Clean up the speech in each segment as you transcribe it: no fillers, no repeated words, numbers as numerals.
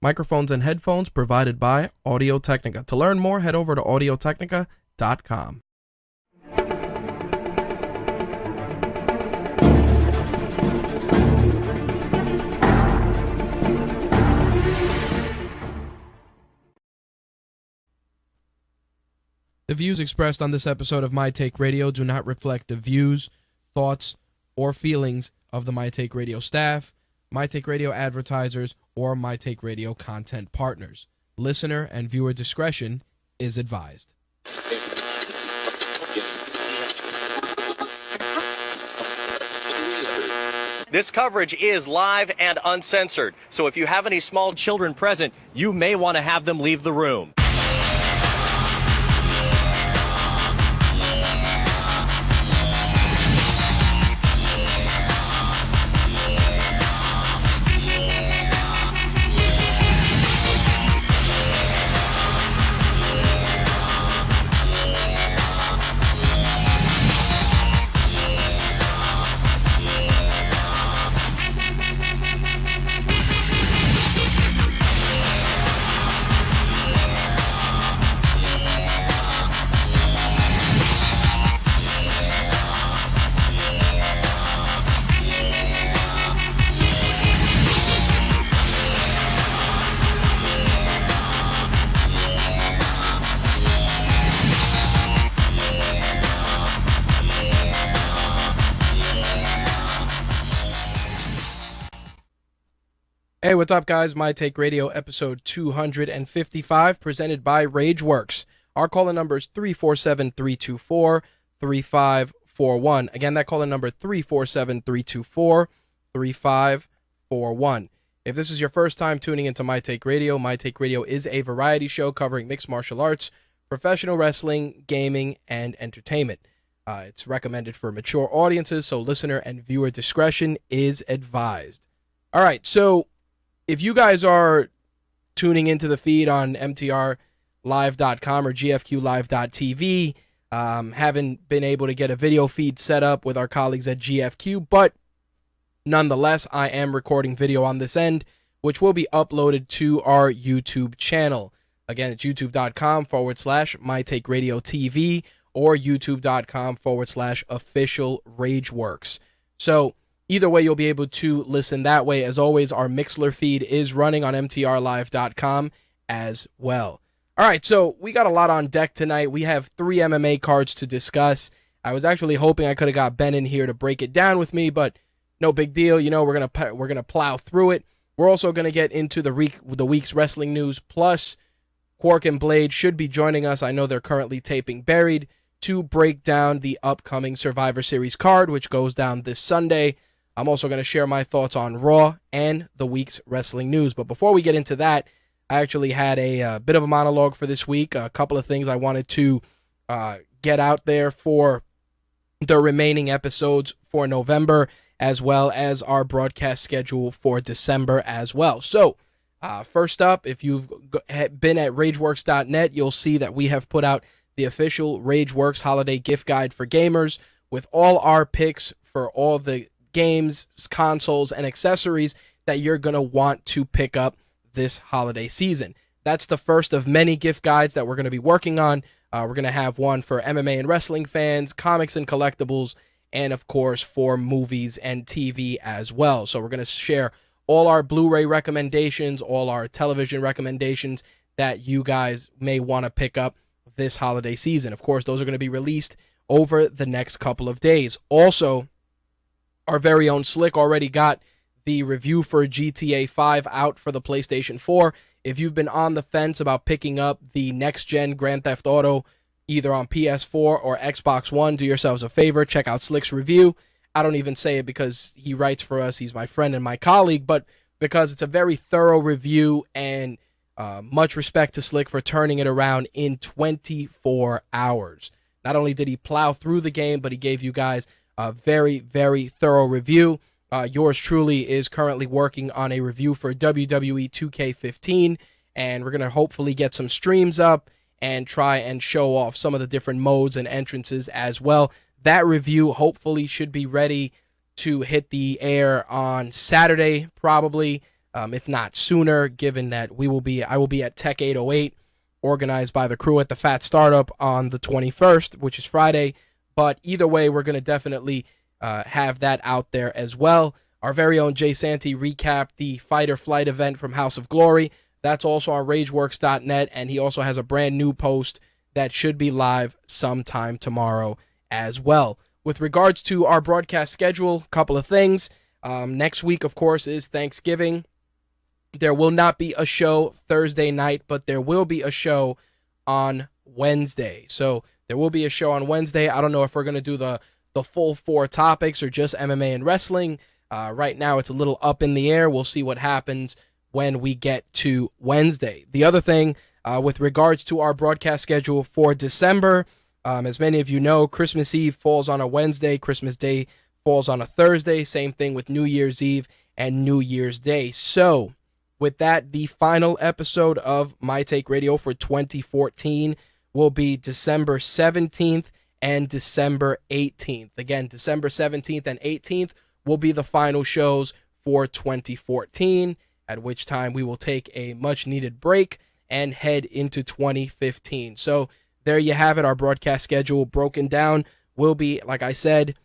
Microphones and headphones provided by Audio-Technica. To learn more, head over to audiotechnica.com. The views expressed on this episode of My Take Radio do not reflect the views, thoughts, or feelings of the My Take Radio staff, My Take Radio advertisers, or My Take Radio content partners. Listener and viewer discretion is advised. This coverage is live and uncensored, so if you have any small children present, you may want to have them leave the room. Hey, what's up, guys? My Take Radio, episode 255, presented by RageWorks. Our call-in number is 347-324-3541. Again, that call-in number, 347-324-3541. If this is your first time tuning into My Take Radio is a variety show covering mixed martial arts, professional wrestling, gaming, and entertainment. It's recommended for mature audiences, so listener and viewer discretion is advised. All right, so if you guys are tuning into the feed on mtrlive.com or gfqlive.tv, haven't been able to get a video feed set up with our colleagues at GFQ, but nonetheless, I am recording video on this end, which will be uploaded to our YouTube channel. Again, it's youtube.com/MyTakeRadioTV or youtube.com/official RageWorks. So either way, you'll be able to listen that way. As always, our Mixlr feed is running on mtrlive.com as well. All right, so we got a lot on deck tonight. We have 3 MMA cards to discuss. I was actually hoping I could have got Ben in here to break it down with me, but no big deal. You know, we're gonna plow through it. We're also gonna get into the week's wrestling news. Plus, Quark and Blade should be joining us. I know they're currently taping Buried to break down the upcoming Survivor Series card, which goes down this Sunday. I'm also going to share my thoughts on Raw and the week's wrestling news. But before we get into that, I actually had a bit of a monologue for this week. A couple of things I wanted to get out there for the remaining episodes for November, as well as our broadcast schedule for December as well. So, first up, if you've been at RageWorks.net, you'll see that we have put out the official RageWorks Holiday Gift Guide for gamers with all our picks for all the games, consoles, and accessories that you're going to want to pick up this holiday season. That's the first of many gift guides that we're going to be working on. We're going to have one for MMA and wrestling fans, comics and collectibles, and of course for movies and TV as well. So we're going to share all our Blu-ray recommendations, all our television recommendations that you guys may want to pick up this holiday season. Of course, those are going to be released over the next couple of days. Also, our very own Slick already got the review for GTA 5 out for the PlayStation 4. If you've been on the fence about picking up the next-gen Grand Theft Auto, either on PS4 or Xbox One, do yourselves a favor. Check out Slick's review. I don't even say it because he writes for us. He's my friend and my colleague, but because it's a very thorough review, and much respect to Slick for turning it around in 24 hours. Not only did he plow through the game, but he gave you guys a very, very thorough review. Yours truly is currently working on a review for WWE 2K15, and we're going to hopefully get some streams up and try and show off some of the different modes and entrances as well. That review hopefully should be ready to hit the air on Saturday, probably. if not sooner, given that I will be at Tech 808, organized by the crew at the Fat Startup on the 21st, which is Friday. But either way, we're going to definitely have that out there as well. Our very own Jay Santee recapped the Fight or Flight event from House of Glory. That's also on RageWorks.net, and he also has a brand new post that should be live sometime tomorrow as well. With regards to our broadcast schedule, a couple of things. Next week, of course, is Thanksgiving. There will not be a show Thursday night, but there will be a show on Wednesday. So there will be a show on Wednesday. I don't know if we're going to do the full 4 topics or just MMA and wrestling. Right now, it's a little up in the air. We'll see what happens when we get to Wednesday. The other thing, with regards to our broadcast schedule for December, as many of you know, Christmas Eve falls on a Wednesday. Christmas Day falls on a Thursday. Same thing with New Year's Eve and New Year's Day. So with that, the final episode of My Take Radio for 2014 will be December 17th and December 18th. Again, December 17th and 18th will be the final shows for 2014, at which time we will take a much-needed break and head into 2015. So there you have it. Our broadcast schedule broken down will be, like I said,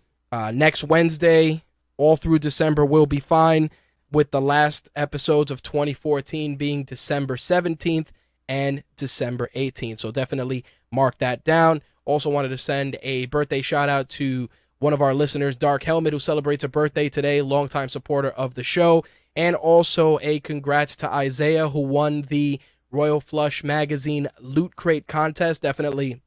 next Wednesday, all through December will be fine, with the last episodes of 2014 being December 17th and December 18th. So definitely mark that down. Also wanted to send a birthday shout out to one of our listeners, Dark Helmet, who celebrates a birthday today, longtime supporter of the show. And also a congrats to Isaiah, who won the Royal Flush Magazine Loot Crate contest. Definitely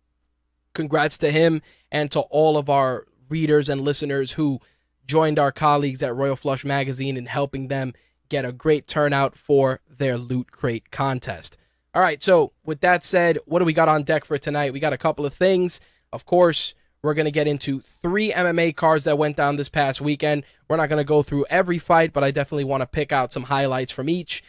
congrats to him and to all of our readers and listeners who joined our colleagues at Royal Flush Magazine in helping them get a great turnout for their Loot Crate contest. All right, so with that said, what do we got on deck for tonight? We got a couple of things. Of course, we're going to get into 3 MMA cards that went down this past weekend. We're not going to go through every fight, but I definitely want to pick out some highlights from each.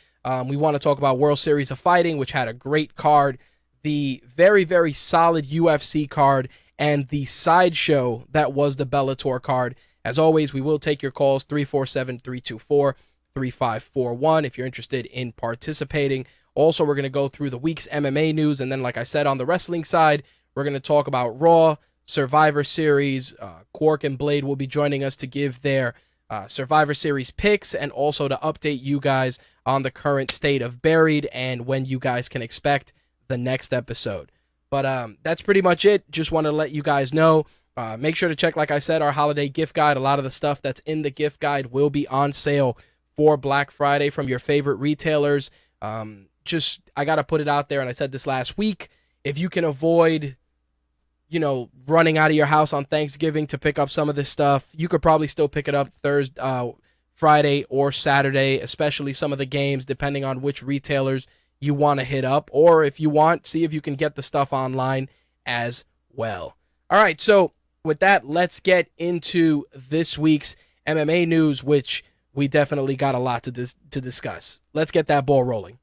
We want to talk about World Series of Fighting, which had a great card, the very, very solid UFC card, and the sideshow that was the Bellator card. As always, we will take your calls, 347-324-3541, if you're interested in participating. Also, we're going to go through the week's MMA news, and then, like I said, on the wrestling side, we're going to talk about Raw, Survivor Series. Quark and Blade will be joining us to give their Survivor Series picks and also to update you guys on the current state of Buried and when you guys can expect the next episode. But that's pretty much it. Just want to let you guys know. Make sure to check, like I said, our holiday gift guide. A lot of the stuff that's in the gift guide will be on sale for Black Friday from your favorite retailers. I got to put it out there, and I said this last week. If you can avoid, running out of your house on Thanksgiving to pick up some of this stuff, you could probably still pick it up Friday or Saturday, especially some of the games, depending on which retailers you want to hit up. Or if you want, see if you can get the stuff online as well. All right, so with that, let's get into this week's MMA news, which we definitely got a lot to discuss. Let's get that ball rolling.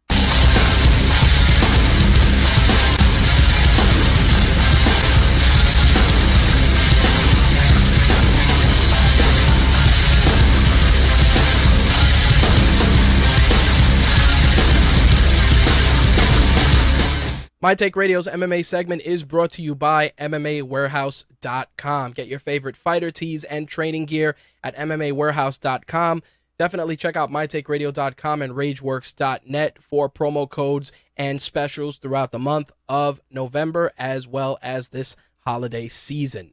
My Take Radio's MMA segment is brought to you by MMA-Warehouse.com. Get your favorite fighter tees and training gear at MMA-Warehouse.com. Definitely check out MyTakeRadio.com and RageWorks.net for promo codes and specials throughout the month of November as well as this holiday season.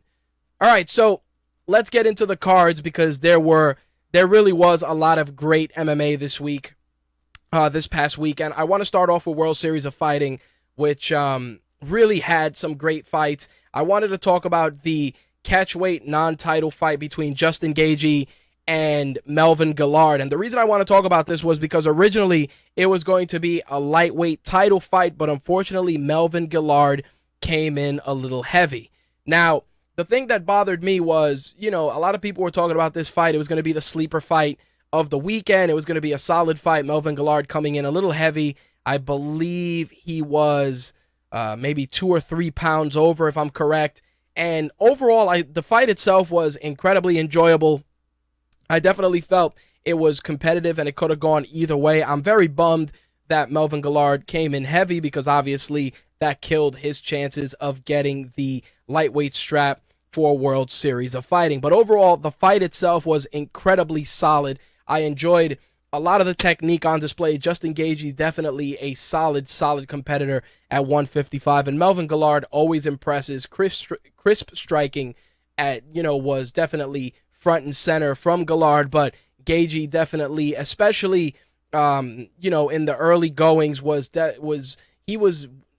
All right, so let's get into the cards because there really was a lot of great MMA this past weekend. I want to start off with World Series of Fighting, which really had some great fights. I wanted to talk about the catchweight non-title fight between Justin Gaethje and Melvin Guillard. And the reason I want to talk about this was because originally it was going to be a lightweight title fight, but unfortunately Melvin Guillard came in a little heavy. Now, the thing that bothered me was, a lot of people were talking about this fight. It was going to be the sleeper fight of the weekend. It was going to be a solid fight. Melvin Guillard coming in a little heavy. I believe he was maybe 2 or 3 pounds over, if I'm correct. And overall, the fight itself was incredibly enjoyable. I definitely felt it was competitive and it could have gone either way. I'm very bummed that Melvin Guillard came in heavy because obviously that killed his chances of getting the lightweight strap for World Series of Fighting. But overall, the fight itself was incredibly solid. I enjoyed a lot of the technique on display. Justin Gaethje, definitely a solid competitor at 155. And Melvin Guillard always impresses. Crisp striking was definitely front and center from Guillard, but Gaethje definitely, especially, in the early goings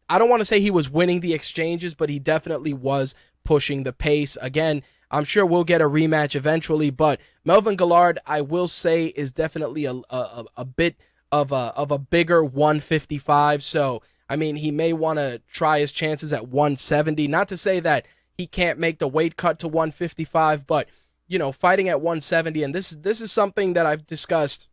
I don't want to say he was winning the exchanges, but he definitely was pushing the pace. Again, I'm sure we'll get a rematch eventually, but Melvin Guillard, I will say, is definitely a bit of a bigger 155. So, I mean, he may want to try his chances at 170. Not to say that he can't make the weight cut to 155, but, fighting at 170, and this is something that I've discussed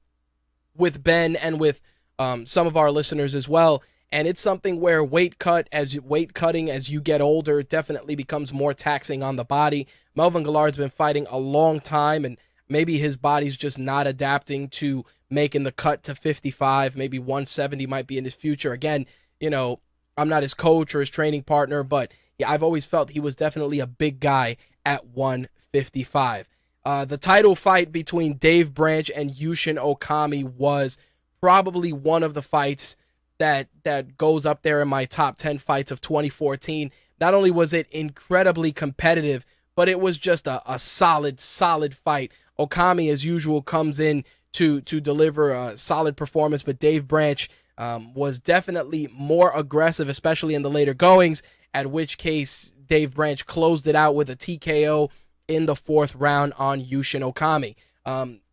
with Ben and with some of our listeners as well. And it's something where weight cutting as you get older definitely becomes more taxing on the body. Melvin Guillard's been fighting a long time, and maybe his body's just not adapting to making the cut to 55. Maybe 170 might be in his future. Again, I'm not his coach or his training partner, but yeah, I've always felt he was definitely a big guy at 155. The title fight between Dave Branch and Yushin Okami was probably one of the fights that goes up there in my top 10 fights of 2014. Not only was it incredibly competitive, but it was just a solid fight. Okami, as usual, comes in to deliver a solid performance, but Dave Branch was definitely more aggressive, especially in the later goings, at which case Dave Branch closed it out with a TKO in the 4th round on Yushin Okami.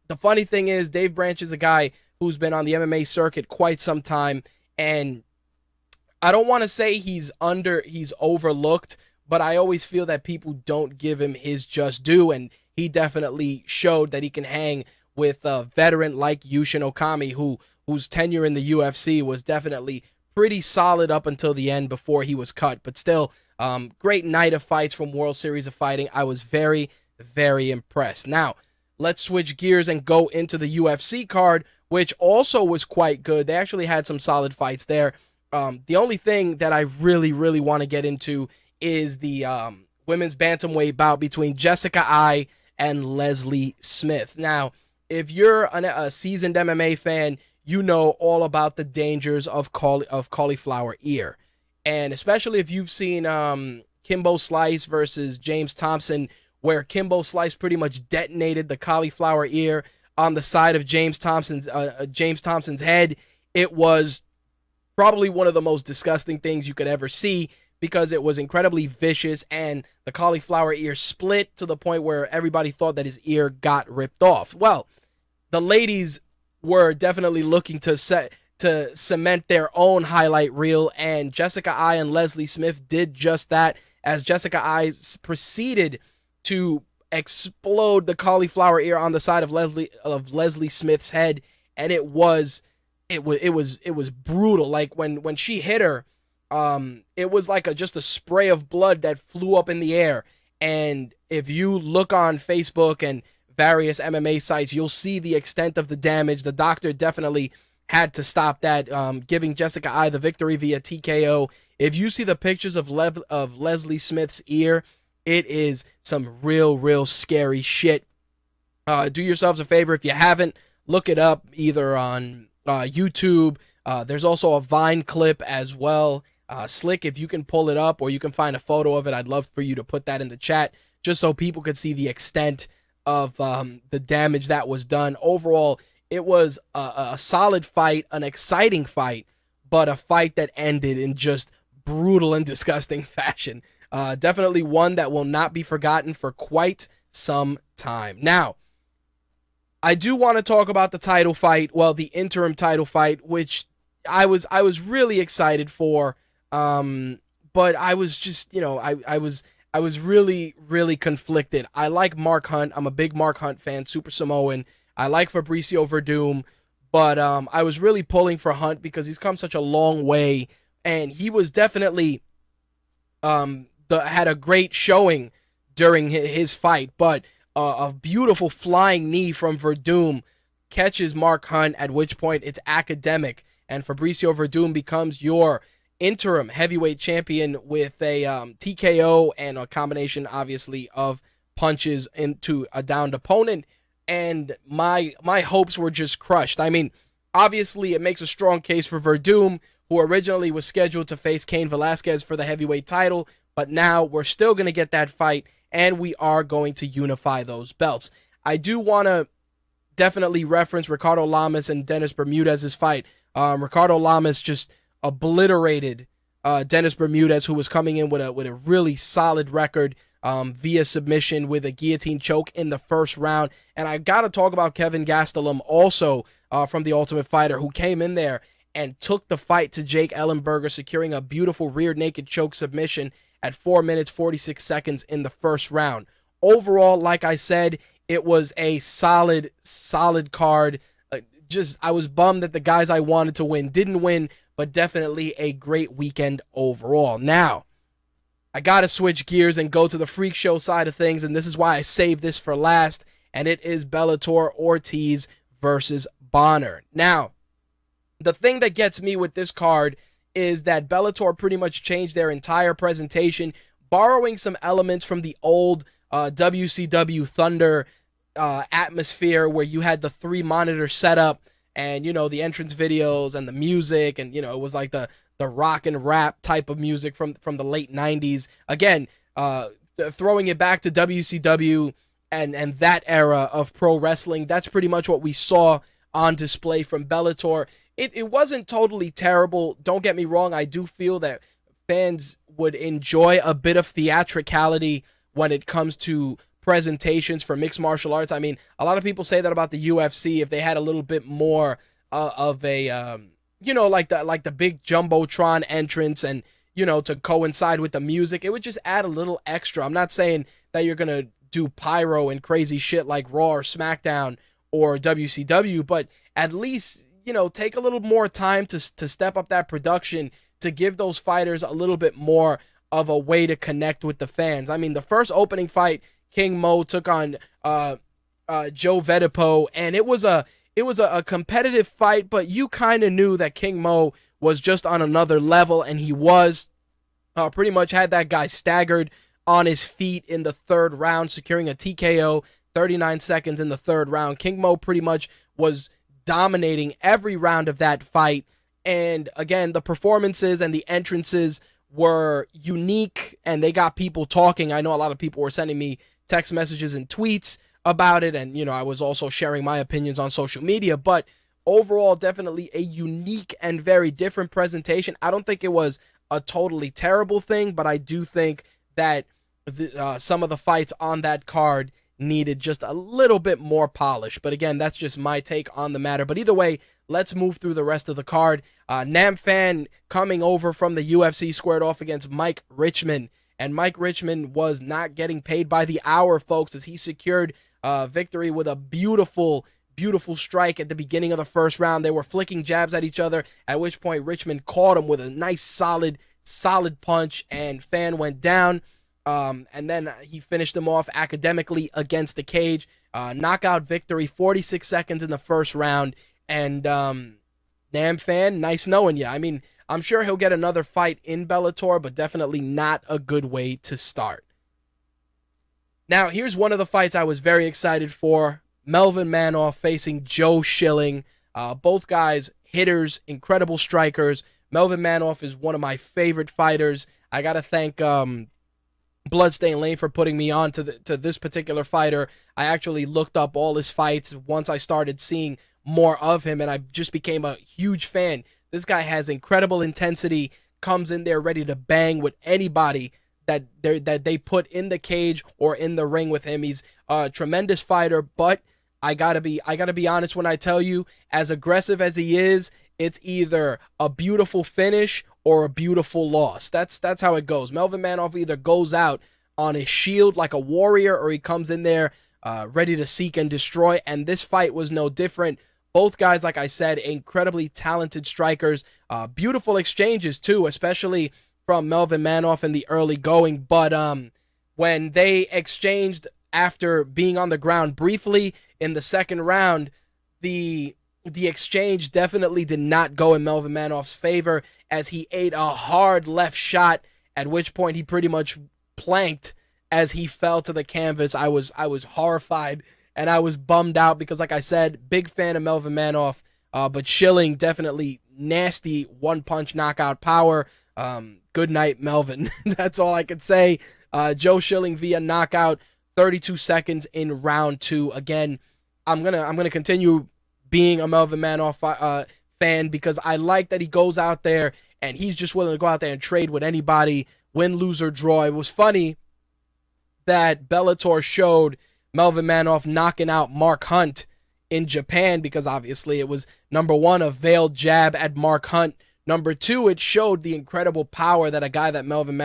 The funny thing is, Dave Branch is a guy who's been on the MMA circuit quite some time, and I don't want to say he's overlooked, but I always feel that people don't give him his just due, and he definitely showed that he can hang with a veteran like Yushin Okami, whose tenure in the UFC was definitely pretty solid up until the end before he was cut. But still, great night of fights from World Series of Fighting. I was very, very impressed. Now, let's switch gears and go into the UFC card, which also was quite good. They actually had some solid fights there. The only thing that I really, really want to get into is the women's bantamweight bout between Jessica Ai and Leslie Smith. Now, if you're a seasoned MMA fan, you know all about the dangers of cauliflower ear. And especially if you've seen Kimbo Slice versus James Thompson, where Kimbo Slice pretty much detonated the cauliflower ear on the side of James Thompson's head. It was probably one of the most disgusting things you could ever see because it was incredibly vicious, and the cauliflower ear split to the point where everybody thought that his ear got ripped off. Well, the ladies were definitely looking to cement their own highlight reel, and Jessica Ai and Leslie Smith did just that, as Jessica Ai proceeded to explode the cauliflower ear on the side of Leslie Smith's head, and it was brutal. Like when she hit her, it was like just a spray of blood that flew up in the air. And if you look on Facebook and various MMA sites, you'll see the extent of the damage. The doctor definitely had to stop that, giving Jessica Ai the victory via TKO. If you see the pictures of Leslie Smith's ear, it is some real scary shit. Do yourselves a favor, if you haven't, look it up either on YouTube. There's also a Vine clip as well. Slick, if you can pull it up or you can find a photo of it, I'd love for you to put that in the chat just so people could see the extent of the damage that was done. Overall, it was a solid fight, an exciting fight, but a fight that ended in just brutal and disgusting fashion. Definitely one that will not be forgotten for quite some time. Now, I do want to talk about the title fight, well, the interim title fight, which I was really excited for, but I was just, I was really conflicted. I like Mark Hunt. I'm a big Mark Hunt fan, Super Samoan. I like Fabricio Verdum, but I was really pulling for Hunt because he's come such a long way, and he was definitely had a great showing during his fight, but a beautiful flying knee from Verdum catches Mark Hunt, at which point it's academic, and Fabricio Verdum becomes your interim heavyweight champion with a TKO and a combination, obviously, of punches into a downed opponent. And my hopes were just crushed. I mean, obviously, it makes a strong case for Verdum, who originally was scheduled to face Cain Velasquez for the heavyweight title, but now we're still going to get that fight, and we are going to unify those belts. I do want to definitely reference Ricardo Lamas and Dennis Bermudez's fight. Ricardo Lamas just obliterated Dennis Bermudez, who was coming in with a really solid record via submission with a guillotine choke in the first round. And I got to talk about Kevin Gastelum also from The Ultimate Fighter, who came in there and took the fight to Jake Ellenberger, securing a beautiful rear naked choke submission at 4 minutes 46 seconds in the first round. Overall, like I said, it was a solid card. I was bummed that the guys I wanted to win didn't win, but definitely a great weekend overall. Now, I got to switch gears and go to the freak show side of things, and this is why I saved this for last, and it is Bellator Ortiz versus Bonnar. Now, the thing that gets me with this card is that Bellator pretty much changed their entire presentation, borrowing some elements from the old WCW Thunder atmosphere, where you had the 3-monitor setup and, the entrance videos and the music, and, it was like the rock and rap type of music from the late 90s. Again, throwing it back to WCW and that era of pro wrestling. That's pretty much what we saw on display from Bellator. It wasn't totally terrible. Don't get me wrong. I do feel that fans would enjoy a bit of theatricality when it comes to presentations for mixed martial arts. I mean, a lot of people say that about the UFC. If they had a little bit more of a, like the big Jumbotron entrance and, to coincide with the music, it would just add a little extra. I'm not saying that you're going to do pyro and crazy shit like Raw or SmackDown or WCW, but at least, take a little more time to step up that production to give those fighters a little bit more of a way to connect with the fans. I mean, the first opening fight, King Mo took on Joe Vedipo, and it was a competitive fight, but you kind of knew that King Mo was just on another level, and he was pretty much had that guy staggered on his feet in the third round, securing a TKO, 39 seconds in the third round. King Mo pretty much was dominating every round of that fight, and again, the performances and the entrances were unique, and they got people talking. I know a lot of people were sending me text messages and tweets about it, and I was also sharing my opinions on social media, but overall, definitely a unique and very different presentation. I don't think it was a totally terrible thing, but I do think that some of the fights on that card needed just a little bit more polish. But again, that's just my take on the matter. But either way, let's move through the rest of the card. Nam Fan coming over from the UFC squared off against Mike Richmond. And Mike Richmond was not getting paid by the hour, folks, as he secured victory with a beautiful strike at the beginning of the first round. They were flicking jabs at each other, at which point Richmond caught him with a nice solid punch, and Fan went down. And then he finished him off academically against the cage. Knockout victory, 46 seconds in the first round. And Nam Fan, nice knowing you. I mean, I'm sure he'll get another fight in Bellator, but definitely not a good way to start. Now, here's one of the fights I was very excited for. Melvin Manoff facing Joe Schilling. Both guys, hitters, incredible strikers. Melvin Manoff is one of my favorite fighters. I got to thank Bloodstained Lane for putting me on to this particular fighter. I actually looked up all his fights once I started seeing more of him, and I just became a huge fan. This guy has incredible intensity, comes in there ready to bang with anybody that they put in the cage or in the ring with him. He's a tremendous fighter, but I gotta be honest when I tell you, as aggressive as he is, it's either a beautiful finish or a beautiful loss. That's how it goes. Melvin Manoff either goes out on his shield like a warrior, or he comes in there ready to seek and destroy, and this fight was no different. Both guys, like I said, incredibly talented strikers. Beautiful exchanges, too, especially from Melvin Manoff in the early going. But when they exchanged after being on the ground briefly in the second round, the exchange definitely did not go in Melvin Manoff's favor, as he ate a hard left shot, at which point he pretty much planked as he fell to the canvas. I was horrified, and I was bummed out because, like I said, big fan of Melvin Manoff, but Schilling definitely nasty one-punch knockout power. Good night, Melvin. That's all I could say. Joe Schilling via knockout, 32 seconds in round 2. Again, I'm gonna continue being a Melvin Manoff fan, because I like that he goes out there and he's just willing to go out there and trade with anybody, win, lose, or draw. It was funny that Bellator showed Melvin Manoff knocking out Mark Hunt in Japan, because obviously it was, number one, a veiled jab at Mark Hunt. Number two, it showed the incredible power that a guy like Melvin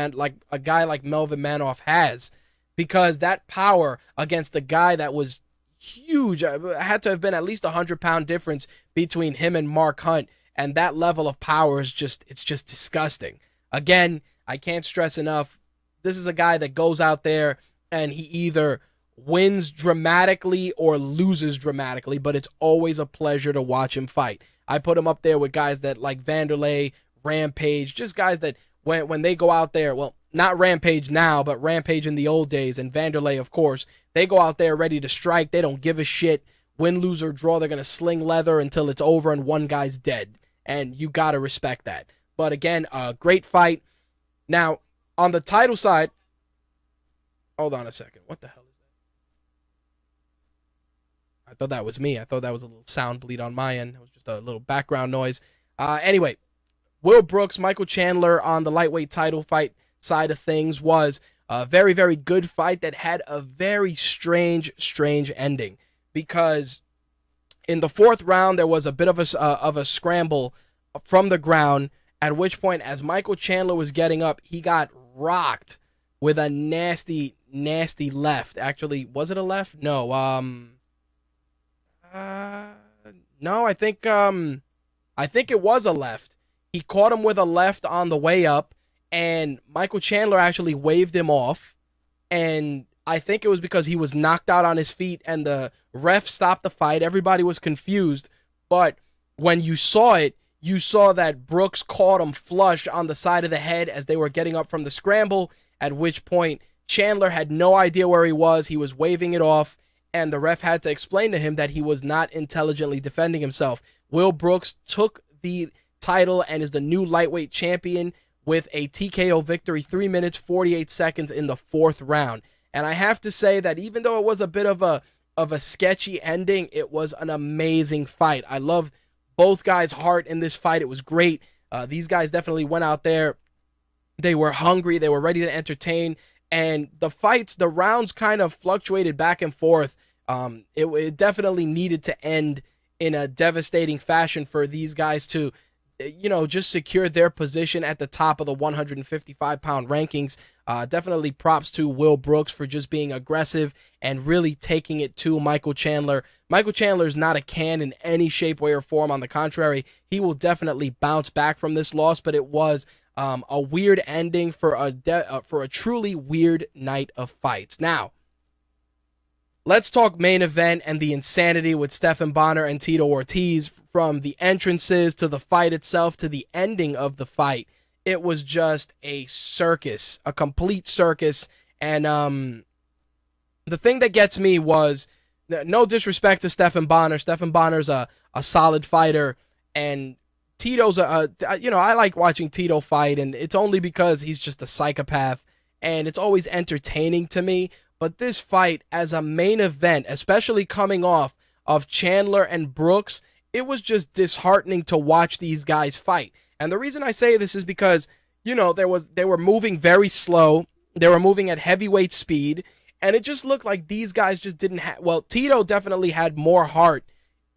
Manoff has, because that power against the guy that was huge, had to have been at least 100-pound difference between him and Mark Hunt, and that level of power is just disgusting. Again, I can't stress enough, this is a guy that goes out there and he either wins dramatically or loses dramatically, but it's always a pleasure to watch him fight. I put him up there with guys that like Vanderlei, Rampage, just guys that when they go out there, well, not Rampage now, but Rampage in the old days, and Vanderlei, of course, they go out there ready to strike. They don't give a shit. Win, lose, or draw, they're going to sling leather until it's over and one guy's dead. And you got to respect that. But again, a great fight. Now, on the title side, hold on a second. What the hell is that? I thought that was me. I thought that was a little sound bleed on my end. It was just a little background noise. Anyway, Will Brooks, Michael Chandler on the lightweight title fight side of things was a very, very good fight that had a very strange ending, because in the 4th round there was a bit of a scramble from the ground, at which point, as Michael Chandler was getting up, he got rocked with a nasty left. Actually, was it a left? No. No, I think it was a left. He caught him with a left on the way up, and Michael Chandler actually waved him off, and I think it was because he was knocked out on his feet, and the ref stopped the fight. Everybody was confused, but when you saw it, you saw that Brooks caught him flush on the side of the head as they were getting up from the scramble, at which point Chandler had no idea where he was. He was waving it off, and the ref had to explain to him that he was not intelligently defending himself. Will Brooks took the title and is the new lightweight champion with a TKO victory, 3 minutes, 48 seconds in the 4th round. And I have to say that even though it was a bit of a sketchy ending, it was an amazing fight. I love both guys' heart in this fight. It was great. These guys definitely went out there. They were hungry. They were ready to entertain. And the rounds kind of fluctuated back and forth. It definitely needed to end in a devastating fashion for these guys to, just secure their position at the top of the 155-pound rankings. Definitely props to Will Brooks for just being aggressive and really taking it to Michael Chandler. Michael Chandler is not a can in any shape, way, or form. On the contrary, he will definitely bounce back from this loss, but it was a weird ending for a truly weird night of fights. Now, let's talk main event and the insanity with Stephan Bonnar and Tito Ortiz. From the entrances to the fight itself to the ending of the fight, it was just a circus, a complete circus. And the thing that gets me was, no disrespect to Stephan Bonnar. Stephan Bonner's a solid fighter, and Tito's I like watching Tito fight, and it's only because he's just a psychopath, and it's always entertaining to me. But this fight as a main event, especially coming off of Chandler and Brooks, it was just disheartening to watch these guys fight. And the reason I say this is because, they were moving very slow. They were moving at heavyweight speed, and it just looked like these guys just didn't have, Tito definitely had more heart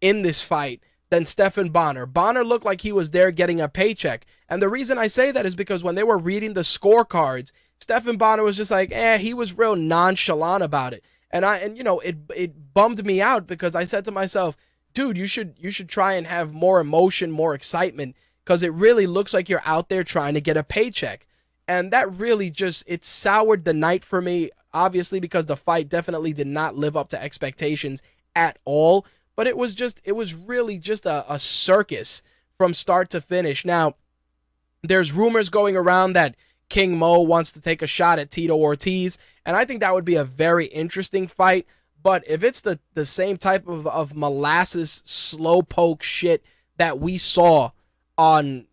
in this fight than Stephan Bonnar. Bonnar looked like he was there getting a paycheck. And the reason I say that is because when they were reading the scorecards, Stephan Bonnar was just like, he was real nonchalant about it. And it bummed me out, because I said to myself, dude, you should try and have more emotion, more excitement, because it really looks like you're out there trying to get a paycheck. And that really it soured the night for me, obviously, because the fight definitely did not live up to expectations at all. but it was really just a circus from start to finish. Now, there's rumors going around that King Mo wants to take a shot at Tito Ortiz, and I think that would be a very interesting fight. But if it's the same type of molasses slowpoke shit that we saw on,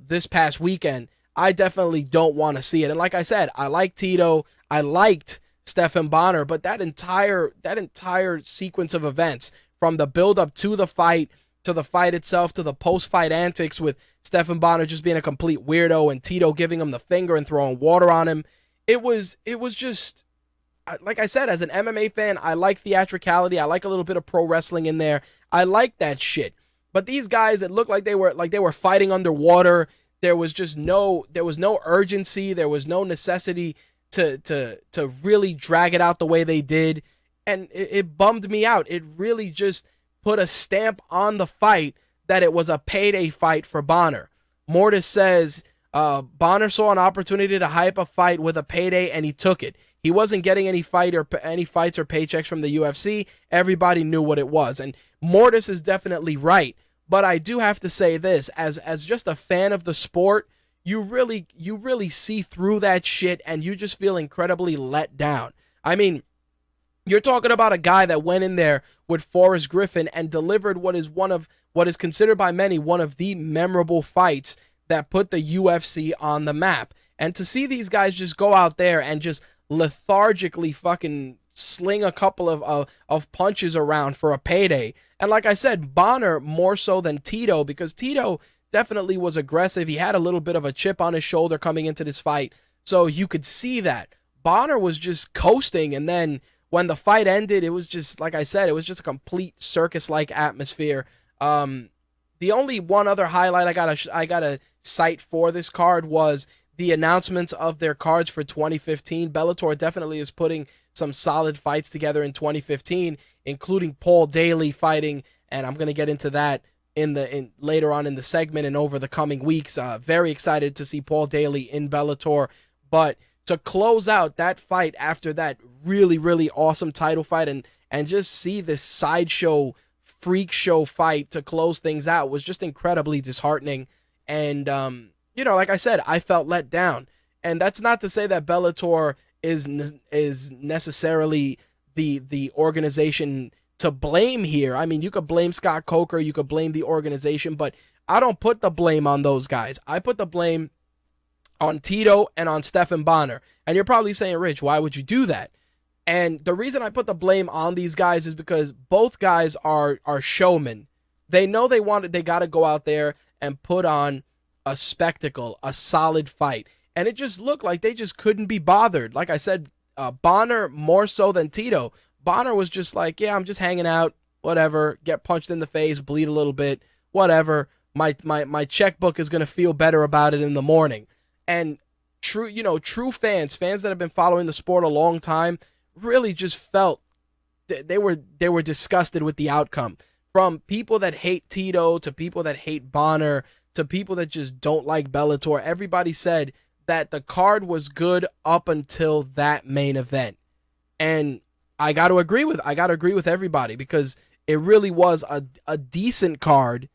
this past weekend, I definitely don't want to see it. And like I said, I like Tito, I liked Stephan Bonnar, but that entire sequence of events, from the build up to the fight itself, to the post-fight antics with Stephan Bonnar just being a complete weirdo and Tito giving him the finger and throwing water on him, it was just, like I said, as an MMA fan, I like theatricality. I like a little bit of pro wrestling in there. I like that shit. But these guys, it looked like they were fighting underwater. There was no urgency. There was no necessity to really drag it out the way they did. And it bummed me out. It really just put a stamp on the fight that it was a payday fight for Bonnar. Mortis says Bonnar saw an opportunity to hype a fight with a payday, and he took it. He wasn't getting any fights or paychecks from the UFC. Everybody knew what it was. And Mortis is definitely right. But I do have to say this, as just a fan of the sport, you really see through that shit, and you just feel incredibly let down. I mean, you're talking about a guy that went in there with Forrest Griffin and delivered what is considered by many one of the memorable fights that put the UFC on the map. And to see these guys just go out there and just lethargically fucking sling a couple of punches around for a payday. And like I said, Bonnar more so than Tito, because Tito definitely was aggressive. He had a little bit of a chip on his shoulder coming into this fight, so you could see that. Bonnar was just coasting, and then when the fight ended, it was just, like I said, it was just a complete circus-like atmosphere. The only one other highlight I gotta cite for this card was the announcements of their cards for 2015. Bellator definitely is putting some solid fights together in 2015, including Paul Daly fighting, and I'm gonna get into that in later on in the segment and over the coming weeks. Very excited to see Paul Daly in Bellator, but to close out that fight after that really, really awesome title fight and just see this sideshow freak show fight to close things out was just incredibly disheartening. And like I said, I felt let down. And that's not to say that Bellator is necessarily the organization to blame here. I mean, you could blame Scott Coker, you could blame the organization, but I don't put the blame on those guys. I put the blame on Tito and on Stephan Bonnar. And you're probably saying, Rich, why would you do that? And the reason I put the blame on these guys is because both guys are showmen. They know they got to go out there and put on a spectacle, a solid fight. And it just looked like they just couldn't be bothered. Like I said, Bonnar more so than Tito. Bonnar was just like, yeah, I'm just hanging out, whatever, get punched in the face, bleed a little bit, whatever. My checkbook is going to feel better about it in the morning. And true fans that have been following the sport a long time really just felt they were disgusted with the outcome. From people that hate Tito to people that hate Bonnar to people that just don't like Bellator, everybody said that the card was good up until that main event. And I got to agree with everybody, because it really was a decent card,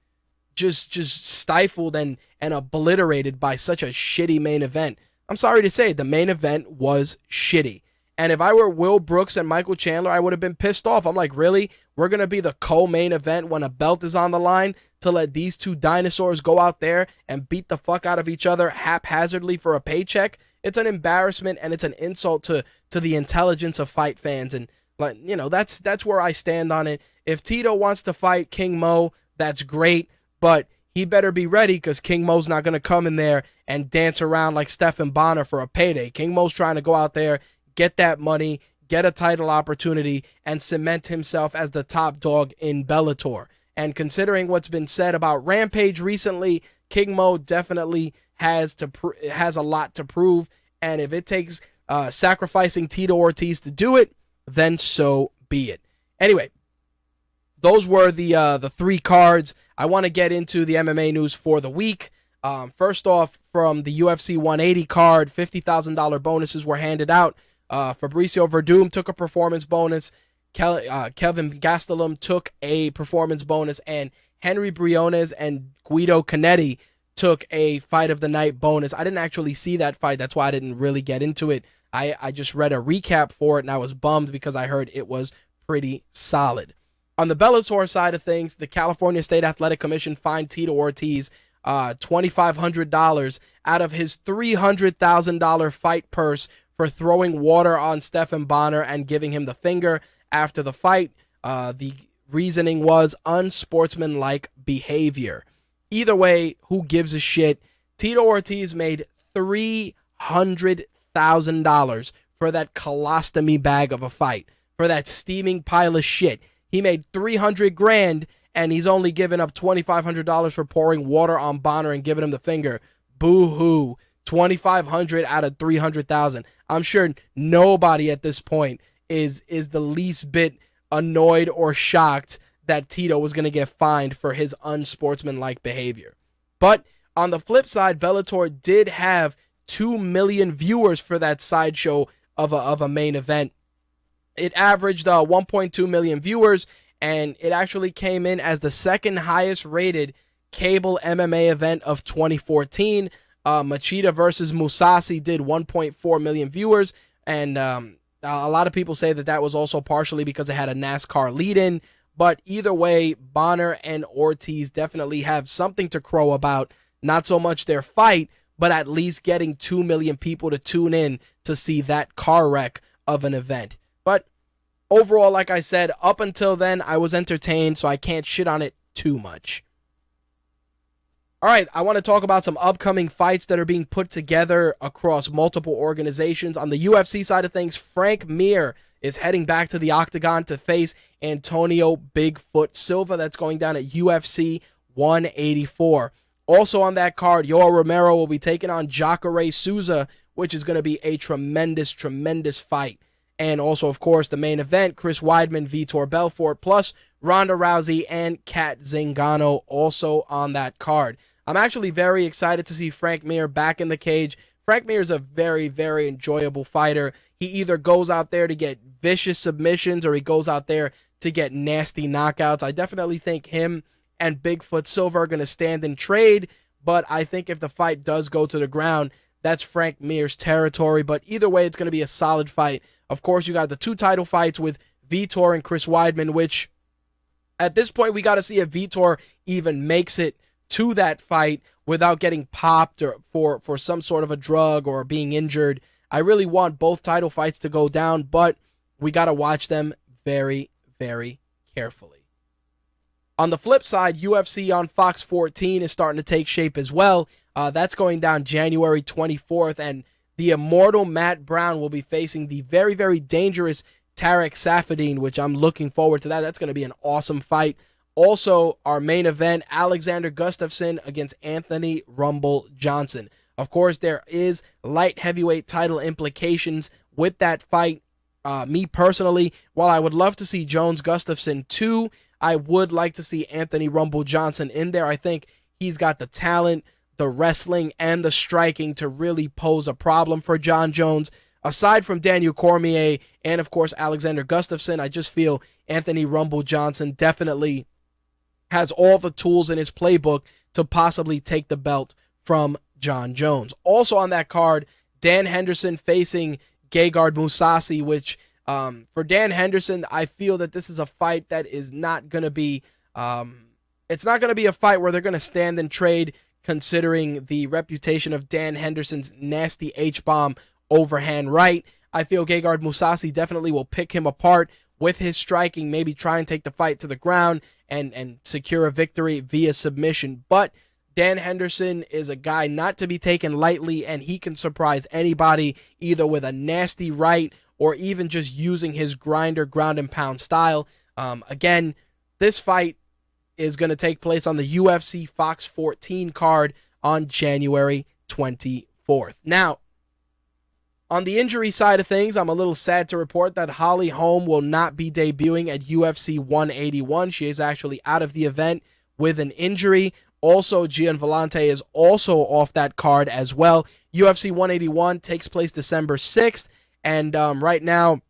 just stifled and obliterated by such a shitty main event. I'm sorry to say, the main event was shitty. And if I were Will Brooks and Michael Chandler, I would have been pissed off. I'm like, really? We're going to be the co-main event when a belt is on the line to let these two dinosaurs go out there and beat the fuck out of each other haphazardly for a paycheck? It's an embarrassment, and it's an insult to the intelligence of fight fans. And that's where I stand on it. If Tito wants to fight King Mo, that's great, but he better be ready, because King Mo's not going to come in there and dance around like Stephan Bonnar for a payday. King Mo's trying to go out there, get that money, get a title opportunity, and cement himself as the top dog in Bellator. And considering what's been said about Rampage recently, King Mo definitely has a lot to prove. And if it takes sacrificing Tito Ortiz to do it, then so be it. Anyway, those were the three cards. I want to get into the MMA news for the week. First off, from the UFC 180 card, $50,000 bonuses were handed out. Fabricio Verdum took a performance bonus. Kelvin Gastelum took a performance bonus, and Henry Briones and Guido Canetti took a fight of the night bonus. I didn't actually see that fight. That's why I didn't really get into it. I just read a recap for it, and I was bummed because I heard it was pretty solid. On the Bellator side of things, the California State Athletic Commission fined Tito Ortiz $2,500 out of his $300,000 fight purse for throwing water on Stephan Bonnar and giving him the finger after the fight. The reasoning was unsportsmanlike behavior. Either way, who gives a shit? Tito Ortiz made $300,000 for that colostomy bag of a fight, for that steaming pile of shit. He made $300,000 and he's only given up $2,500 for pouring water on Bonnar and giving him the finger. Boo-hoo. $2,500 out of $300,000. I'm sure nobody at this point is the least bit annoyed or shocked that Tito was going to get fined for his unsportsmanlike behavior. But on the flip side, Bellator did have 2 million viewers for that sideshow of a main event. It averaged 1.2 million viewers, and it actually came in as the second highest rated cable MMA event of 2014. Machida versus Mousasi did 1.4 million viewers, and a lot of people say that was also partially because it had a NASCAR lead-in. But either way, Bonnar and Ortiz definitely have something to crow about. Not so much their fight, but at least getting 2 million people to tune in to see that car wreck of an event. But overall, like I said, up until then, I was entertained, so I can't shit on it too much. All right, I want to talk about some upcoming fights that are being put together across multiple organizations. On the UFC side of things, Frank Mir is heading back to the Octagon to face Antonio Bigfoot Silva. That's going down at UFC 184. Also on that card, Yoel Romero will be taking on Jacare Souza, which is going to be a tremendous, tremendous fight. And also, of course, the main event, Chris Weidman, Vitor Belfort, plus Ronda Rousey and Kat Zingano also on that card. I'm actually very excited to see Frank Mir back in the cage. Frank Mir is a very, very enjoyable fighter. He either goes out there to get vicious submissions or he goes out there to get nasty knockouts. I definitely think him and Bigfoot Silva are going to stand and trade, but I think if the fight does go to the ground, that's Frank Mir's territory. But either way, it's going to be a solid fight. Of course, you got the 2 title fights with Vitor and Chris Weidman, which at this point, we got to see if Vitor even makes it to that fight without getting popped or for some sort of a drug or being injured. I really want both title fights to go down, but we got to watch them very, very carefully. On the flip side, UFC on Fox 14 is starting to take shape as well. That's going down January 24th, and the immortal Matt Brown will be facing the very, very dangerous Tarek Safadine, which I'm looking forward to that. That's going to be an awesome fight. Also, our main event, Alexander Gustafsson against Anthony Rumble Johnson. Of course, there is light heavyweight title implications with that fight. Me personally, while I would love to see Jones Gustafsson too, I would like to see Anthony Rumble Johnson in there. I think he's got the talent, the wrestling, and the striking to really pose a problem for John Jones. Aside from Daniel Cormier and, of course, Alexander Gustafsson, I just feel Anthony Rumble Johnson definitely has all the tools in his playbook to possibly take the belt from John Jones. Also on that card, Dan Henderson facing Gegard Mousasi, which for Dan Henderson, I feel that this is a fight that is not going to be, it's not going to be a fight where they're going to stand and trade, considering the reputation of Dan Henderson's nasty H-bomb overhand right. I feel Gegard Mousasi definitely will pick him apart with his striking, maybe try and take the fight to the ground and secure a victory via submission. But Dan Henderson is a guy not to be taken lightly, and he can surprise anybody either with a nasty right or even just using his grinder ground and pound style. Again, this fight is going to take place on the UFC Fox 14 card on January 24th. Now, on the injury side of things, I'm a little sad to report that Holly Holm will not be debuting at UFC 181. She is actually out of the event with an injury. Also, Gian Vellante is also off that card as well. UFC 181 takes place December 6th, and right now,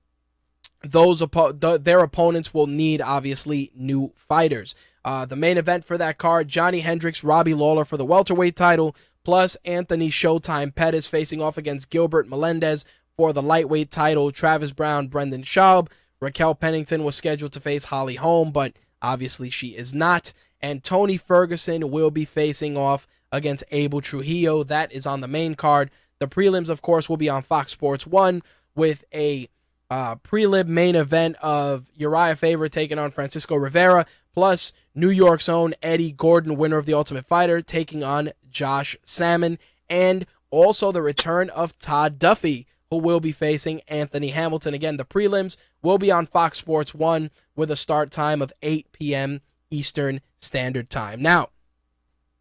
their opponents will need, obviously, new fighters. The main event for that card, Johnny Hendricks, Robbie Lawler for the welterweight title, plus Anthony Showtime Pettis facing off against Gilbert Melendez for the lightweight title. Travis Brown, Brendan Schaub. Raquel Pennington was scheduled to face Holly Holm, but obviously she is not. And Tony Ferguson will be facing off against Abel Trujillo. That is on the main card. The prelims, of course, will be on Fox Sports 1 with a prelim main event of Uriah Faber taking on Francisco Rivera, plus New York's own Eddie Gordon, winner of The Ultimate Fighter, taking on Josh Salmon, and also the return of Todd Duffy, who will be facing Anthony Hamilton. Again, the prelims will be on Fox Sports 1 with a start time of 8 p.m. Eastern Standard Time. Now,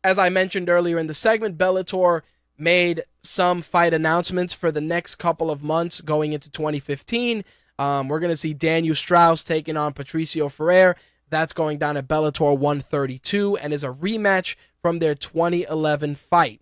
as I mentioned earlier in the segment, Bellator made some fight announcements for the next couple of months going into 2015. We're going to see Daniel Strauss taking on Patricio Ferrer. That's going down at Bellator 132 and is a rematch from their 2011 fight.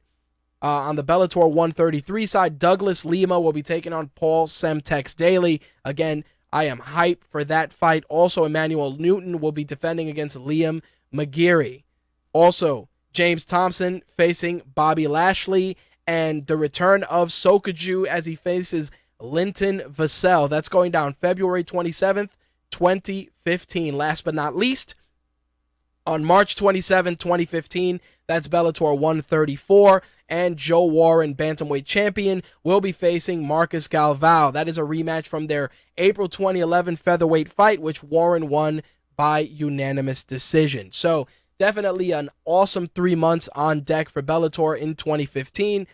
On the Bellator 133 side, Douglas Lima will be taking on Paul Semtex Daly. Again, I am hyped for that fight. Also, Emmanuel Newton will be defending against Liam McGeary. Also, James Thompson facing Bobby Lashley, and the return of Sokaju as he faces Linton Vassell. That's going down February 27th, 2015. Last but not least, on March 27, 2015, that's Bellator 134, and Joe Warren, bantamweight champion, will be facing Marcus Galvao. That is a rematch from their April 2011 featherweight fight, which Warren won by unanimous decision. So, definitely an awesome 3 months on deck for Bellator in 2015.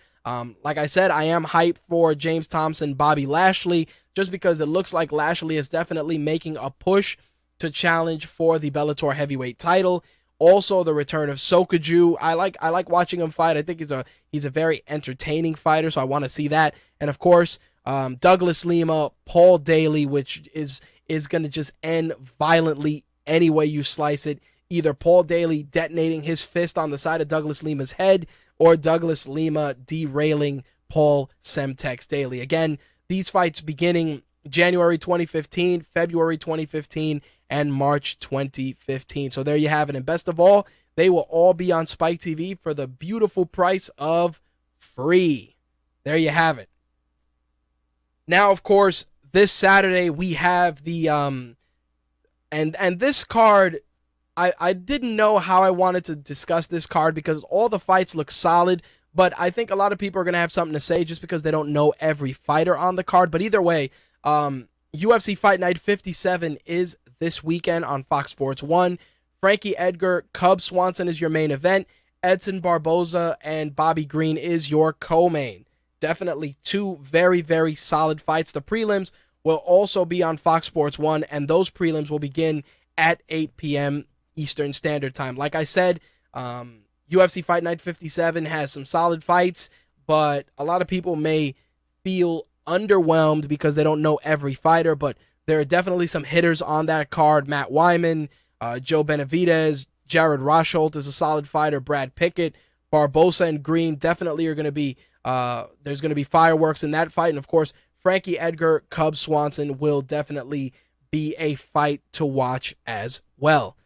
Like I said, I am hyped for James Thompson, Bobby Lashley, just because it looks like Lashley is definitely making a push to challenge for the Bellator heavyweight title. Also, the return of Sokaju. I like watching him fight. I think he's a very entertaining fighter, so I want to see that. And of course, Douglas Lima, Paul Daly, which is going to just end violently any way you slice it. Either Paul Daly detonating his fist on the side of Douglas Lima's head, or Douglas Lima derailing Paul Semtex Daly. Again, these fights beginning January 2015, February 2015, and March 2015. So there you have it. And best of all, they will all be on Spike TV for the beautiful price of free. There you have it. Now, of course, this Saturday we have the and this card, I didn't know how I wanted to discuss this card because all the fights look solid, but I think a lot of people are going to have something to say just because they don't know every fighter on the card. But either way, UFC Fight Night 57 is this weekend on Fox Sports 1. Frankie Edgar, Cub Swanson is your main event. Edson Barboza and Bobby Green is your co-main. Definitely two very, very solid fights. The prelims will also be on Fox Sports 1, and those prelims will begin at 8 p.m. Eastern Standard Time. Like I said, UFC Fight Night 57 has some solid fights, but a lot of people may feel underwhelmed because they don't know every fighter, but there are definitely some hitters on that card. Matt Wyman, Joe Benavidez, Jared Rosholt is a solid fighter. Brad Pickett, Barbosa, and Green definitely are going to be, there's going to be fireworks in that fight. And of course, Frankie Edgar, Cub Swanson will definitely be a fight to watch as well.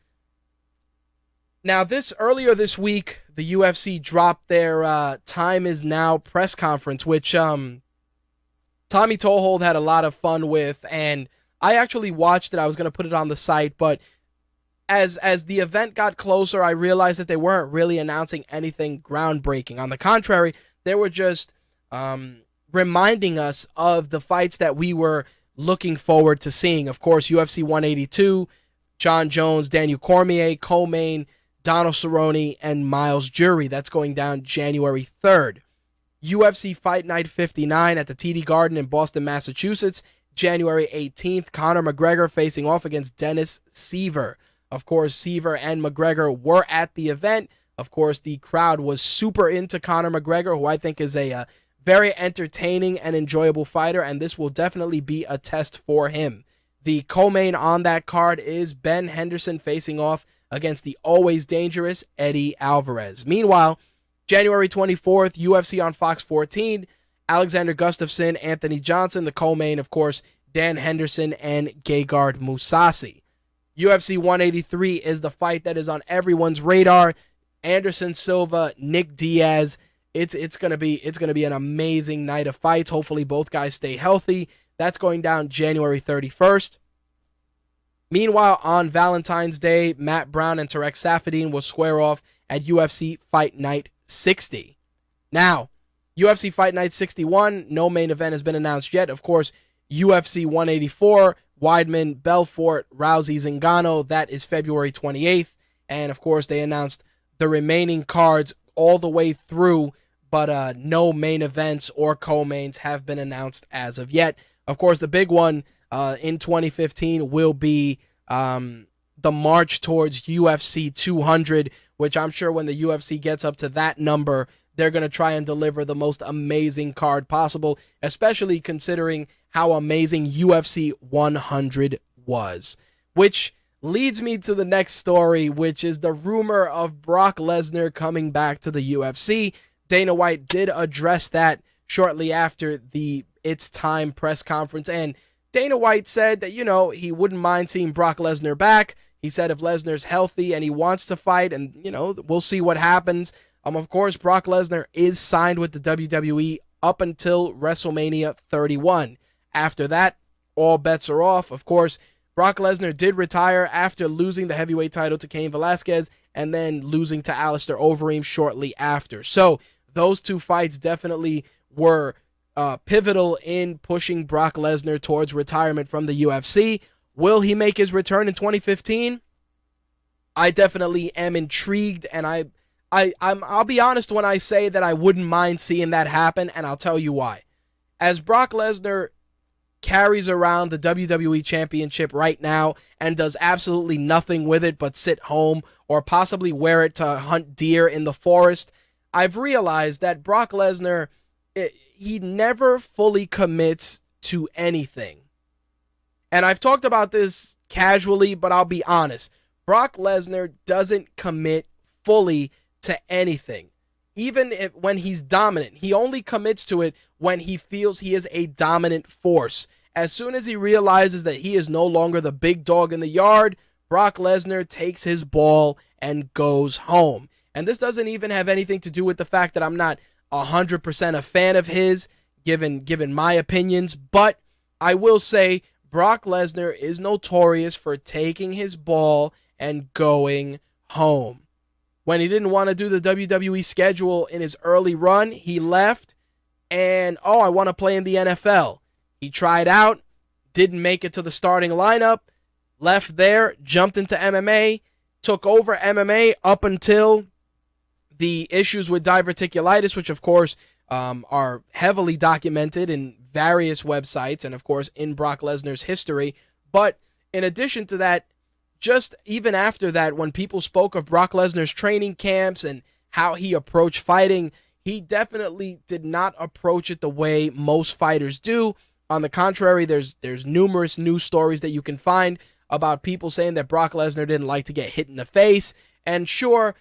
Now, earlier this week, the UFC dropped their Time Is Now press conference, which Tommy Toehold had a lot of fun with, and I actually watched it. I was going to put it on the site, but as the event got closer, I realized that they weren't really announcing anything groundbreaking. On the contrary, they were just reminding us of the fights that we were looking forward to seeing. Of course, UFC 182, John Jones, Daniel Cormier, co-main, Donald Cerrone, and Miles Jury. That's going down January 3rd. UFC Fight Night 59 at the TD Garden in Boston, Massachusetts, January 18th. Conor McGregor facing off against Dennis Seaver. Of course, Seaver and McGregor were at the event. Of course, the crowd was super into Conor McGregor, who I think is a very entertaining and enjoyable fighter, and this will definitely be a test for him. The co-main on that card is Ben Henderson facing off against the always dangerous Eddie Alvarez. Meanwhile, January 24th, UFC on Fox 14, Alexander Gustafsson, Anthony Johnson, the co-main, of course, Dan Henderson and Gegard Mousasi. UFC 183 is the fight that is on everyone's radar. Anderson Silva, Nick Diaz. It's gonna be an amazing night of fights. Hopefully both guys stay healthy. That's going down January 31st. Meanwhile, on Valentine's Day, Matt Brown and Tarek Safadine will square off at UFC Fight Night 60. Now, UFC Fight Night 61, no main event has been announced yet. Of course, UFC 184, Weidman, Belfort, Rousey, Zingano, that is February 28th. And of course, they announced the remaining cards all the way through, but no main events or co-mains have been announced as of yet. Of course, the big one in 2015 will be the march towards UFC 200, which I'm sure when the UFC gets up to that number, they're going to try and deliver the most amazing card possible, especially considering how amazing UFC 100 was. Which leads me to the next story, which is the rumor of Brock Lesnar coming back to the UFC. Dana White did address that shortly after the It's Time press conference, and Dana White said that, he wouldn't mind seeing Brock Lesnar back. He said if Lesnar's healthy and he wants to fight, and, we'll see what happens. Of course, Brock Lesnar is signed with the WWE up until WrestleMania 31. After that, all bets are off. Of course, Brock Lesnar did retire after losing the heavyweight title to Cain Velasquez and then losing to Alistair Overeem shortly after. So those two fights definitely were pivotal in pushing Brock Lesnar towards retirement from the UFC. Will he make his return in 2015? I definitely am intrigued, and I'll be honest when I say that I wouldn't mind seeing that happen, and I'll tell you why. As Brock Lesnar carries around the WWE Championship right now and does absolutely nothing with it but sit home or possibly wear it to hunt deer in the forest, I've realized that Brock Lesnar, he never fully commits to anything. And I've talked about this casually, but I'll be honest. Brock Lesnar doesn't commit fully to anything. Even when he's dominant, he only commits to it when he feels he is a dominant force. As soon as he realizes that he is no longer the big dog in the yard, Brock Lesnar takes his ball and goes home. And this doesn't even have anything to do with the fact that I'm not 100% a fan of his, given my opinions, but I will say Brock Lesnar is notorious for taking his ball and going home. When he didn't want to do the WWE schedule in his early run, he left and, I want to play in the NFL. He tried out, didn't make it to the starting lineup, left there, jumped into MMA, took over MMA up until the issues with diverticulitis, which of course are heavily documented in various websites and of course in Brock Lesnar's history. But in addition to that, just even after that, when people spoke of Brock Lesnar's training camps and how he approached fighting, he definitely did not approach it the way most fighters do. On the contrary, there's numerous news stories that you can find about people saying that Brock Lesnar didn't like to get hit in the face. And sure,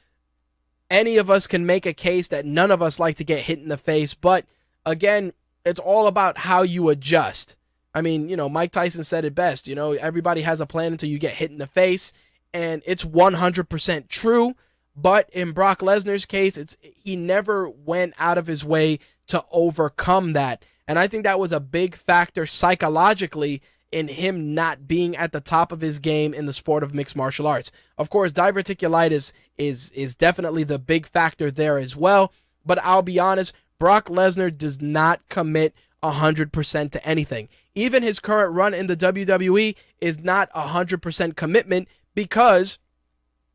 any of us can make a case that none of us like to get hit in the face. But again, it's all about how you adjust. I mean, Mike Tyson said it best. Everybody has a plan until you get hit in the face. And it's 100% true. But in Brock Lesnar's case, he never went out of his way to overcome that. And I think that was a big factor psychologically in him not being at the top of his game in the sport of mixed martial arts. Of course, diverticulitis is definitely the big factor there as well. But I'll be honest, Brock Lesnar does not commit 100% to anything. Even his current run in the WWE is not 100% commitment because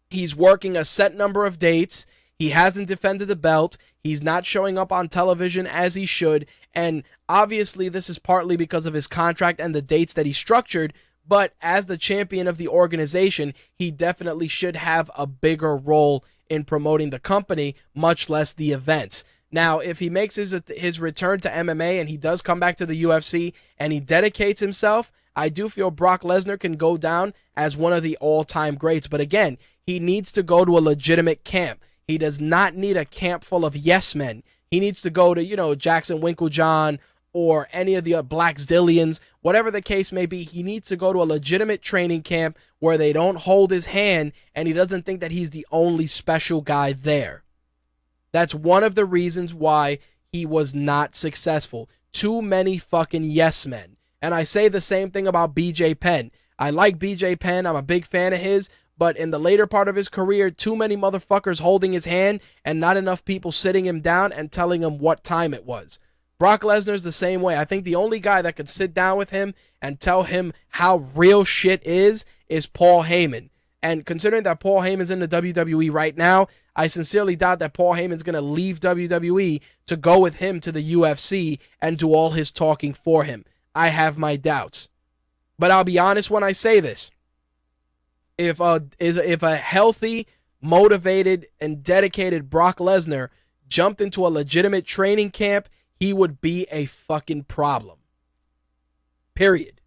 he's working a set number of dates. He hasn't defended the belt. He's not showing up on television as he should. And obviously this is partly because of his contract and the dates that he structured. But as the champion of the organization, he definitely should have a bigger role in promoting the company, much less the events. Now, if he makes his return to MMA and he does come back to the UFC and he dedicates himself, I do feel Brock Lesnar can go down as one of the all-time greats. But again, he needs to go to a legitimate camp. He does not need a camp full of yes men. He needs to go to, Jackson Winklejohn or any of the Black Zillions, whatever the case may be. He needs to go to a legitimate training camp where they don't hold his hand and he doesn't think that he's the only special guy there. That's one of the reasons why he was not successful. Too many fucking yes men. And I say the same thing about BJ Penn. I like BJ Penn. I'm a big fan of his. But in the later part of his career, too many motherfuckers holding his hand and not enough people sitting him down and telling him what time it was. Brock Lesnar's the same way. I think the only guy that could sit down with him and tell him how real shit is Paul Heyman. And considering that Paul Heyman's in the WWE right now, I sincerely doubt that Paul Heyman's going to leave WWE to go with him to the UFC and do all his talking for him. I have my doubts. But I'll be honest when I say this. If a healthy, motivated, and dedicated Brock Lesnar jumped into a legitimate training camp, he would be a fucking problem. Period.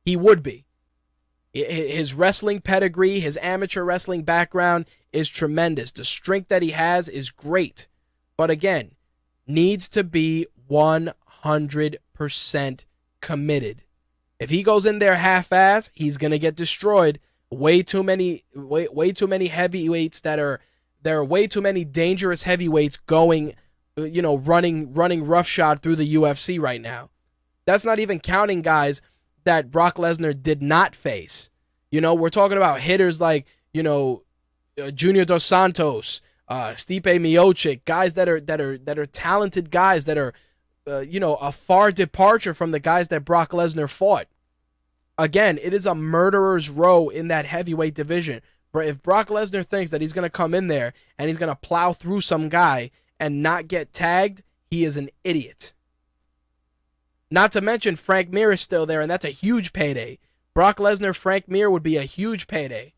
He would be. His wrestling pedigree, his amateur wrestling background is tremendous. The strength that he has is great. But again, needs to be 100% committed. If he goes in there half-ass, he's going to get destroyed. Way too many heavyweights there are way too many dangerous heavyweights going, running roughshod through the UFC right now. That's not even counting guys that Brock Lesnar did not face. We're talking about hitters like, Junior Dos Santos, Stipe Miocic, guys that are talented guys that are, a far departure from the guys that Brock Lesnar fought. Again, it is a murderer's row in that heavyweight division. But if Brock Lesnar thinks that he's going to come in there and he's going to plow through some guy and not get tagged, he is an idiot. Not to mention Frank Mir is still there, and that's a huge payday. Brock Lesnar, Frank Mir would be a huge payday.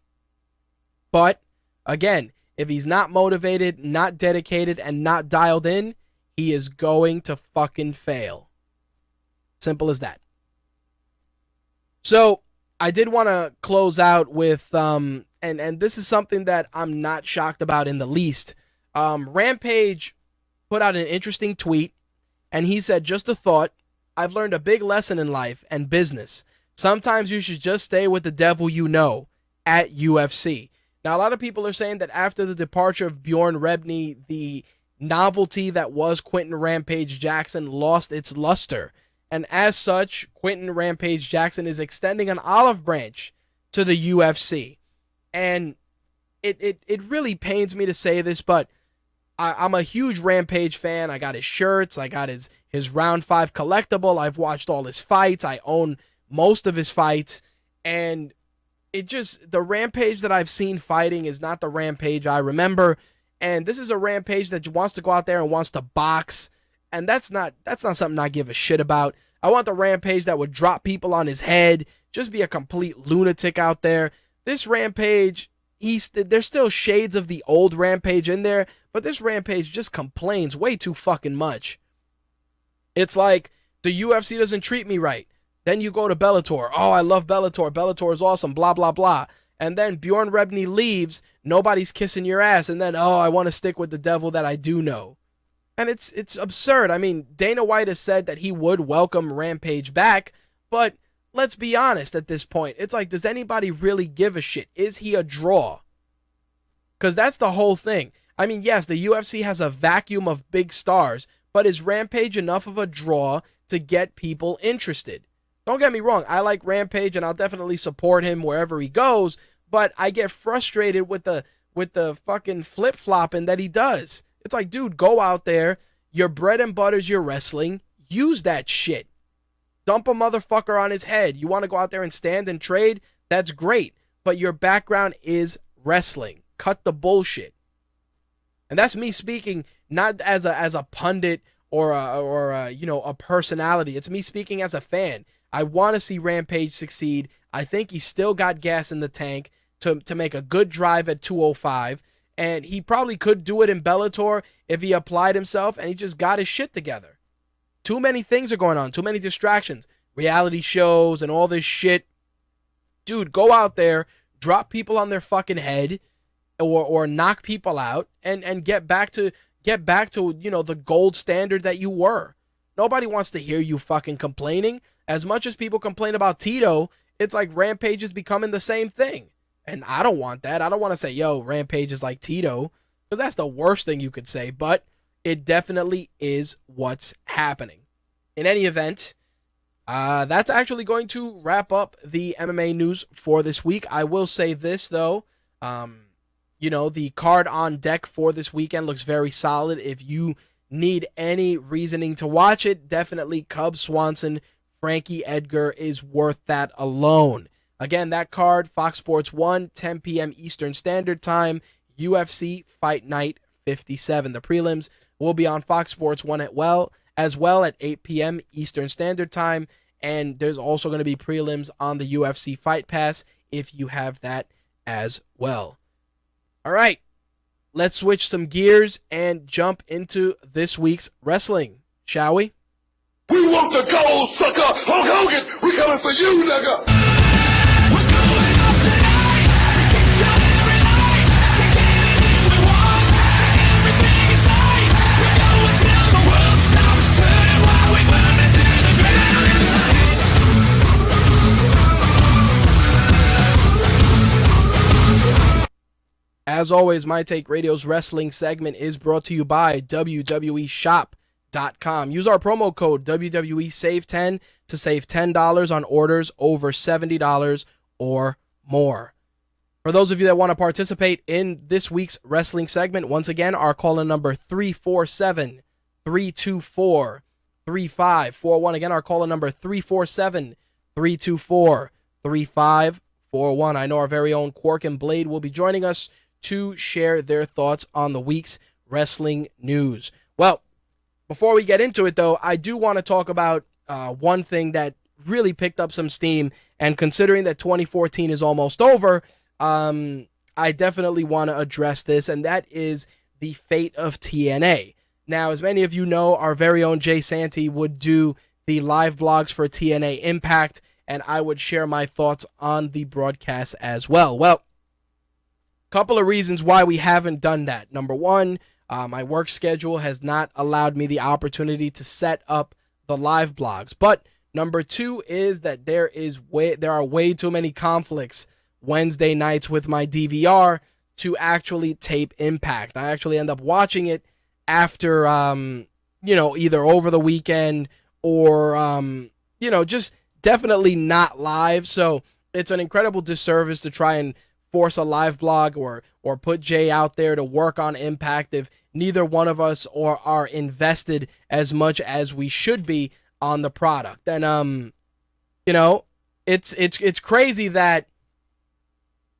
But, again, if he's not motivated, not dedicated, and not dialed in, he is going to fucking fail. Simple as that. So, I did want to close out with, and this is something that I'm not shocked about in the least. Rampage put out an interesting tweet, and he said, just a thought, I've learned a big lesson in life and business. Sometimes you should just stay with the devil you know at UFC. Now, a lot of people are saying that after the departure of Bjorn Rebney, the novelty that was Quentin Rampage Jackson lost its luster. And as such, Quentin Rampage Jackson is extending an olive branch to the UFC. And it really pains me to say this, but I'm a huge Rampage fan. I got his shirts. I got his Round 5 collectible. I've watched all his fights. I own most of his fights. And the Rampage that I've seen fighting is not the Rampage I remember. And this is a Rampage that wants to go out there and wants to box. And that's not something I give a shit about. I want the Rampage that would drop people on his head, just be a complete lunatic out there. This Rampage, there's still shades of the old Rampage in there, but this Rampage just complains way too fucking much. It's like, the UFC doesn't treat me right. Then you go to Bellator. Oh, I love Bellator. Bellator is awesome, blah, blah, blah. And then Bjorn Rebney leaves, nobody's kissing your ass, and then, oh, I want to stick with the devil that I do know. And it's absurd. I mean, Dana White has said that he would welcome Rampage back, but let's be honest at this point. It's like, does anybody really give a shit? Is he a draw? Because that's the whole thing. I mean, yes, the UFC has a vacuum of big stars, but is Rampage enough of a draw to get people interested? Don't get me wrong. I like Rampage, and I'll definitely support him wherever he goes, but I get frustrated with the fucking flip-flopping that he does. It's like, dude, go out there. Your bread and butter's your wrestling. Use that shit. Dump a motherfucker on his head. You want to go out there and stand and trade? That's great. But your background is wrestling. Cut the bullshit. And that's me speaking not as a pundit or a personality. It's me speaking as a fan. I want to see Rampage succeed. I think he's still got gas in the tank to make a good drive at 205. And he probably could do it in Bellator if he applied himself and he just got his shit together. Too many things are going on. Too many distractions. Reality shows and all this shit. Dude, go out there, drop people on their fucking head or knock people out and get back to the gold standard that you were. Nobody wants to hear you fucking complaining. As much as people complain about Tito, it's like Rampage is becoming the same thing. And I don't want that. I don't want to say, yo, Rampage is like Tito, because that's the worst thing you could say, but it definitely is what's happening. In any event, that's actually going to wrap up the MMA news for this week. I will say this, though. The card on deck for this weekend looks very solid. If you need any reasoning to watch it, definitely Cub Swanson, Frankie Edgar is worth that alone. Again, that card, Fox Sports 1, 10 p.m. Eastern Standard Time, UFC Fight Night 57. The prelims will be on Fox Sports 1 as well at 8 p.m. Eastern Standard Time, and there's also going to be prelims on the UFC Fight Pass if you have that as well. All right, let's switch some gears and jump into this week's wrestling, shall we? We want the gold, sucker! Hulk Hogan, we coming for you, nigga! As always, My Take Radio's wrestling segment is brought to you by WWE Shop.com. Use our promo code WWE Save 10 to save $10 on orders over $70 or more. For those of you that want to participate in this week's wrestling segment, once again, our call-in number 347-324-3541. Again, our call-in number 347-324-3541. I know our very own Quark and Blade will be joining us to share their thoughts on the week's wrestling news. Well, before we get into it, though, I do want to talk about one thing that really picked up some steam, and considering that 2014 is almost over, I definitely want to address this, and that is the fate of TNA. Now, as many of you know, our very own Jay Santee would do the live blogs for TNA Impact, and I would share my thoughts on the broadcast as well. Well, couple of reasons why we haven't done that. Number one, my work schedule has not allowed me the opportunity to set up the live blogs. But number two is that there are way too many conflicts Wednesday nights with my DVR to actually tape Impact. I actually end up watching it after, either over the weekend or, just definitely not live. So it's an incredible disservice to try and force a live blog or put Jay out there to work on Impact if neither one of us are invested as much as we should be on the product. And it's crazy that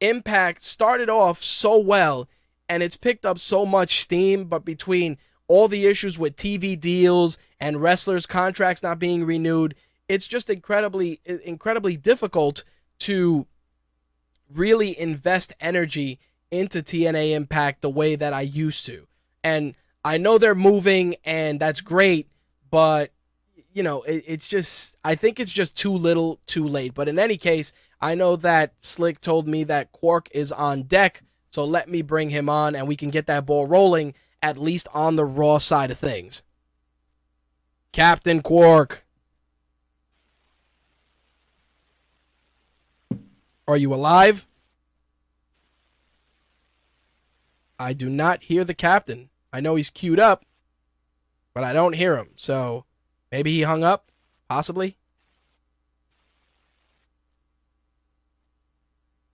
Impact started off so well and it's picked up so much steam, but between all the issues with TV deals and wrestlers' contracts not being renewed, it's just incredibly difficult to really invest energy into TNA Impact the way that I used to. And I know they're moving and that's great, but it's just, I think it's just too little too late. But in any case, I know that Slick told me that Quark is on deck, so let me bring him on and we can get that ball rolling, at least on the Raw side of things. Captain Quark. Are you alive? I do not hear the captain. I know he's queued up, but I don't hear him. So maybe he hung up, possibly.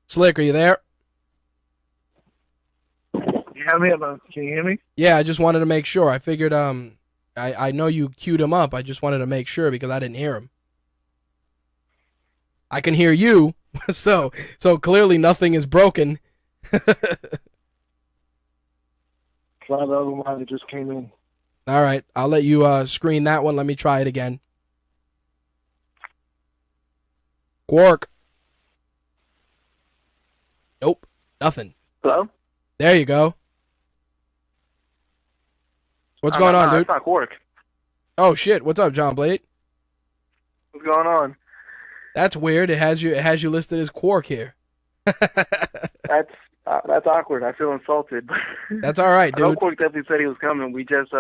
Slick, are you there? Yeah, can you hear me? Yeah, I just wanted to make sure. I figured I know you queued him up. I just wanted to make sure because I didn't hear him. I can hear you. So clearly nothing is broken. Try the other one that just came in. All right, I'll let you screen that one. Let me try it again. Quark. Nope, nothing. Hello? There you go. What's going on, dude? It's not Quark. Oh shit! What's up, John Blade? What's going on? That's weird. It has you listed as Quark here. That's awkward. I feel insulted. That's all right, dude. I know Quark definitely said he was coming. We just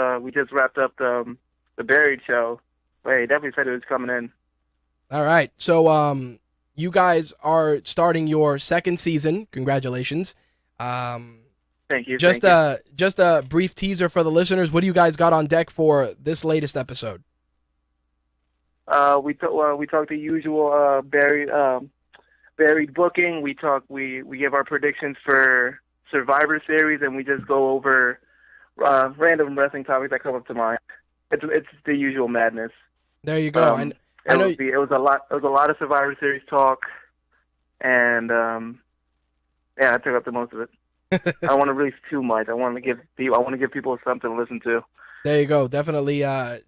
wrapped up the Buried show, But he definitely said it was coming in. All right. So you guys are starting your second season. Congratulations. Thank you. Just thank you. just a brief teaser for the listeners. What do you guys got on deck for this latest episode? We talked the usual buried booking. We give our predictions for Survivor Series, and we just go over random wrestling topics that come up to mind. It's the usual madness. There you go. It was a lot of Survivor Series talk, and I took up the most of it. I don't want to release too much. I want to give people something to listen to. There you go. Definitely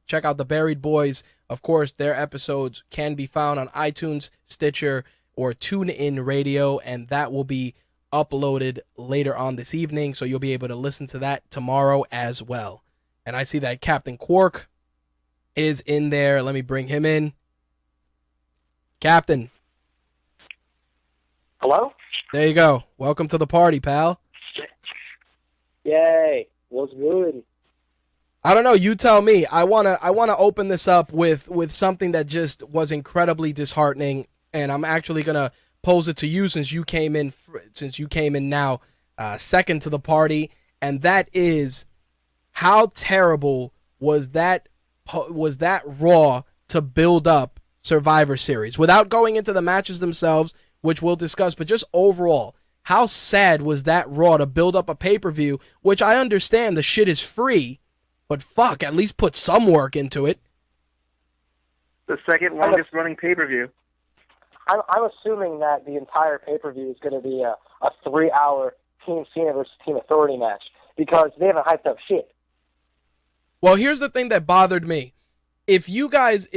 check out the Buried Boys. Of course, their episodes can be found on iTunes, Stitcher, or TuneIn Radio, and that will be uploaded later on this evening, so you'll be able to listen to that tomorrow as well. And I see that Captain Quark is in there. Let me bring him in. Captain. Hello? There you go. Welcome to the party, pal. Yay. What's good? I don't know. You tell me. I wanna open this up with something that just was incredibly disheartening, and I'm actually gonna pose it to you since you came in now second to the party, and that is how terrible was that Raw to build up Survivor Series without going into the matches themselves, which we'll discuss, but just overall. How sad was that Raw to build up a pay-per-view, which I understand the shit is free, but fuck, at least put some work into it. The second longest running pay-per-view. I'm assuming that the entire pay-per-view is going to be a 3-hour Team Cena versus Team Authority match because they haven't hyped up shit. Well, here's the thing that bothered me. If you guys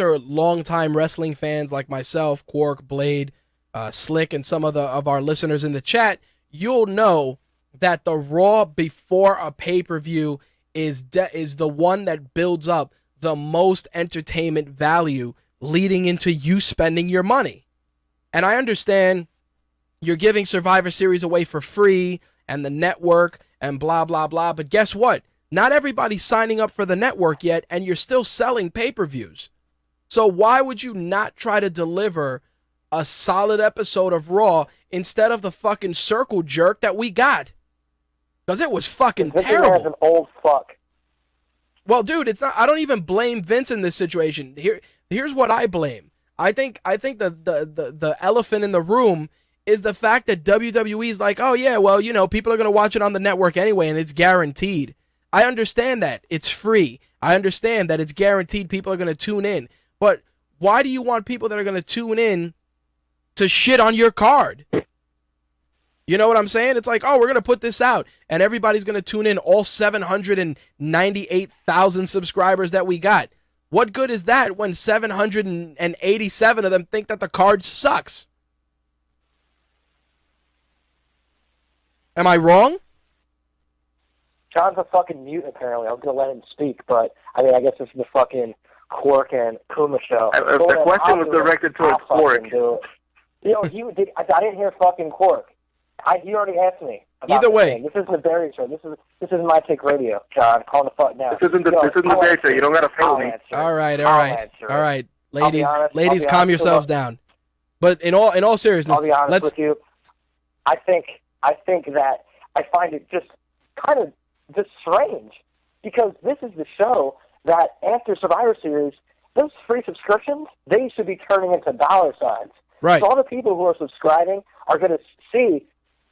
are longtime wrestling fans like myself, Quark, Blade, Slick, and some of our listeners in the chat, you'll know that the Raw before a pay-per-view is the one that builds up the most entertainment value leading into you spending your money. And I understand you're giving Survivor Series away for free and the network and blah, blah, blah. But guess what? Not everybody's signing up for the network yet, and you're still selling pay-per-views. So why would you not try to deliver a solid episode of Raw instead of the fucking circle jerk that we got? Because it was fucking terrible. Vince an old fuck. Well, dude, it's not. I don't even blame Vince in this situation. Here's what I blame. I think the elephant in the room is the fact that WWE is like, oh yeah, well, people are gonna watch it on the network anyway, and it's guaranteed. I understand that it's free. I understand that it's guaranteed people are gonna tune in. But why do you want people that are gonna tune in to shit on your card? You know what I'm saying? It's like, oh, we're going to put this out, and everybody's going to tune in, all 798,000 subscribers that we got. What good is that when 787 of them think that the card sucks? Am I wrong? John's a fucking mute, apparently. I was going to let him speak, but, I mean, I guess this is the fucking Quark and Kuma show. The question was directed towards Quark. I didn't hear fucking Quark. He already asked me. Either way, this isn't the Barry show. This is My Take Radio, John. Call the fuck now. This isn't the Barry show. You don't gotta fail me. All right, ladies, calm yourselves down. But in all seriousness, I'll be honest with you. I think that I find it just kind of just strange because this is the show that after Survivor Series, those free subscriptions they should be turning into dollar signs. Right. So all the people who are subscribing are going to see.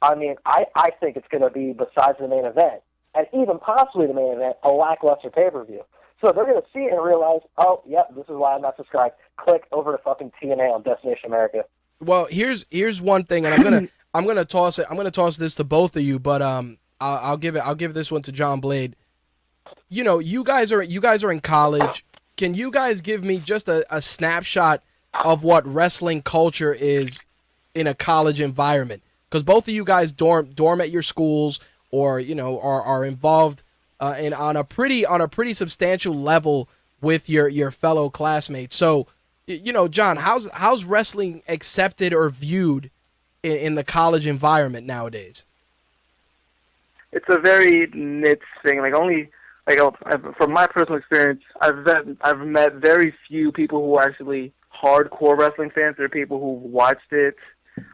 I mean, I think it's going to be, besides the main event, and even possibly the main event, a lackluster pay-per-view. So they're going to see it and realize, oh, yep, this is why I'm not subscribed. Click over to fucking TNA on Destination America. Well, here's one thing, and I'm gonna toss this to both of you, but I'll give this one to John Blade. You guys are in college. Can you guys give me just a snapshot of what wrestling culture is in a college environment? Because both of you guys dorm at your schools, or are involved on a pretty substantial level with your fellow classmates. So, John, how's wrestling accepted or viewed in the college environment nowadays? It's a very niche thing. Like only from my personal experience, I've met very few people who are actually hardcore wrestling fans. There are people who watched it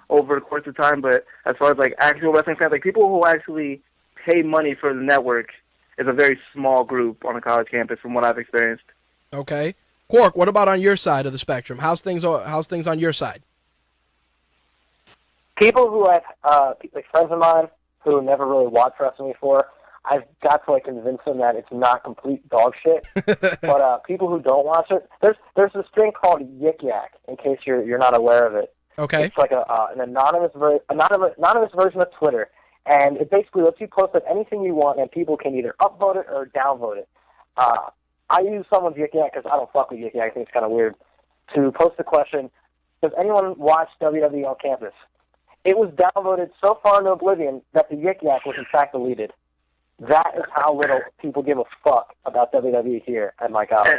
over the course of time, but as far as like actual wrestling fans, like people who actually pay money for the network is a very small group on a college campus from what I've experienced. Okay. Quark, what about on your side of the spectrum? How's things on your side? People who I've, like friends of mine who never really watched wrestling before, I've got to like convince them that it's not complete dog shit. But people who don't watch it, there's this thing called Yik Yak. In case you're not aware of it. Okay. It's like an anonymous version of Twitter, and it basically lets you post like anything you want, and people can either upvote it or downvote it. I use someone's Yik Yak because I don't fuck with Yik Yak. I think it's kind of weird to post the question: does anyone watch WWE on campus? It was downvoted so far into oblivion that the Yik Yak was in fact deleted. That is how little people give a fuck about WWE here at my college.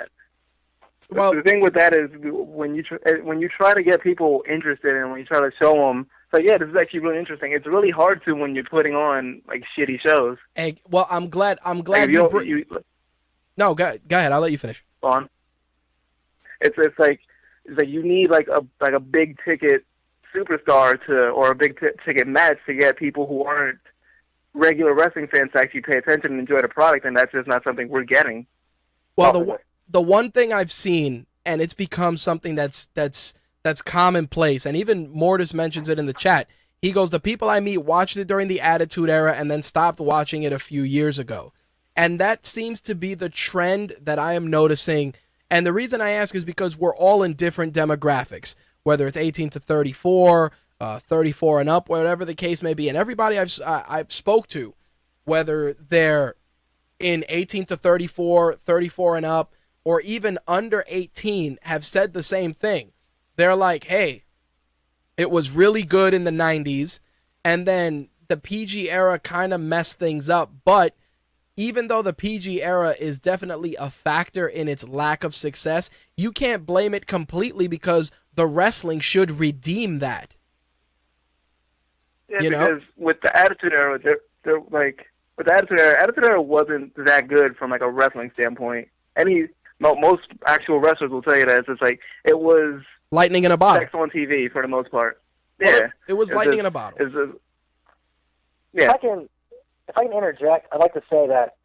Well, the thing with that is when you try to get people interested and when you try to show them, like, yeah, this is actually really interesting. It's really hard to when you're putting on like shitty shows. Hey, well, I'm glad like, No, go ahead. I'll let you finish. Go on. It's like you need like a big ticket superstar or a big ticket match to get people who aren't regular wrestling fans to actually pay attention and enjoy the product, and that's just not something we're getting. Well, the one thing I've seen, and it's become something that's commonplace, and even Mortis mentions it in the chat. He goes, the people I meet watched it during the Attitude Era and then stopped watching it a few years ago. And that seems to be the trend that I am noticing. And the reason I ask is because we're all in different demographics, whether it's 18 to 34, 34 and up, whatever the case may be. And everybody I've spoke to, whether they're in 18 to 34, 34 and up, or even under 18, have said the same thing. They're like, hey, it was really good in the 90s, and then the PG era kind of messed things up. But even though the PG era is definitely a factor in its lack of success, you can't blame it completely because the wrestling should redeem that. Yeah, because with the Attitude Era, they're like, with the Attitude Era wasn't that good from like a wrestling standpoint. Most actual wrestlers will tell you that. It's like it was lightning in a bottle. Sex on TV for the most part. Well, yeah, it was lightning in a bottle. Yeah. If I can interject, I'd like to say that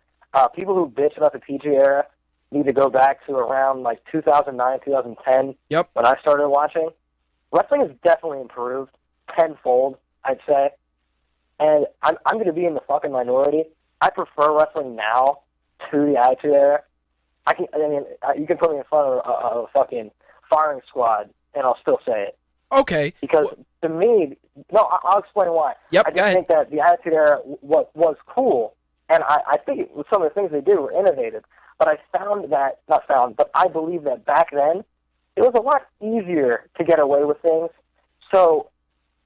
people who bitch about the PG era need to go back to around like 2009, 2010. Yep. When I started watching, wrestling has definitely improved tenfold, I'd say. And I'm going to be in the fucking minority. I prefer wrestling now to the Attitude Era. You can put me in front of a fucking firing squad, and I'll still say it. Okay. Because to me, I'll explain why. Yep, I just think that the Attitude Era was cool, and I think some of the things they did were innovative. But I believe that back then, it was a lot easier to get away with things. So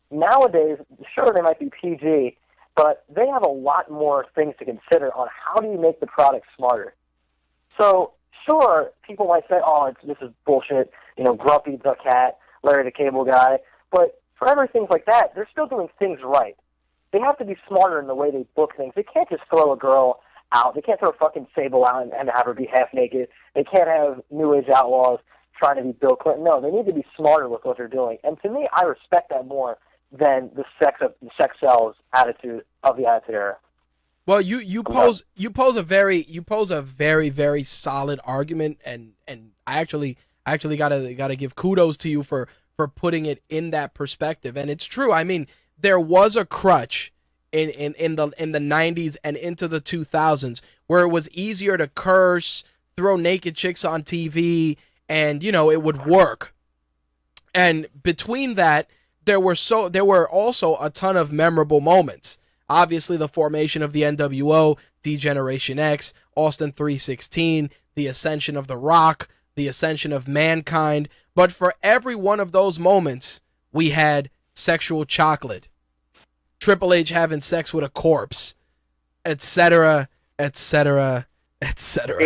nowadays, sure, they might be PG, but they have a lot more things to consider on how do you make the product smarter. So, sure, people might say, this is bullshit, Grumpy the Cat, Larry the Cable Guy, but for everything like that, they're still doing things right. They have to be smarter in the way they book things. They can't just throw a girl out. They can't throw fucking Sable out and have her be half naked. They can't have New Age Outlaws trying to be Bill Clinton. No, they need to be smarter with what they're doing. And to me, I respect that more than the sex sells attitude of the Attitude Era. Well, you pose a very, very solid argument, and I actually gotta give kudos to you for putting it in that perspective. And it's true. I mean, there was a crutch in the 90s and into the 2000s where it was easier to curse, throw naked chicks on TV, and it would work. And between that, there were also a ton of memorable moments. Obviously, the formation of the NWO, D-Generation X, Austin 316, the ascension of The Rock, the ascension of Mankind. But for every one of those moments, we had sexual chocolate, Triple H having sex with a corpse, etc., etc., etc.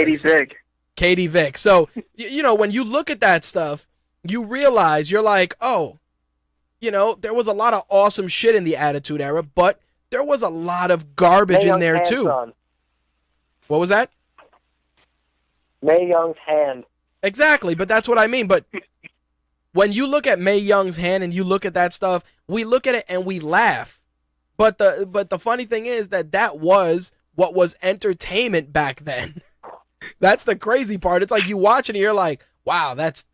Katie Vick. So, when you look at that stuff, you realize, you're like, oh, there was a lot of awesome shit in the Attitude Era, but there was a lot of garbage in there too. What was that? Mae Young's hand. Exactly, but that's what I mean. But when you look at Mae Young's hand and you look at that stuff, we look at it and we laugh. But the funny thing is that was what was entertainment back then. That's the crazy part. It's like you watch it and you're like, wow, that's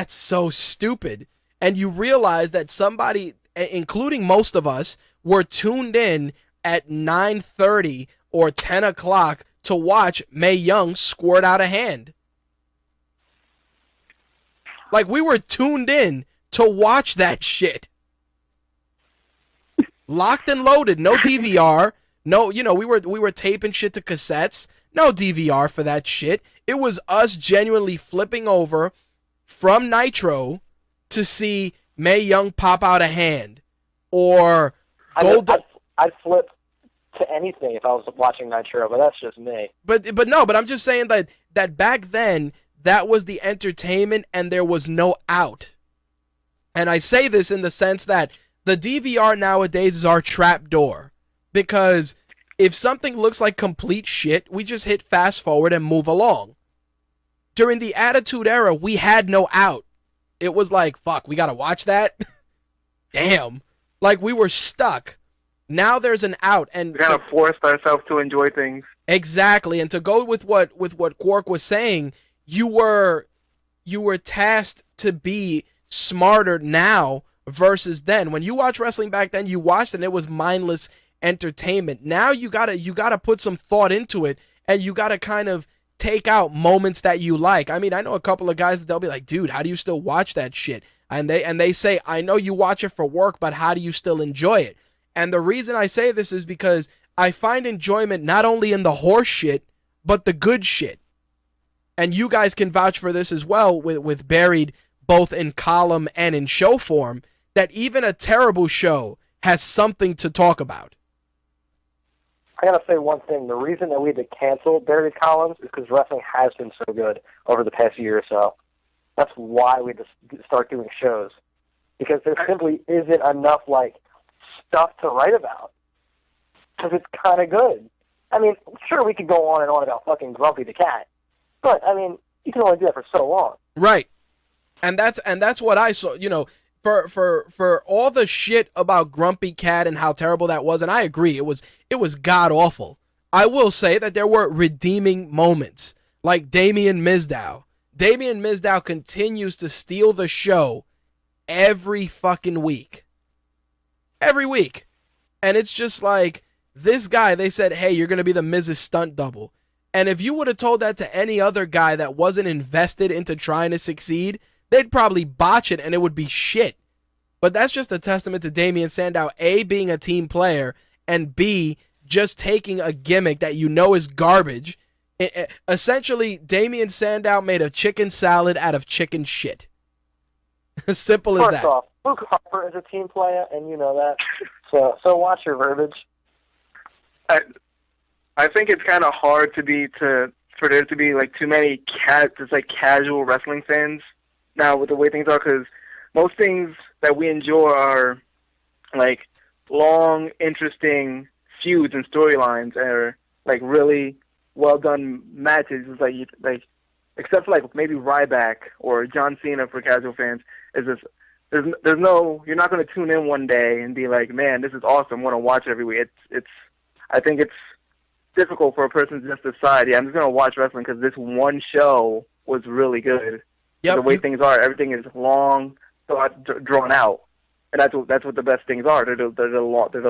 so stupid. And you realize that somebody, including most of us, were tuned in at 9:30 or 10 o'clock to watch Mae Young squirt out a hand. Like, we were tuned in to watch that shit. Locked and loaded, no DVR, no, we were taping shit to cassettes, no DVR for that shit. It was us genuinely flipping over from Nitro to see Mae Young pop out a hand, or I'd flip to anything if I was watching Nitro, but that's just me. But I'm just saying that back then, that was the entertainment and there was no out. And I say this in the sense that the DVR nowadays is our trap door, because if something looks like complete shit, we just hit fast forward and move along. During the Attitude Era, we had no out. It was like, fuck, we gotta watch that? Damn. Like, we were stuck. Now there's an out, and We kind of forced ourselves to enjoy things. exactly. And to go with what Quark was saying, you were tasked to be smarter now versus then. When you watch wrestling back then, you watched and it was mindless entertainment. Now you gotta put some thought into it, and you gotta kind of take out moments that you like. I mean, I know a couple of guys that they'll be like, dude, how do you still watch that shit? And they say, I know you watch it for work, but how do you still enjoy it? And the reason I say this is because I find enjoyment not only in the horse shit, but the good shit. And you guys can vouch for this as well with Buried, both in column and in show form, that even a terrible show has something to talk about. I gotta say one thing. The reason that we had to cancel Buried columns is because wrestling has been so good over the past year or so. That's why we had to start doing shows. Because there simply isn't enough, stuff to write about. Because it's kind of good. I mean, sure, we could go on and on about fucking Grumpy the Cat. But, I mean, you can only do that for so long. Right. And that's what I saw, for all the shit about Grumpy Cat and how terrible that was, and I agree, it was god awful. I will say that there were redeeming moments, like Damien Mizdow. Damien Mizdow continues to steal the show every fucking week. Every week. And it's just like, this guy, they said, hey, you're going to be the Miz's stunt double. And if you would have told that to any other guy that wasn't invested into trying to succeed, they'd probably botch it and it would be shit. But that's just a testament to Damien Sandow, A, being a team player, and B, just taking a gimmick that you know is garbage. Essentially, Damien Sandow made a chicken salad out of chicken shit. As simple as that. First off, Luke Harper is a team player, and you know that. So watch your verbiage. I think it's kind of hard for there to be too many casual wrestling fans now with the way things are, because most things that we enjoy are long, interesting feuds and storylines, or really well done matches. It's except for maybe Ryback or John Cena for casual fans, is this. There's no, you're not going to tune in one day and be like, man, this is awesome, I want to watch it every week. I think it's difficult for a person to just decide, yeah, I'm just going to watch wrestling because this one show was really good. Yep, the way things are, everything is long, drawn out, and that's what the best things are. They're the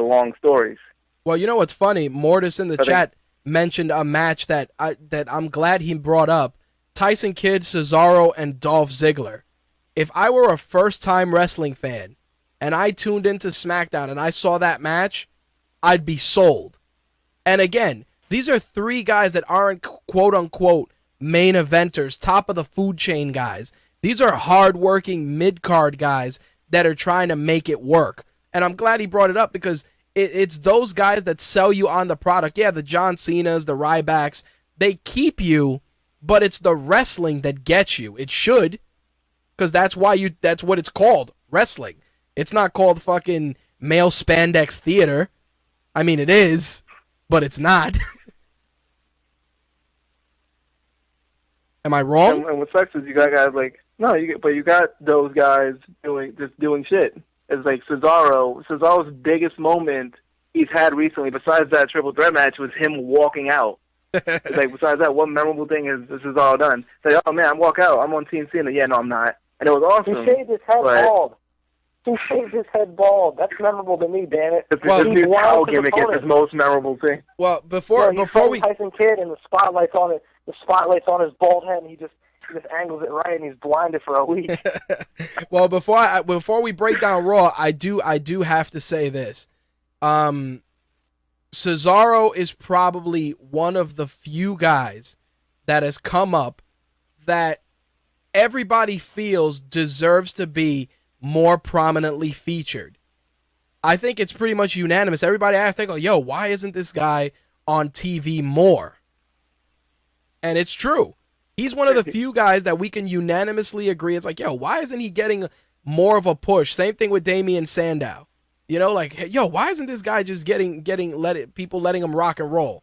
long stories. Well, you know what's funny? Mortis in the chat mentioned a match that I'm glad he brought up: Tyson Kidd, Cesaro, and Dolph Ziggler. If I were a first-time wrestling fan and I tuned into SmackDown and I saw that match, I'd be sold. And again, these are three guys that aren't quote-unquote main eventers, top of the food chain guys. These are hard-working mid-card guys that are trying to make it work. And I'm glad he brought it up, because it's those guys that sell you on the product. Yeah, the John Cenas, the Rybacks, they keep you, but it's the wrestling that gets you. It should, because that's what it's called, wrestling. It's not called fucking male spandex theater. I mean, it is, but it's not. Am I wrong? And what sucks is you got guys like but you got those guys doing shit. It's like Cesaro. Cesaro's biggest moment he's had recently, besides that triple threat match, was him walking out. It's like, besides that, what memorable thing has Cesaro done? It's like, oh man, I'm walking out. I'm on Team Cena. Yeah, no, I'm not. And it was awesome. He shaved his head bald. He shaved his head bald. That's memorable to me, damn it. Well, this new towel gimmick is his most memorable thing. Well, before we Tyson Kidd and the spotlight's on his bald head, and he just angles it right, and he's blinded for a week. Well, before we break down Raw, I do have to say this. Cesaro is probably one of the few guys that has come up that everybody feels deserves to be more prominently featured. I think it's pretty much unanimous. Everybody asks, they go, yo, why isn't this guy on TV more? And it's true. He's one of the few guys that we can unanimously agree. It's like, yo, why isn't he getting more of a push? Same thing with Damian Sandow. You know, like, hey, yo, why isn't this guy just people letting him rock and roll?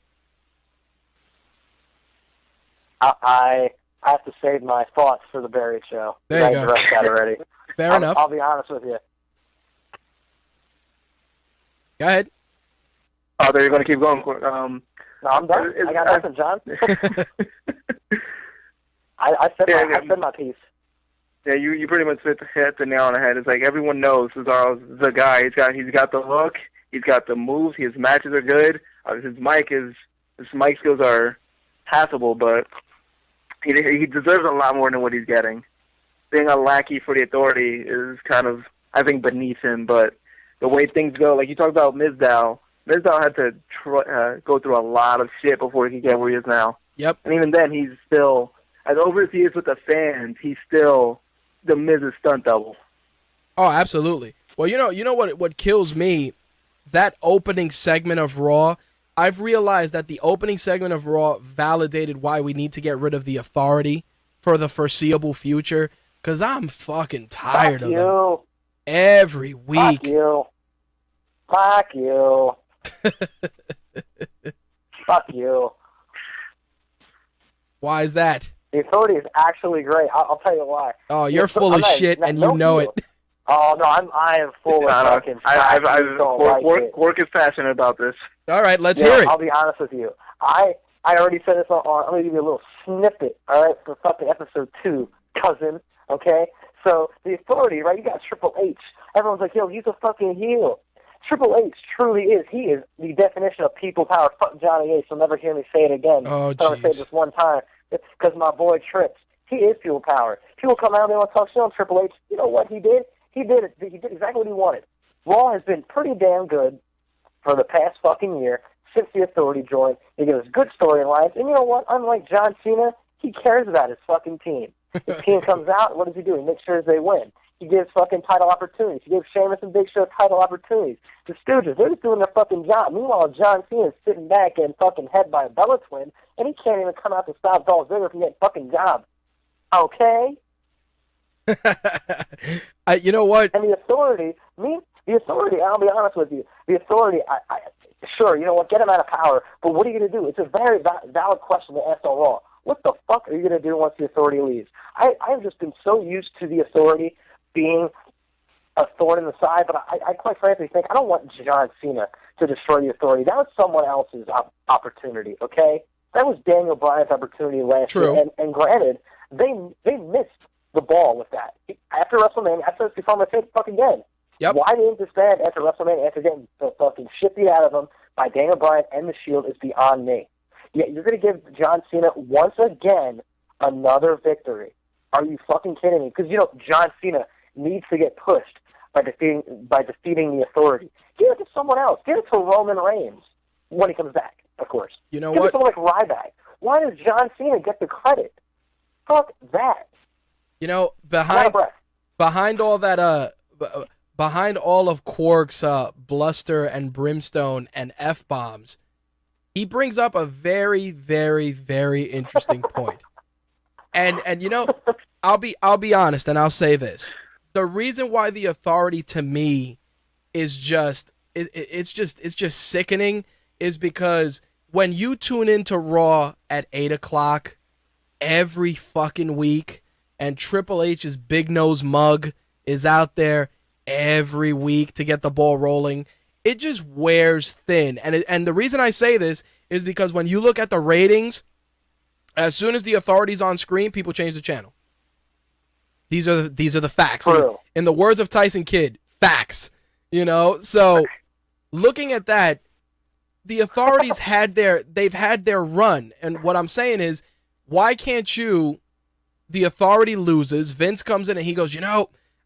I have to save my thoughts for the Barry show. There you go. Addressed that already. Fair enough. I'll be honest with you. Go ahead. Oh, they're going to keep going. No, I'm done. I got nothing, John. I said my piece. Yeah, you pretty much hit the nail on the head. It's like everyone knows Cesaro's the guy. He's got the look. He's got the moves. His matches are good. His mic skills are passable, but he deserves a lot more than what he's getting. Being a lackey for the Authority is kind of, I think, beneath him. But the way things go, like you talked about Mizdow had to go through a lot of shit before he could get where he is now. Yep. And even then, he's still, as over as he is with the fans, he's still the Miz's stunt double. Oh, absolutely. Well, you know what kills me? That opening segment of Raw, I've realized that the opening segment of Raw validated why we need to get rid of the Authority for the foreseeable future, because I'm fucking tired of them. Every week. Fuck you. Fuck you. Why is that? The Authority is actually great. I'll tell you why. Oh, you're full of shit, and you know it. Oh no, I am full of fucking. Quark is passionate about this. All right, let's hear it. I'll be honest with you. I already said this on. I'm gonna give you a little snippet. All right, for fucking episode 2, cousin. Okay, so the Authority, right? You got Triple H. Everyone's like, yo, he's a fucking heel. Triple H truly is. He is the definition of people power. Fuck Johnny Ace. You'll never hear me say it again. Oh, I'm gonna say this one time because my boy trips. He is people power. People come out and they want to talk shit on Triple H. You know what he did? He did exactly what he wanted. Raw has been pretty damn good for the past fucking year since the Authority joined. He gives good storylines, and you know what? Unlike John Cena, he cares about his fucking team. His team comes out, what does he do? He makes sure they win. He gives fucking title opportunities. He gives Sheamus and Big Show title opportunities. The Stooges, they're just doing their fucking job. Meanwhile, John Cena's sitting back and fucking head by a Bella twin, and he can't even come out to stop Dolph Ziggler from getting fucking job. Okay? You know what? And the Authority, I'll be honest with you, the Authority, sure, you know what, get him out of power, but what are you going to do? It's a very valid question to ask on Raw. What the fuck are you going to do once the Authority leaves? I've just been so used to the Authority being a thorn in the side, but I quite frankly think I don't want John Cena to destroy the Authority. That was someone else's opportunity, okay? That was Daniel Bryan's opportunity last year, and granted, they missed the ball with that. After WrestleMania, I said this before, I'm going to say it fucking again. Yep. Why didn't this band after WrestleMania, after getting the fucking shit beat out of them by Daniel Bryan and The Shield, is beyond me. Yet you're going to give John Cena, once again, another victory. Are you fucking kidding me? Because, you know, John Cena needs to get pushed by defeating the Authority. Give it to someone else. Give it to Roman Reigns when he comes back, of course. You know Give what? it to someone like Ryback. Why does John Cena get the credit? Fuck that. You know, behind all that, behind all of Quark's bluster and brimstone and F-bombs, he brings up a very, very, very interesting point. And you know, I'll be honest, and I'll say this: the reason why the Authority to me is just it's just sickening is because when you tune into Raw at 8 o'clock, every fucking week, and Triple H's big nose mug is out there every week to get the ball rolling, it just wears thin. And the reason I say this is because when you look at the ratings, as soon as the authority's on screen, people change the channel. These are the facts. In the words of Tyson Kidd, facts. You know, so looking at that, the authorities they've had their run. And what I'm saying is, why can't the authority loses, Vince comes in and he goes,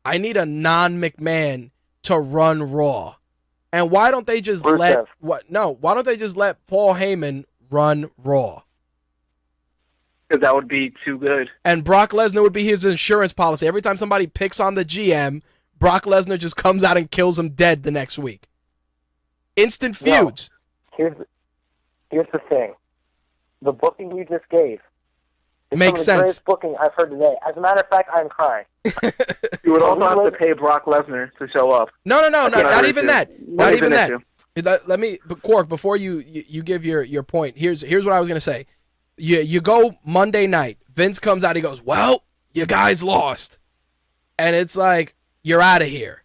I need a non-McMahon to run Raw. And why don't they just why don't they just let Paul Heyman run Raw? Because that would be too good. And Brock Lesnar would be his insurance policy. Every time somebody picks on the GM, Brock Lesnar just comes out and kills him dead the next week. Instant feuds. No. Here's the thing. The booking you just gave makes some of the sense. greatest booking I've heard today. As a matter of fact, I'm crying. You would also have to pay Brock Lesnar to show up. No, not even that. Not even that. Let me, Quark, before you give your point, here's what I was going to say. You go Monday night. Vince comes out. He goes, well, you guys lost. And it's like, you're out of here.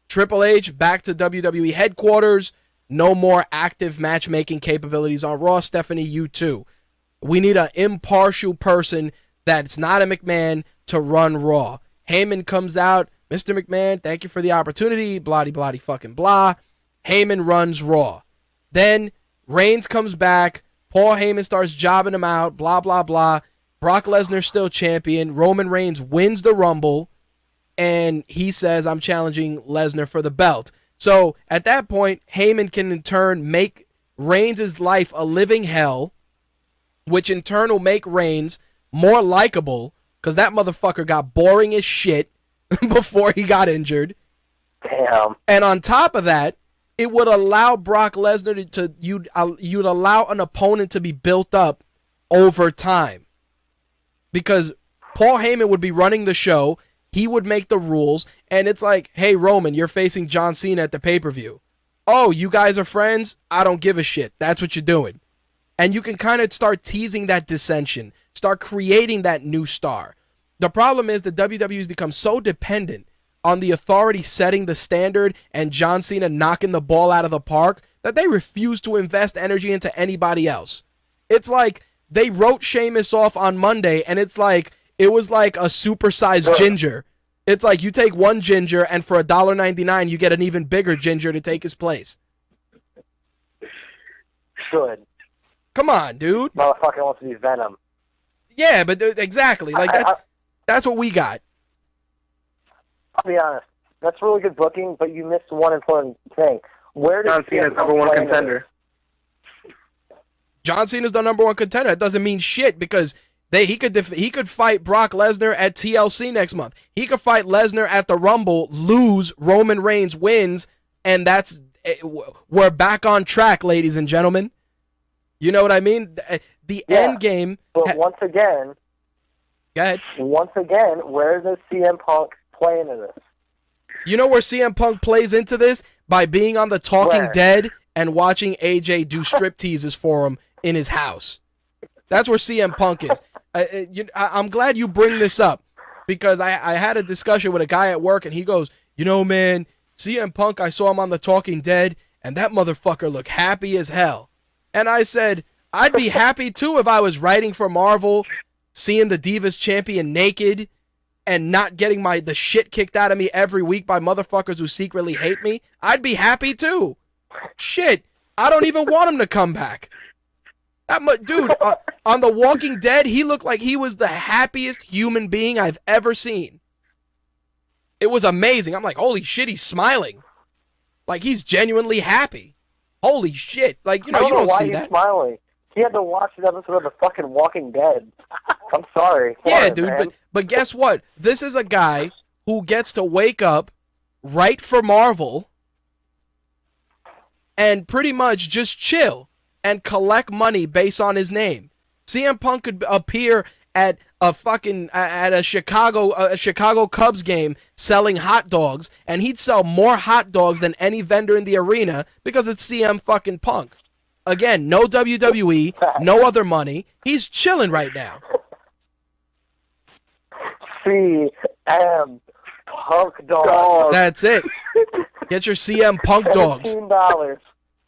Triple H back to WWE headquarters. No more active matchmaking capabilities on Raw. Stephanie, you too. We need an impartial person that's not a McMahon to run Raw. Heyman comes out. Mr. McMahon, thank you for the opportunity. Bloody fucking blah. Heyman runs Raw. Then Reigns comes back. Paul Heyman starts jobbing him out. Blah, blah, blah. Brock Lesnar still champion. Roman Reigns wins the Rumble. And he says, I'm challenging Lesnar for the belt. So at that point, Heyman can in turn make Reigns' life a living hell, which in turn will make Reigns more likable because that motherfucker got boring as shit before he got injured. Damn. And on top of that, it would allow Brock Lesnar you'd allow an opponent to be built up over time. Because Paul Heyman would be running the show, he would make the rules, and it's like, hey, Roman, you're facing John Cena at the pay-per-view. Oh, you guys are friends? I don't give a shit. That's what you're doing. And you can kind of start teasing that dissension, start creating that new star. The problem is that WWE has become so dependent on the authority setting the standard and John Cena knocking the ball out of the park that they refuse to invest energy into anybody else. It's like they wrote Sheamus off on Monday, and it was like a supersized ginger. It's like you take one ginger, and for $1.99, you get an even bigger ginger to take his place. Should. Come on, dude. Motherfucker wants to be Venom. Yeah, but exactly. Like that's what we got. I'll be honest. That's really good booking, but you missed one important thing. Where does John Cena's number one contender? John Cena's the number one contender. That doesn't mean shit because he could fight Brock Lesnar at TLC next month. He could fight Lesnar at the Rumble, lose, Roman Reigns wins, and we're back on track, ladies and gentlemen. You know what I mean? The end game. But once again, go ahead. Once again, where does CM Punk play into this? You know where CM Punk plays into this? By being on the Talking Dead and watching AJ do strip teases for him in his house. That's where CM Punk is. I'm glad you bring this up because I had a discussion with a guy at work and he goes, man, CM Punk, I saw him on the Talking Dead and that motherfucker looked happy as hell. And I said, I'd be happy too if I was writing for Marvel, seeing the Divas champion naked and not getting the shit kicked out of me every week by motherfuckers who secretly hate me. I'd be happy too. Shit, I don't even want him to come back. Dude, on The Walking Dead, he looked like he was the happiest human being I've ever seen. It was amazing. I'm like, holy shit, he's smiling. Like, he's genuinely happy. Holy shit. Like, you don't see that. I don't know why he's smiling. He had to watch an episode of The fucking Walking Dead. I'm sorry. Yeah, dude, but guess what? This is a guy who gets to wake up, write for Marvel, and pretty much just chill and collect money based on his name. CM Punk could appear at a Chicago Cubs game selling hot dogs, and he'd sell more hot dogs than any vendor in the arena because it's CM fucking Punk. Again, no WWE, no other money. He's chilling right now. CM Punk dog. That's it. Get your CM Punk dogs. $17.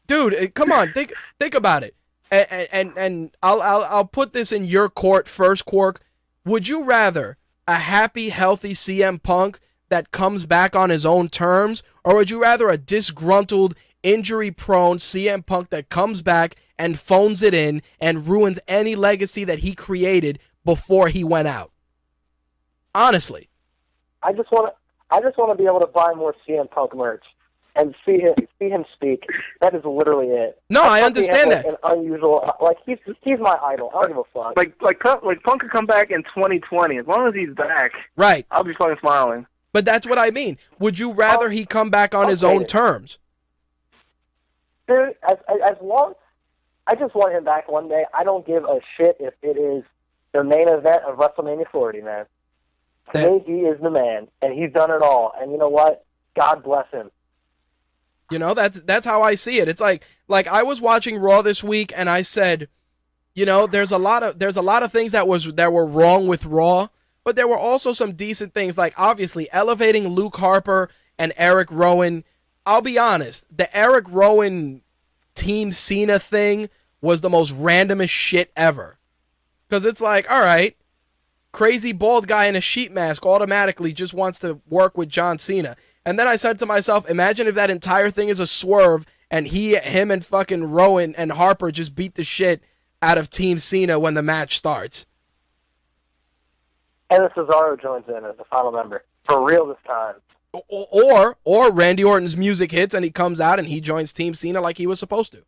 Dude, come on, think about it. And I'll put this in your court first, Quark. Would you rather a happy, healthy CM Punk that comes back on his own terms, or would you rather a disgruntled, injury-prone CM Punk that comes back and phones it in and ruins any legacy that he created before he went out? Honestly, I just want to be able to buy more CM Punk merch and see him speak. That is literally it. No, I understand that. An unusual, he's my idol. I don't give a fuck. Like Punk could come back in 2020 as long as he's back. Right. I'll be fucking smiling. But that's what I mean. Would you rather he come back on his own terms? Dude, as long, I just want him back one day. I don't give a shit if it is the main event of WrestleMania 40, man. To me, he is the man, and he's done it all. And you know what? God bless him. You know, that's how I see it. It's like I was watching Raw this week, and I said, you know, there's a lot of things that were wrong with Raw, but there were also some decent things, like obviously elevating Luke Harper and Eric Rowan. I'll be honest, the Eric Rowan Team Cena thing was the most randomest shit ever. Because it's like, all right, crazy bald guy in a sheet mask automatically just wants to work with John Cena. And then I said to myself, imagine if that entire thing is a swerve and him and fucking Rowan and Harper just beat the shit out of Team Cena when the match starts. And Cesaro joins in as the final member. For real this time. Or Randy Orton's music hits and he comes out and he joins Team Cena like he was supposed to.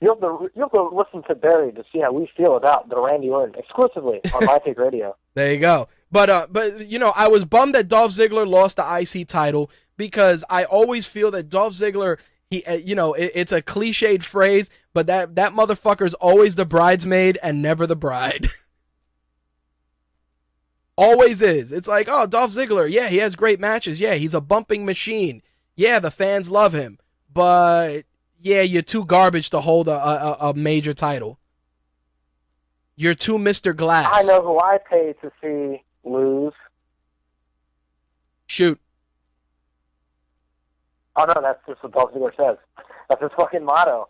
You have to listen to Barry to see how we feel about the Randy Orton exclusively on My Take Radio. There you go. But you know, I was bummed that Dolph Ziggler lost the IC title because I always feel that Dolph Ziggler, it's a cliched phrase, but that motherfucker's always the bridesmaid and never the bride. Always is. It's like, oh, Dolph Ziggler, yeah, he has great matches. Yeah, he's a bumping machine. Yeah, the fans love him. But yeah, you're too garbage to hold a major title. You're too Mr. Glass. I know who I paid to see lose. Shoot. Oh, no, that's just what Dolph Ziggler says. That's his fucking motto.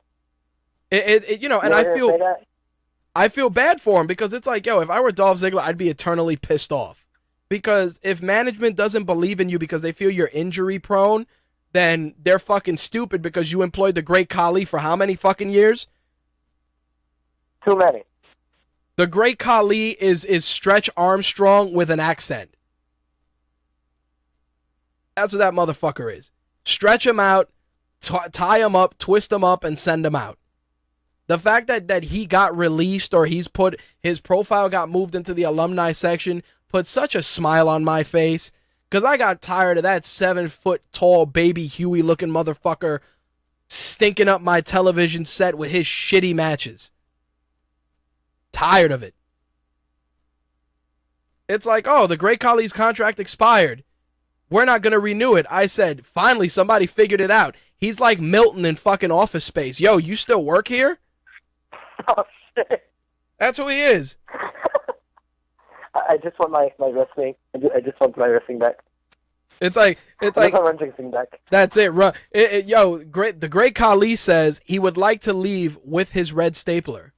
I feel bad for him because it's like, yo, if I were Dolph Ziggler, I'd be eternally pissed off. Because if management doesn't believe in you because they feel you're injury prone, then they're fucking stupid because you employed the Great Khali for how many fucking years? Too many. The Great Khali is Stretch Armstrong with an accent. That's what that motherfucker is. Stretch him out, tie him up, twist him up, and send him out. The fact that he got released or his profile got moved into the alumni section put such a smile on my face because I got tired of that 7-foot-tall baby Huey looking motherfucker stinking up my television set with his shitty matches. Tired of it. It's like, oh, the Great Khali's contract expired. We're not going to renew it. I said, finally, somebody figured it out. He's like Milton in fucking Office Space. Yo, you still work here? Oh, shit. That's who he is. I just want my wrestling. I just want my wrestling back. It's like my wrestling back. That's it. The Great Khali says he would like to leave with his red stapler.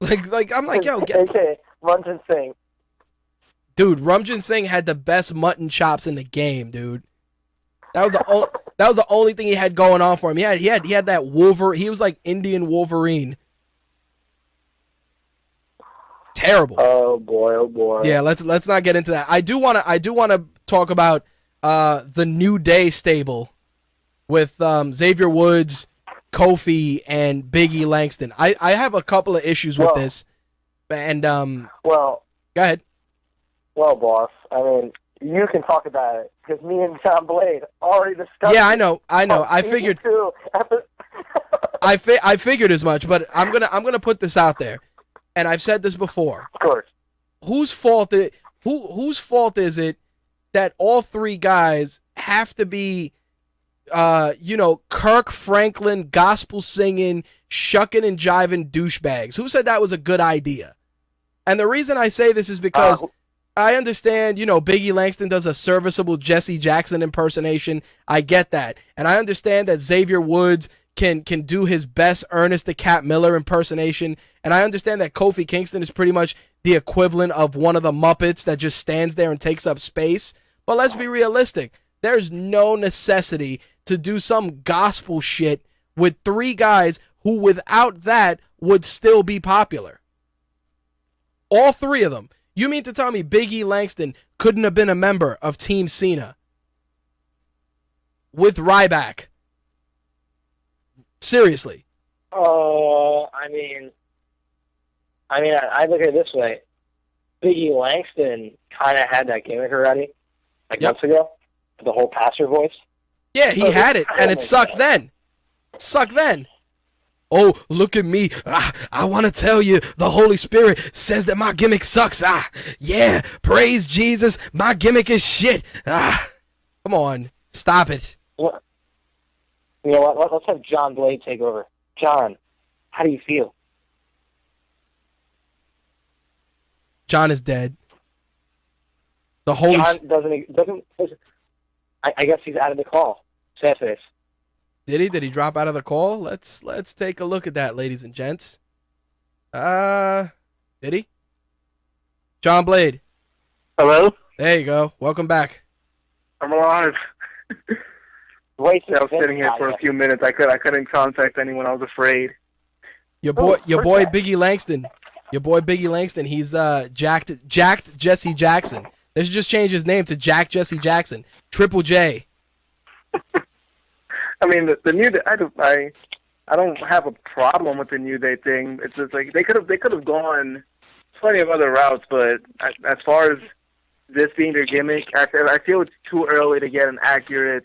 Like I'm like, yo, okay, Ranjit Singh. Dude, Ranjit Singh had the best mutton chops in the game, dude. That was the only thing he had going on for him. He had that Wolverine. He was like Indian Wolverine. Terrible. Oh boy. Yeah, let's not get into that. I do want to talk about the New Day stable with Xavier Woods, Kofi, and Big E Langston. I have a couple of issues with this. And well, go ahead. Well, boss, I mean, you can talk about it because me and John Blade already discussed. Yeah, I know. I figured. I figured as much, but I'm gonna put this out there, and I've said this before. Of course. Whose fault is it that all three guys have to be, Kirk Franklin gospel singing, shucking and jiving douchebags? Who said that was a good idea? And the reason I say this is because I understand, Biggie Langston does a serviceable Jesse Jackson impersonation. I get that. And I understand that Xavier Woods can do his best Ernest the Cat Miller impersonation. And I understand that Kofi Kingston is pretty much the equivalent of one of the Muppets that just stands there and takes up space. But let's be realistic. There's no necessity to do some gospel shit with three guys who without that would still be popular. All three of them. You mean to tell me Big E Langston couldn't have been a member of Team Cena with Ryback? Seriously. Oh, I look at it this way. Big E Langston kind of had that gimmick already, months ago, the whole passer voice. Yeah, he had it, and it sucked then. Sucked then. Oh, look at me. I want to tell you, the Holy Spirit says that my gimmick sucks. Yeah, praise Jesus. My gimmick is shit. Come on. Stop it. You know what? Let's have John Blade take over. John, how do you feel? John is dead. The Holy John doesn't. I guess he's out of the call. Sad face. Did he? Did he drop out of the call? Let's take a look at that, ladies and gents. Did he? John Blade. Hello? There you go. Welcome back. I'm alive. Wait, I was sitting here for a few minutes. I couldn't contact anyone. I was afraid. Your boy Biggie Langston. Your boy Biggie Langston. He's jacked Jesse Jackson. They should just change his name to Jack Jesse Jackson. Triple J. I mean, the New Day. I don't have a problem with the New Day thing. It's just like they could have gone plenty of other routes, but as far as this being their gimmick, I feel it's too early to get an accurate.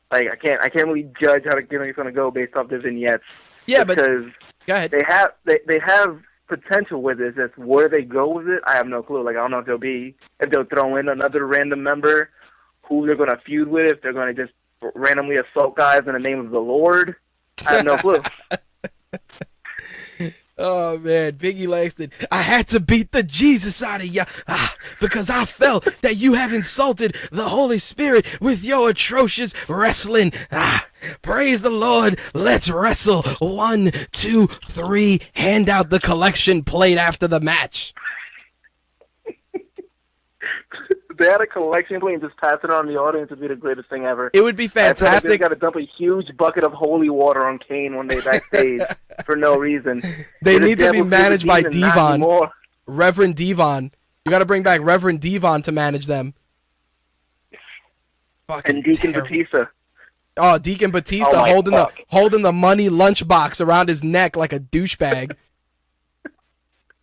Like I can't really judge how the gimmick is going to go based off the vignettes. Yeah, because go ahead. They have potential with this. Just where they go with it, I have no clue. Like I don't know if they'll throw in another random member who they're going to feud with, if they're going to just randomly assault guys in the name of the Lord. I have no clue. Oh, man, Biggie Langston, I had to beat the Jesus out of you because I felt that you have insulted the Holy Spirit with your atrocious wrestling. Praise the Lord. Let's wrestle. 1, 2, 3. Hand out the collection plate after the match. They had a collection plate and just pass it on the audience would be the greatest thing ever. It would be fantastic. They got to dump a huge bucket of holy water on Kane when they backstage for no reason. They need to be managed by Devon. Reverend Devon. You got to bring back Reverend Devon to manage them. And Deacon Batista. Oh, Deacon Batista holding the money lunchbox around his neck like a douchebag.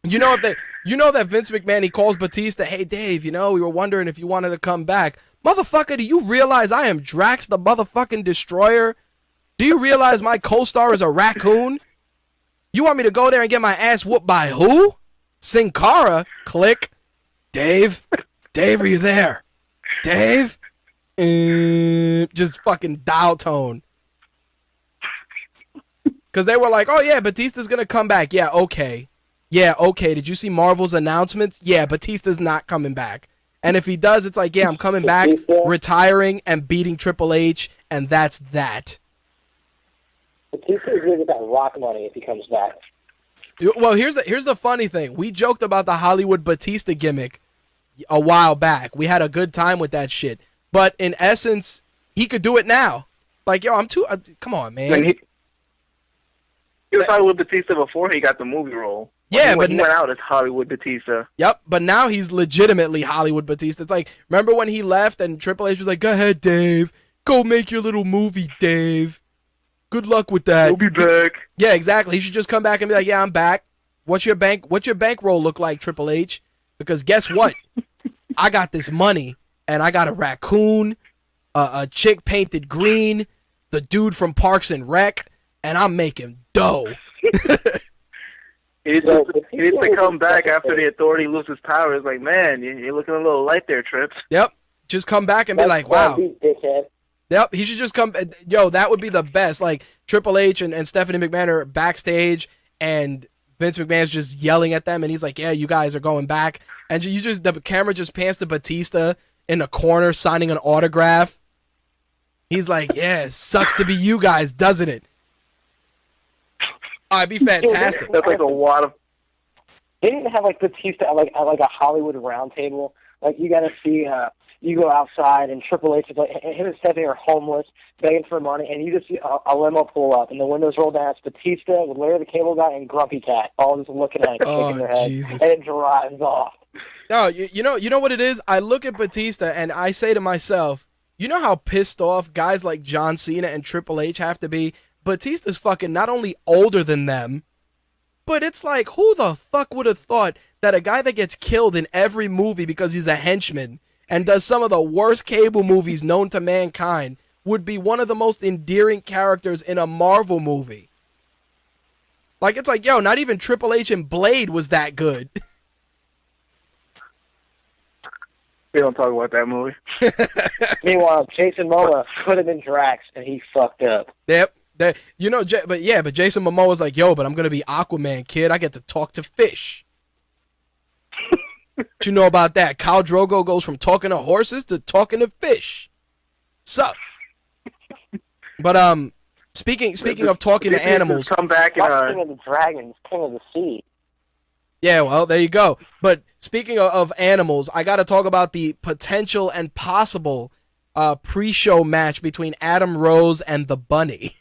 You know that Vince McMahon, he calls Batista, hey, Dave, we were wondering if you wanted to come back. Motherfucker, do you realize I am Drax the motherfucking Destroyer? Do you realize my co-star is a raccoon? You want me to go there and get my ass whooped by who? Sin Cara? Click. Dave? Dave, are you there? Dave? Just fucking dial tone. Because they were like, oh, yeah, Batista's going to come back. Yeah, okay. Yeah, okay. Did you see Marvel's announcements? Yeah, Batista's not coming back. And if he does, it's like, yeah, I'm coming back, retiring, and beating Triple H, and that's that. Batista's going to get that rock money if he comes back. Well, here's the funny thing. We joked about the Hollywood Batista gimmick a while back. We had a good time with that shit. But in essence, he could do it now. Like, yo, come on, man. He was Hollywood Batista before he got the movie role. Yeah, but he went out as Hollywood Batista. Yep, but now he's legitimately Hollywood Batista. It's like, remember when he left and Triple H was like, go ahead, Dave. Go make your little movie, Dave. Good luck with that. We'll be back. Yeah, exactly. He should just come back and be like, yeah, I'm back. What's your bankroll look like, Triple H? Because guess what? I got this money, and I got a raccoon, a chick painted green, the dude from Parks and Rec, and I'm making dough. He needs to come back after the Authority loses power. It's like, man, you're looking a little light there, Trips. Yep. Just come back and be like, wow. Yep. He should just come. Yo, that would be the best. Like, Triple H and Stephanie McMahon are backstage, and Vince McMahon's just yelling at them, and he's like, yeah, you guys are going back. And the camera just pans to Batista in the corner signing an autograph. He's like, yeah, it sucks to be you guys, doesn't it? Oh, it'd be fantastic. That's like a lot of. They didn't have like Batista at like a Hollywood round table. Like you got to see, you go outside and Triple H is like him and Stephanie are homeless, begging for money, and you just see a limo pull up and the windows roll down. It's Batista with Larry the Cable Guy and Grumpy Cat, all just looking at it, shaking their head, Jesus. and it drives off. No, you know what it is? I look at Batista and I say to myself, you know how pissed off guys like John Cena and Triple H have to be? Batista's fucking not only older than them, but it's like, who the fuck would have thought that a guy that gets killed in every movie because he's a henchman and does some of the worst cable movies known to mankind would be one of the most endearing characters in a Marvel movie? Like, it's like, yo, not even Triple H and Blade was that good. We don't talk about that movie. Meanwhile, Jason Momoa could have been Drax, and he fucked up. Yep. But Jason Momoa's like, yo, but I'm going to be Aquaman, kid. I get to talk to fish. What you know about that? Khal Drogo goes from talking to horses to talking to fish. Sup? But speaking of talking to animals, come back Not and King of the Dragons, King of the Sea. yeah, well, there you go. But speaking of animals, I got to talk about the potential and possible pre-show match between Adam Rose and the Bunny.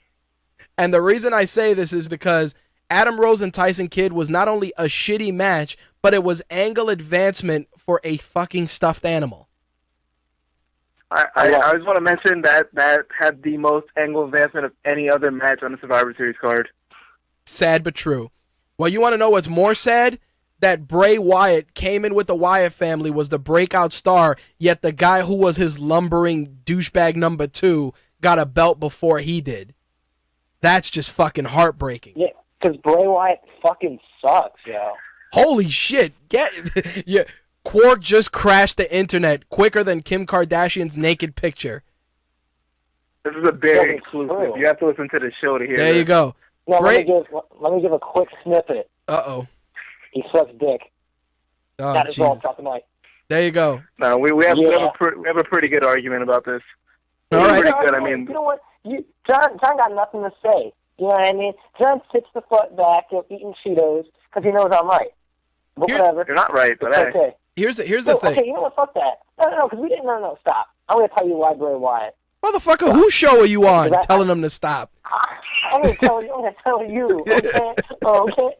And the reason I say this is because Adam Rose and Tyson Kidd was not only a shitty match, but it was angle advancement for a fucking stuffed animal. I just want to mention that had the most angle advancement of any other match on the Survivor Series card. Sad but true. Well, you want to know what's more sad? That Bray Wyatt came in with the Wyatt family, was the breakout star, yet the guy who was his lumbering douchebag number 2 got a belt before he did. That's just fucking heartbreaking. Yeah, because Bray Wyatt fucking sucks, yo. Holy shit. Yeah. Quark just crashed the internet quicker than Kim Kardashian's naked picture. This is a very Yeah, exclusive. true. You have to listen to the show to hear There this. you go. No, Bray... let me give a quick snippet. Uh-oh. He sucks dick. Oh, That is all Jesus. about tonight. There you go. No, we have Yeah. we have a pretty good argument about this. All It's right. pretty good. I mean, You know what? John got nothing to say. You know what I mean? John sits the foot back, eating Cheetos, because he knows I'm right. But whatever. you're not right, but It's hey. okay. Here's the No, thing. okay, you know what? Fuck that. No, because we didn't. No, stop. I'm going to tell you why Bray Wyatt. Motherfucker, whose show are you on Because telling them to stop? I'm going to tell you. I'm going to tell you. Okay? Okay?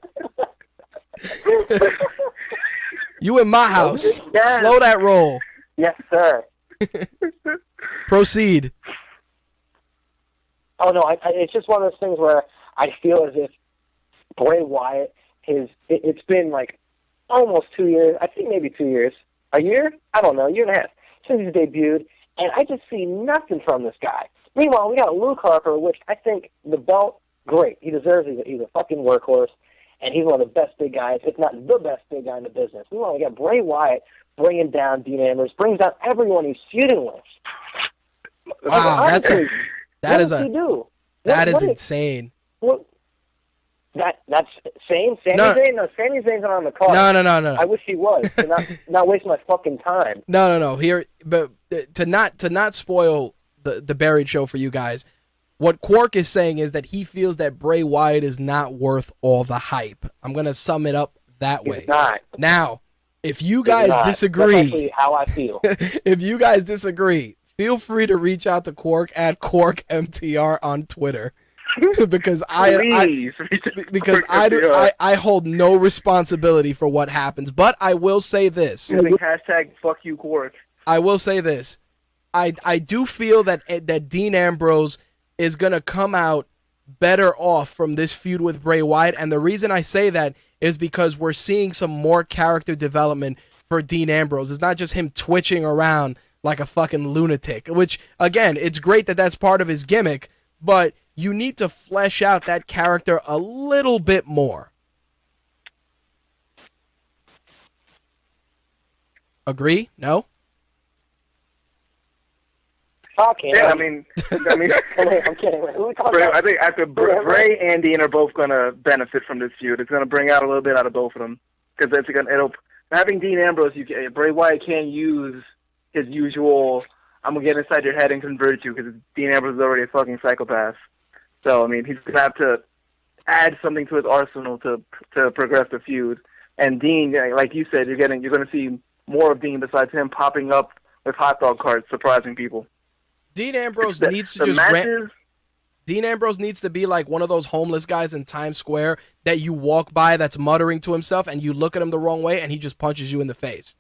You in my house. Yes. Slow that roll. Yes, sir. Proceed. Oh, no, it's just one of those things where I feel as if Bray Wyatt it's been like almost 2 years, I think maybe 2 years. A year? I don't know, a year and a half since he's debuted, and I just see nothing from this guy. Meanwhile, we got Luke Harper, which I think the belt, great. He deserves it. He's a fucking workhorse, and he's one of the best big guys, if not the best big guy in the business. Meanwhile, we got Bray Wyatt bringing down Dean Ambrose, brings down everyone he's feuding with. Wow, Honestly, that is what does he do? that is What insane. That's Sami Zayn? No, Sami Zayn's not on the card. No. I wish he was. To not waste my fucking time. No. Here, but to not spoil the buried show for you guys, what Quark is saying is that he feels that Bray Wyatt is not worth all the hype. I'm gonna sum it up that way. He's not. Now, if you He's guys not. disagree, That's actually how I feel. if you guys disagree, feel free to reach out to Quark at QuarkMTR on Twitter. because Please. I hold no responsibility for what happens. But I will say this. Hashtag fuck you, Quark. I will say this. I do feel that Dean Ambrose is gonna come out better off from this feud with Bray Wyatt, and the reason I say that is because we're seeing some more character development for Dean Ambrose. It's not just him twitching around like a fucking lunatic, which again, it's great that that's part of his gimmick, but you need to flesh out that character a little bit more. Agree? No? Fuck him. Yeah, I mean, I'm kidding. Who are we talking about? I think after Bray and Dean are both gonna benefit from this feud. It's gonna bring out a little bit out of both of them because it'll having Dean Ambrose. Bray Wyatt can't use his usual. I'm gonna get inside your head and convert you because Dean Ambrose is already a fucking psychopath. So I mean, he's gonna have to add something to his arsenal to progress the feud. And Dean, like you said, you're gonna see more of Dean besides him popping up with hot dog carts, surprising people. Dean Ambrose needs to Dean Ambrose needs to be like one of those homeless guys in Times Square that you walk by that's muttering to himself and you look at him the wrong way and he just punches you in the face.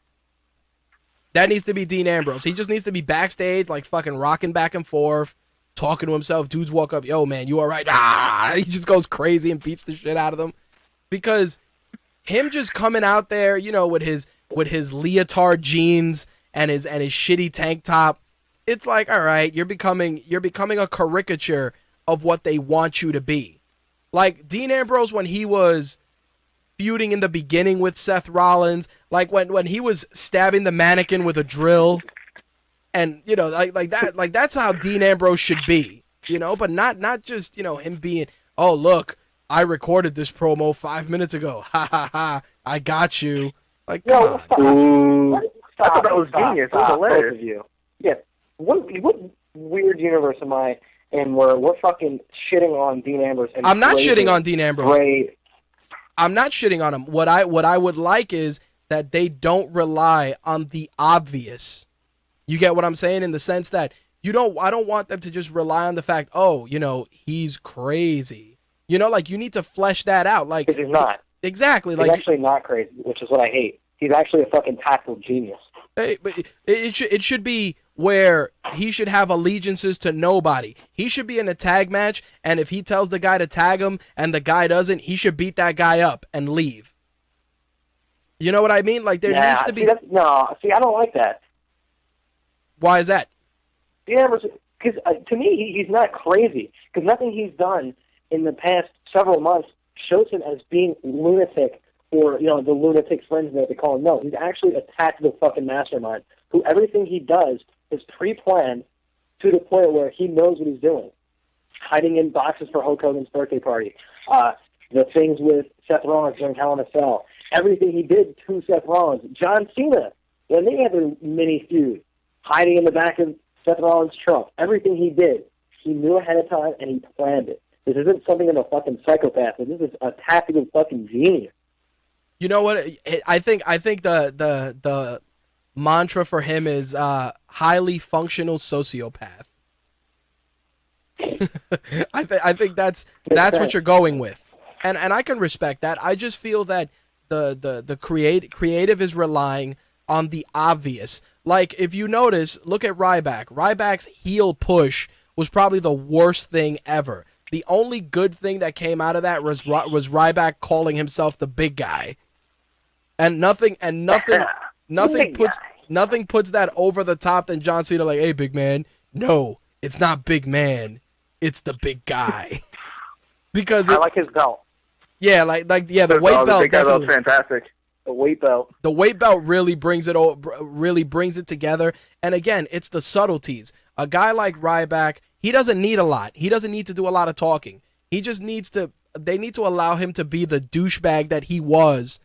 That needs to be Dean Ambrose. He just needs to be backstage like fucking rocking back and forth, talking to himself. Dudes walk up, yo man, you all right? Ah! He just goes crazy and beats the shit out of them. Because him just coming out there, you know, with his leotard jeans and his shitty tank top, it's like, all right, you're becoming a caricature of what they want you to be. Like Dean Ambrose when he was feuding in the beginning with Seth Rollins, like when he was stabbing the mannequin with a drill, and you know, like that's how Dean Ambrose should be, you know, but not just, you know, him being, oh look, I recorded this promo 5 minutes ago, ha ha ha, I got you. Like, come on. I thought that was genius. It was hilarious. Both of you. Yeah. What weird universe am I in where we're fucking shitting on Dean Ambrose? And I'm not shitting on Dean Ambrose. Bray. I'm not shitting on him. What I would like is that they don't rely on the obvious. You get what I'm saying? In the sense that I don't want them to just rely on the fact, oh, you know, he's crazy. You know, like you need to flesh that out. Like, because he's not. Exactly. He's like actually not crazy, which is what I hate. He's actually a fucking tactful genius. But it should be where he should have allegiances to nobody. He should be in a tag match, and if he tells the guy to tag him and the guy doesn't, he should beat that guy up and leave. You know what I mean? Like there needs to be. I don't like that. Why is that? Yeah, because to me, he's not crazy. Because nothing he's done in the past several months shows him as being lunatic, or, you know, the lunatic friends that they call him. No, he's actually a tactical fucking mastermind who everything he does is pre-planned to the point where he knows what he's doing. Hiding in boxes for Hulk Hogan's birthday party. The things with Seth Rollins during Hell in a Cell. Everything he did to Seth Rollins. John Cena, when they had their mini feud, hiding in the back of Seth Rollins' truck. Everything he did, he knew ahead of time and he planned it. This isn't something of a fucking psychopath. This is a tactical fucking genius. You know what? I think the mantra for him is highly functional sociopath. I think that's what you're going with, and I can respect that. I just feel that the creative is relying on the obvious. Like if you notice, look at Ryback. Ryback's heel push was probably the worst thing ever. The only good thing that came out of that was Ryback calling himself the big guy. And nothing puts that over the top than John Cena, like, hey, big man. No, it's not big man. It's the big guy. Because I like his belt. Yeah, the weight belt. The big guy belt's fantastic. The weight belt. The weight belt really brings it together. And again, it's the subtleties. A guy like Ryback, he doesn't need a lot. He doesn't need to do a lot of talking. He just needs to. They need to allow him to be the douchebag that he was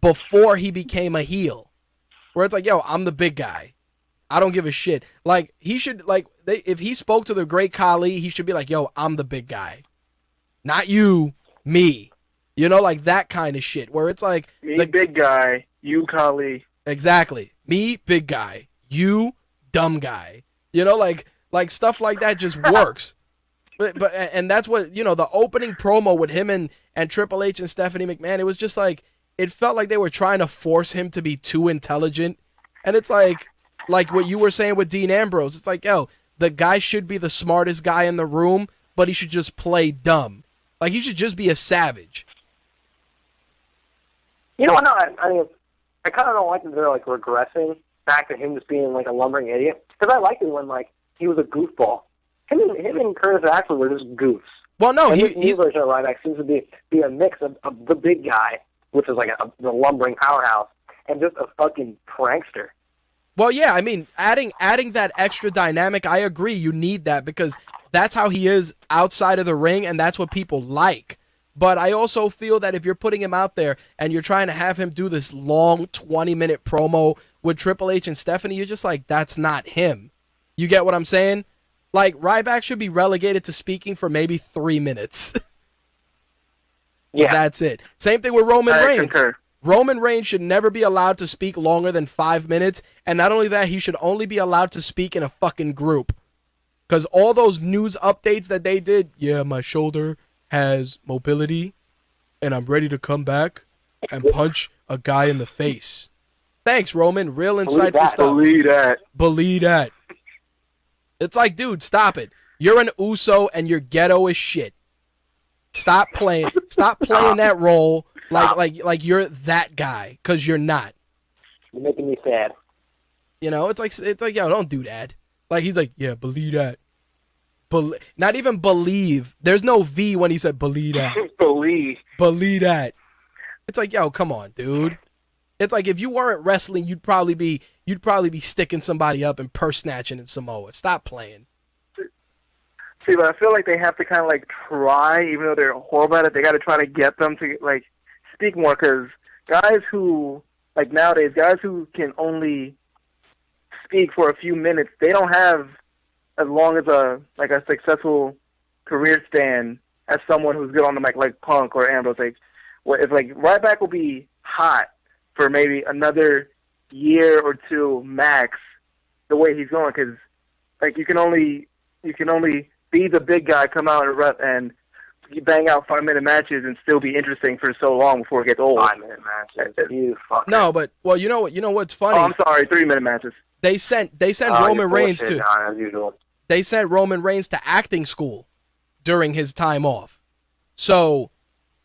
before he became a heel, where it's like, yo, I'm the big guy. I don't give a shit. Like he should, if he spoke to the Great Khali, he should be like, yo, I'm the big guy, not you, me. You know, like that kind of shit, where it's like me, big guy, you, Khali. Exactly, me, big guy, you, dumb guy. You know, like stuff like that just works. But that's what, you know, the opening promo with him and Triple H and Stephanie McMahon, it was just like, it felt like they were trying to force him to be too intelligent. And it's like what you were saying with Dean Ambrose. It's like, yo, the guy should be the smartest guy in the room, but he should just play dumb. Like, he should just be a savage. You know what? No, I mean, I kind of don't like that they're, like, regressing back to him just being, like, a lumbering idiot. Because I liked it when, like, he was a goofball. Him and Curtis Axel were just goofs. Well, no, his version of Ryback seems to be a mix of the big guy, which is like the lumbering powerhouse, and just a fucking prankster. Well, yeah, I mean, adding that extra dynamic, I agree. You need that because that's how he is outside of the ring, and that's what people like. But I also feel that if you're putting him out there and you're trying to have him do this long 20-minute promo with Triple H and Stephanie, you're just like, that's not him. You get what I'm saying? Like, Ryback should be relegated to speaking for maybe 3 minutes. Yeah. That's it. Same thing with Roman I Reigns. concur. Roman Reigns should never be allowed to speak longer than 5 minutes. And not only that, he should only be allowed to speak in a fucking group. Because all those news updates that they did, yeah, my shoulder has mobility and I'm ready to come back and punch a guy in the face. Thanks, Roman. Real insightful stuff. Believe that. Believe that. It's like, dude, stop it. You're an Uso and you're ghetto as shit. Stop playing that role like you're that guy, because you're not. You're making me sad. You know, it's like, yo, don't do that. Like, he's like, yeah, believe that. Not even believe. There's no V when he said believe that. Believe that. It's like, yo, come on, dude. It's like if you weren't wrestling, you'd probably be sticking somebody up and purse snatching in Samoa. Stop playing. See, but I feel like they have to kind of like try, even though they're horrible at it. They got to try to get them to like speak more, because guys who like nowadays, guys who can only speak for a few minutes, they don't have as long as a successful career span as someone who's good on the mic, like Punk or Ambrose. Like, if like Ryback will be hot for maybe another year or two max, the way he's going, because like you can only be the big guy, come out and rep, and you bang out 5-minute matches and still be interesting for so long before it gets old. 5-minute matches. You fucker. No, but well, you know what's funny? Oh, I'm sorry, 3-minute matches. They sent Roman Reigns to As usual. they sent Roman Reigns to acting school during his time off. So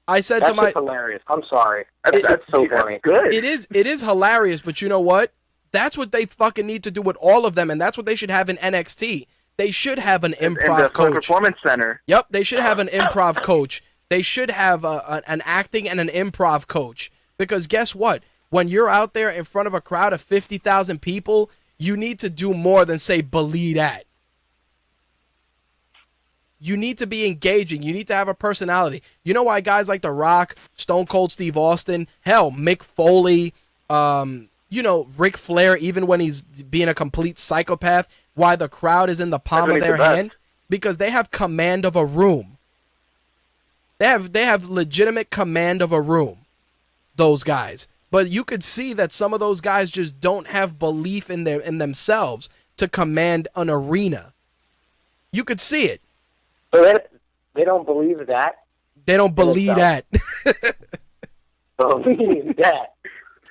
I said That's to my just hilarious. I'm sorry. It- That's so funny. Good. it is hilarious, but you know what? That's what they fucking need to do with all of them, and that's what they should have in NXT. They should have an in the improv coach. Performance Center. Yep, they should have an improv coach. They should have an acting and an improv coach. Because guess what? When you're out there in front of a crowd of 50,000 people, you need to do more than say, believe that. You need to be engaging. You need to have a personality. You know why guys like The Rock, Stone Cold Steve Austin, hell, Mick Foley, Ric Flair, even when he's being a complete psychopath, why the crowd is in the palm of their hand? Because they have command of a room. They have legitimate command of a room, those guys. But you could see that some of those guys just don't have belief in themselves to command an arena. You could see it. So they don't believe that. They don't believe that. Believe that.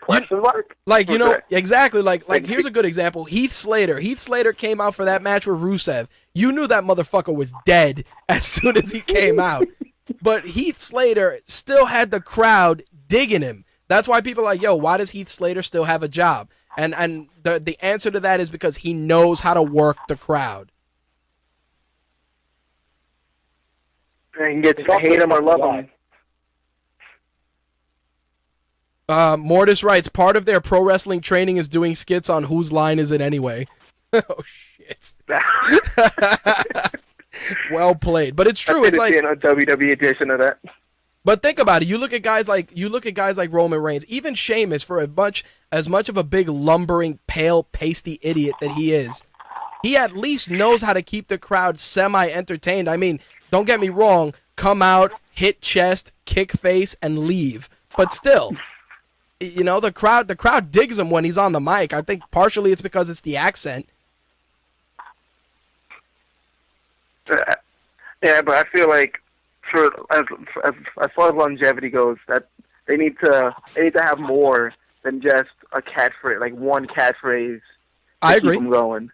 Question mark? Like, exactly. Like here's a good example. Heath Slater. Heath Slater came out for that match with Rusev. You knew that motherfucker was dead as soon as he came out. But Heath Slater still had the crowd digging him. That's why people are like, yo, why does Heath Slater still have a job? And the answer to that is because he knows how to work the crowd. And you get to hate him or love him. Mortis writes, part of their pro wrestling training is doing skits on whose line is it anyway. Oh, shit. Well played. But it's true. It's like a WWE edition of that. But think about it. You look at guys like Roman Reigns, even Sheamus, for as much of a big lumbering, pale, pasty idiot that he is. He at least knows how to keep the crowd semi-entertained. I mean, don't get me wrong. Come out, hit chest, kick face, and leave. But still, the crowd digs him when he's on the mic. I think partially it's because it's the accent. Yeah, but I feel like as far as longevity goes, that they need to have more than just a catchphrase, like one catchphrase. I agree. Keep them going.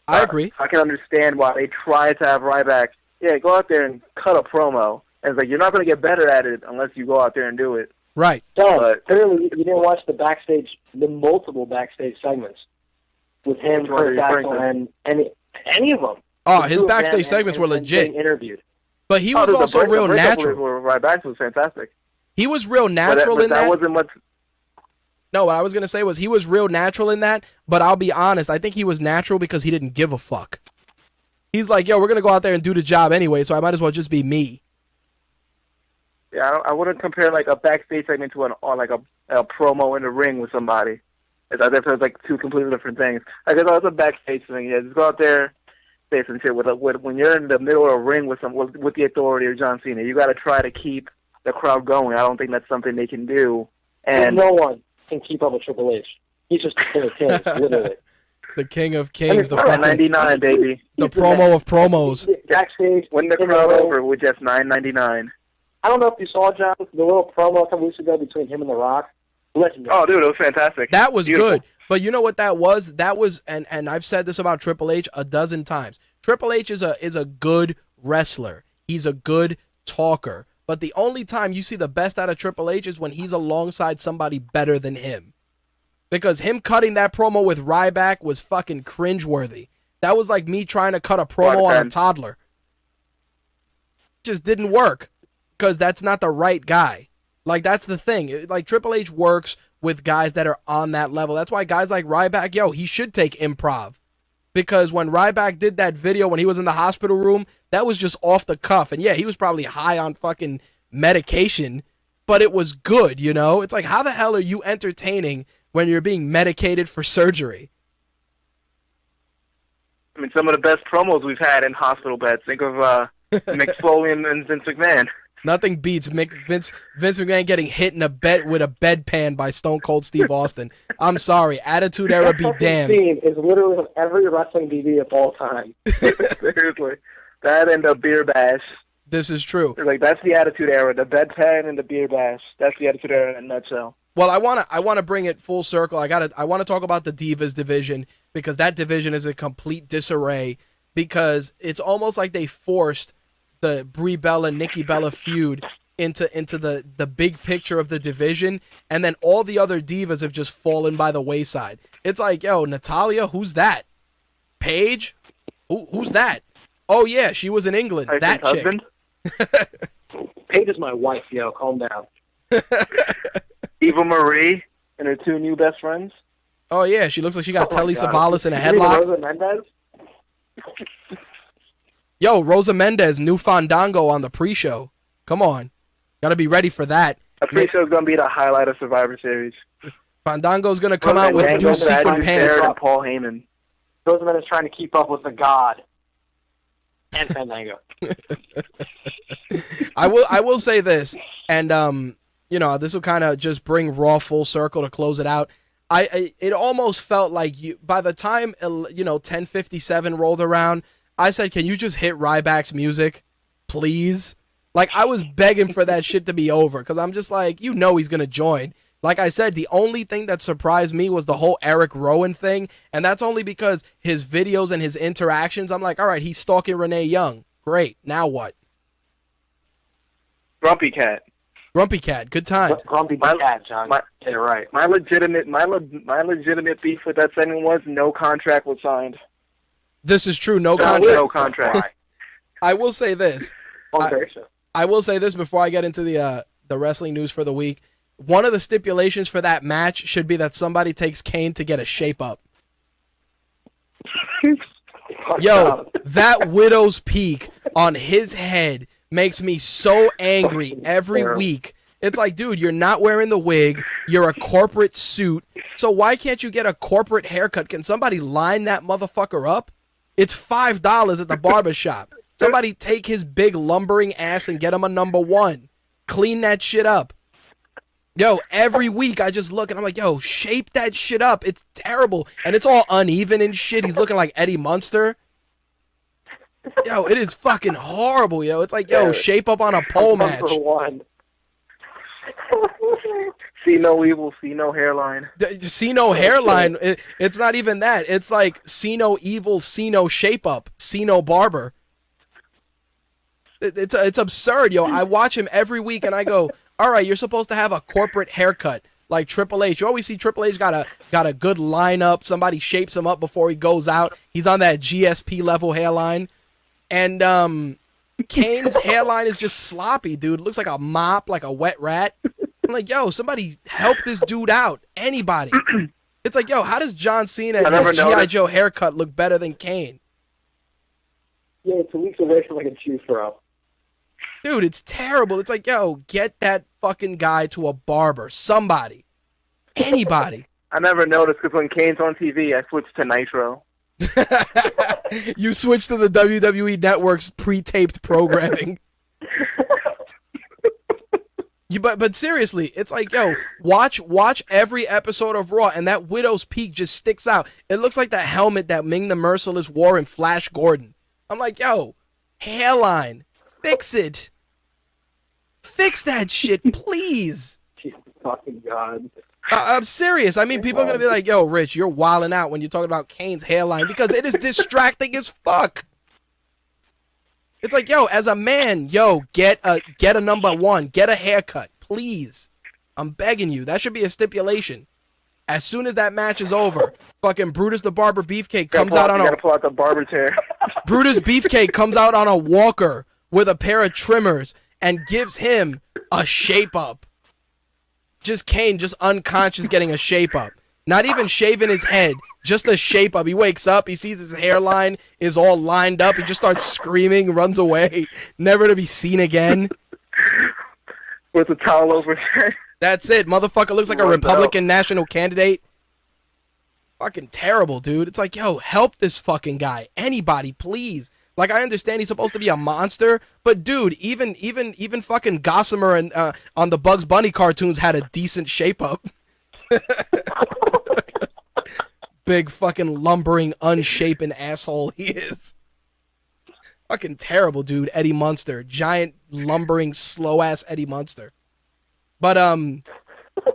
I agree. I can understand why they try to have Ryback. Yeah, go out there and cut a promo. And it's like, you're not going to get better at it unless you go out there and do it. Right. So, clearly, you didn't watch the multiple backstage segments with him, Kurt Angle, and any of them. Oh, his backstage segments were legit. Being interviewed. But he was also real natural. Ryback was fantastic. He was real natural in that. Wasn't much. No, what I was going to say was he was real natural in that, but I'll be honest, I think he was natural because he didn't give a fuck. He's like, yo, we're going to go out there and do the job anyway, so I might as well just be me. Yeah, I wouldn't compare like a backstage segment to a promo in the ring with somebody. I think it's like two completely different things. Like, it's a backstage thing. Yeah, just go out there, say some shit. When you're in the middle of a ring with the Authority or John Cena, you got to try to keep the crowd going. I don't think that's something they can do. And no one can keep up with Triple H. He's just the king of kings, literally. The king of kings. The fucking 99, baby. The promo of promos. Backstage. Win the crowd over with just $9.99. I don't know if you saw, John, the little promo a couple weeks ago between him and The Rock. Legendary. Oh, dude, it was fantastic. That was Beautiful. good. But you know what that was? That was, and I've said this about Triple H a dozen times. Triple H is a good wrestler. He's a good talker. But the only time you see the best out of Triple H is when he's alongside somebody better than him. Because him cutting that promo with Ryback was fucking cringeworthy. That was like me trying to cut a promo on a toddler. It just didn't work. Because that's not the right guy. Like, that's the thing. Like, Triple H works with guys that are on that level. That's why guys like Ryback, yo, he should take improv. Because when Ryback did that video when he was in the hospital room, that was just off the cuff. And yeah, he was probably high on fucking medication, but it was good, you know? It's like, how the hell are you entertaining when you're being medicated for surgery? I mean, some of the best promos we've had in hospital beds. Think of Mick Foley and Vince McMahon. Nothing beats Vince McMahon getting hit in a bed with a bedpan by Stone Cold Steve Austin. I'm sorry, Attitude Era be damned. That scene is literally on every wrestling DVD of all time. Seriously, that and the beer bash. This is true. Like, that's the Attitude Era, the bedpan and the beer bash. That's the Attitude Era in a nutshell. Well, I wanna bring it full circle. I wanna talk about the Divas division because that division is a complete disarray because it's almost like they forced the Brie Bella, Nikki Bella feud into the big picture of the division, and then all the other divas have just fallen by the wayside. It's like, yo, Natalia, who's that? Paige? Who's that? Oh yeah, she was in England. That chick. Husband? Paige is my wife, yo. Calm down. Eva Marie and her two new best friends. Oh yeah, she looks like she got Telly God. Savalas in a You mean headlock. Rosa Mendez? Yo, Rosa Mendez, new Fandango on the pre-show. Come on. Gotta be ready for that. The pre-show is going to be the highlight of Survivor Series. Fandango's gonna come out with new sequin pants. And Paul Heyman. Rosa Mendez trying to keep up with the God. And Fandango. I will say this, and this will kind of just bring Raw full circle to close it out. It almost felt like by the time 10:57 rolled around, I said, can you just hit Ryback's music, please? Like, I was begging for that shit to be over because I'm just like, he's going to join. Like I said, the only thing that surprised me was the whole Eric Rowan thing, and that's only because his videos and his interactions, I'm like, all right, he's stalking Renee Young. Great. Now what? Grumpy Cat. Grumpy Cat. Good times. Grumpy Cat, John. Get it right. My legitimate beef with that segment was no contract was signed. This is true. No contract. No contract. I will say this. Okay, I will say this before I get into the wrestling news for the week. One of the stipulations for that match should be that somebody takes Kane to get a shape up. Yo, that widow's peak on his head makes me so angry every week. It's like, dude, you're not wearing the wig. You're a corporate suit. So why can't you get a corporate haircut? Can somebody line that motherfucker up? It's $5 at the barbershop. Somebody take his big lumbering ass and get him a number one. Clean that shit up. Yo, every week I just look and I'm like, yo, shape that shit up. It's terrible. And it's all uneven and shit. He's looking like Eddie Munster. Yo, it is fucking horrible, yo. It's like, yo, shape up on a pole match. Number one. See no evil, see no hairline. See no hairline. It's not even that. It's like see no evil, see no shape up, see no barber. It's absurd, yo. I watch him every week and I go, all right, you're supposed to have a corporate haircut like Triple H. You always see Triple H got a good lineup. Somebody shapes him up before he goes out. He's on that GSP level hairline. And Kane's hairline is just sloppy, dude. Looks like a mop, like a wet rat. I'm like, yo, somebody help this dude out. Anybody. It's like, yo, how does John Cena and his G.I. Joe haircut look better than Kane? Yeah, it's 2 weeks away from like a shoe throw. Dude, it's terrible. It's like, yo, get that fucking guy to a barber. Somebody. Anybody. I never noticed because when Kane's on TV, I switched to Nitro. You switched to the WWE Network's pre-taped programming. But seriously, it's like, yo, watch every episode of Raw, and that Widow's Peak just sticks out. It looks like that helmet that Ming the Merciless wore in Flash Gordon. I'm like, yo, hairline, fix it. Fix that shit, please. Jesus fucking God. I'm serious. I mean, people are going to be like, yo, Rich, you're wilding out when you're talking about Kane's hairline because it is distracting as fuck. It's like, yo, as a man, yo, get a number one. Get a haircut, please. I'm begging you. That should be a stipulation. As soon as that match is over, fucking Brutus the Barber Beefcake comes out on a... You gotta pull out the barber chair. Brutus Beefcake comes out on a walker with a pair of trimmers and gives him a shape-up. Just Kane, just unconscious getting a shape-up. Not even shaving his head, just a shape-up. He wakes up, he sees his hairline is all lined up, he just starts screaming, runs away, never to be seen again. With a towel over his head. That's it. Motherfucker looks like a Republican national candidate. Fucking terrible, dude. It's like, yo, help this fucking guy. Anybody, please. Like, I understand he's supposed to be a monster, but dude, even fucking Gossamer and on the Bugs Bunny cartoons had a decent shape up. Big fucking lumbering, unshapen asshole he is. Fucking terrible, dude. Eddie Munster, giant lumbering, slow ass Eddie Munster. But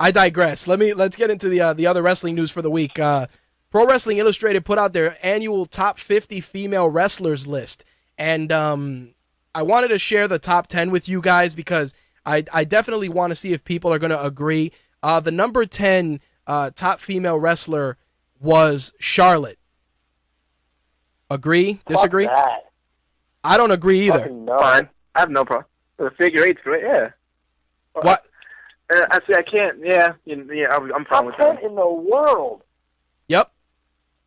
I digress. Let's get into the other wrestling news for the week. Pro Wrestling Illustrated put out their annual top 50 female wrestlers list, and I wanted to share the top 10 with you guys because I definitely want to see if people are going to agree. The number 10 top female wrestler was Charlotte. Agree? Disagree? Fuck that. I don't agree either. No. Fine. I have no problem. The figure eight's great, yeah. What? Actually, I can't. Yeah, I'm fine with Top that. 10 in the world. Yep.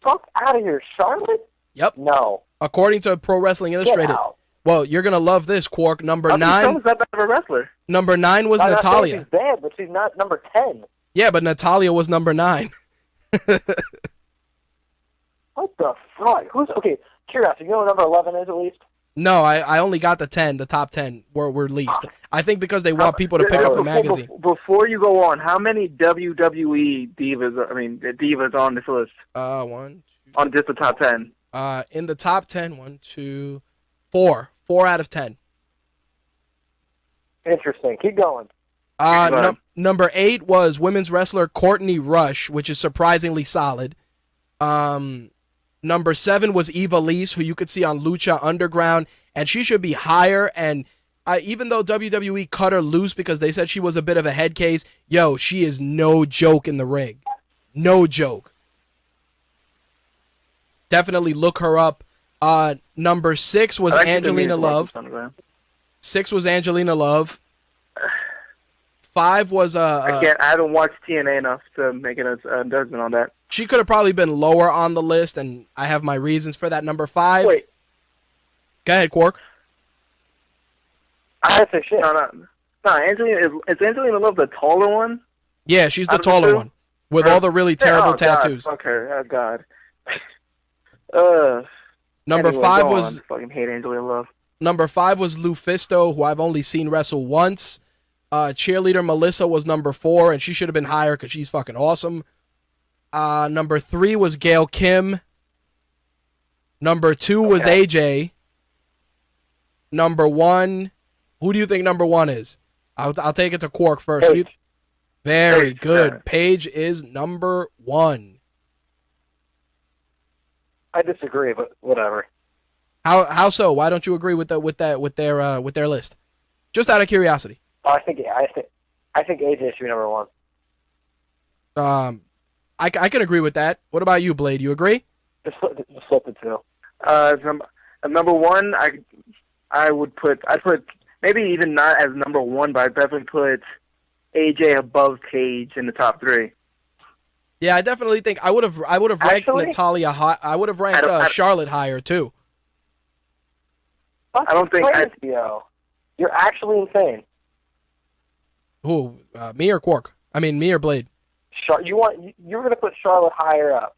Fuck out of here, Charlotte. Yep. No. According to Pro Wrestling Illustrated. Get out. Well, you're gonna love this, Quark. Number 9. Charlotte's that bad of a wrestler. Number 9 was I'm not saying Natalia. she's bad, but she's not number 10. Yeah, but Natalia was number 9. What the fuck? Okay, curiosity, you know what number 11 is at least? No, I only got the 10. The top 10 were released. I think because they want people to pick up the magazine. Before you go on, how many WWE divas on this list? 1, 2. On just the top 10. In the top 10, 1, 2, 4. 4 out of 10. Interesting. Keep going. Number 8 was women's wrestler Courtney Rush, which is surprisingly solid. Number 7 was Eva Lise, who you could see on Lucha Underground, and she should be higher. And even though WWE cut her loose because they said she was a bit of a head case, yo, she is no joke in the ring. No joke. Definitely look her up. Number 6 was Angelina Love. 6 was Angelina Love. 5 was I haven't watched TNA enough to make a judgment on that. She could have probably been lower on the list, and I have my reasons for that. Number 5. Wait. Go ahead, Quark. I have to shit. No, Angelina is Angelina Love the taller one? Yeah, she's the taller one with all the really terrible tattoos. God, fuck her. Oh, God. Number anyway, 5 was... I fucking hate Angelina Love. Number 5 was Lufisto, who I've only seen wrestle once. Cheerleader Melissa was number 4, and she should have been higher because she's fucking awesome. Number 3 was Gail Kim. Number 2 was AJ. Number 1, who do you think number 1 is? I'll take it to Quark first. Very good. Paige is number 1. I disagree, but whatever. How so? Why don't you agree with their list? Just out of curiosity. I think AJ should be number 1. I can agree with that. What about you, Blade? You agree? Just flip the 2. Number 1, I'd put maybe even not as number 1, but I'd definitely put AJ above Paige in the top 3. Yeah, I definitely think I would have ranked Actually? Natalia high. I would have ranked Charlotte higher too. I don't think Crazy, yo. You're actually insane. Who? Me or Quark? I mean, me or Blade? You were going to put Charlotte higher up.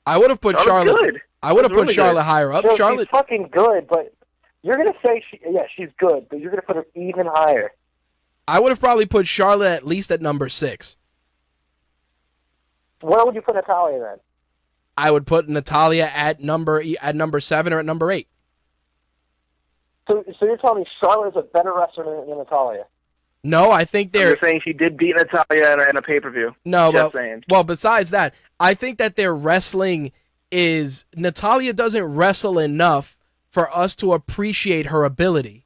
I would have put Charlotte. Good. I would have put really Charlotte good. higher up. So Charlotte. she's fucking good, but you're going to say she's good, but you're going to put her even higher. I would have probably put Charlotte at least at number 6. Where would you put Natalia then? I would put Natalia at number 7 or at number 8. So you're telling me Charlotte is a better wrestler than Natalia? No, I think I'm they're just saying she did beat Natalia in a pay-per-view. no. Just saying. Well, besides that, I think that their wrestling is Natalia doesn't wrestle enough for us to appreciate her ability.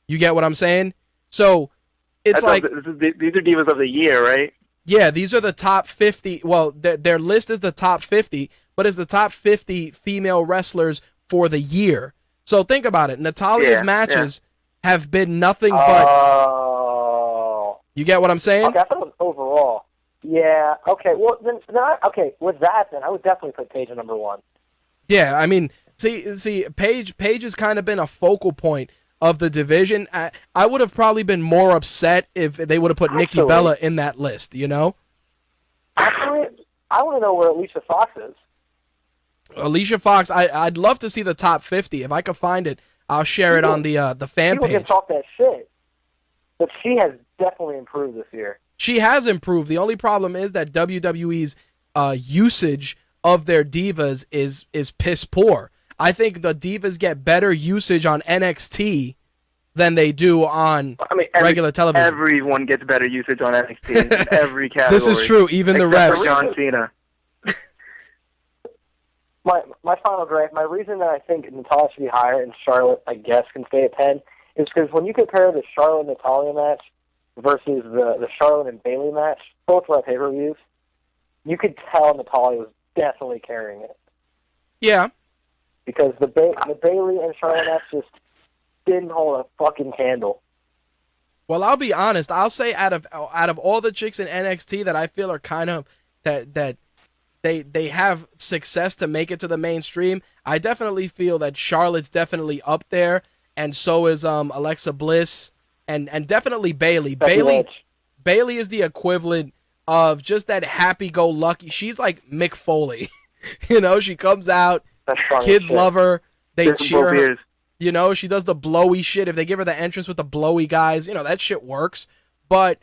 You get what I'm saying? So it's like these are Divas of the Year, right? yeah, these are the top 50. Well, their list is the top 50, but it's the top 50 female wrestlers for the year. So think about it. Natalia's matches have been nothing but. Oh. You get what I'm saying? Okay, I thought it was overall. Yeah. Okay. Well, then with that, then I would definitely put Paige at number 1. Yeah. I mean, see, Paige has kind of been a focal point of the division. I would have probably been more upset if they would have put Nikki Bella in that list. You know? Actually, I want to know where Alicia Fox is. Alicia Fox, I'd love to see the top 50. If I could find it, I'll share it on the fan People can page. talk that shit, but she has definitely improved this year. She has improved. The only problem is that WWE's usage of their divas is piss poor. I think the divas get better usage on NXT than they do on regular television. Everyone gets better usage on NXT in every category. This is true. Even the except refs. for John Cena. My final gripe, my reason that I think Natalia should be higher and Charlotte, I guess, can stay at 10 is because when you compare the Charlotte-Natalia match versus the Charlotte and Bayley match, both were pay-per-views, you could tell Natalia was definitely carrying it. Yeah. Because the Bayley and Charlotte match just didn't hold a fucking candle. Well, I'll be honest. I'll say out of all the chicks in NXT that I feel are kind of that they have success to make it to the mainstream, I definitely feel that Charlotte's definitely up there, and so is Alexa Bliss, and definitely Bayley. Bayley is the equivalent of just that happy-go-lucky. She's like Mick Foley. You know, she comes out, kids love her, they cheer her. You know, she does the blowy shit. If they give her the entrance with the blowy guys, you know, that shit works. But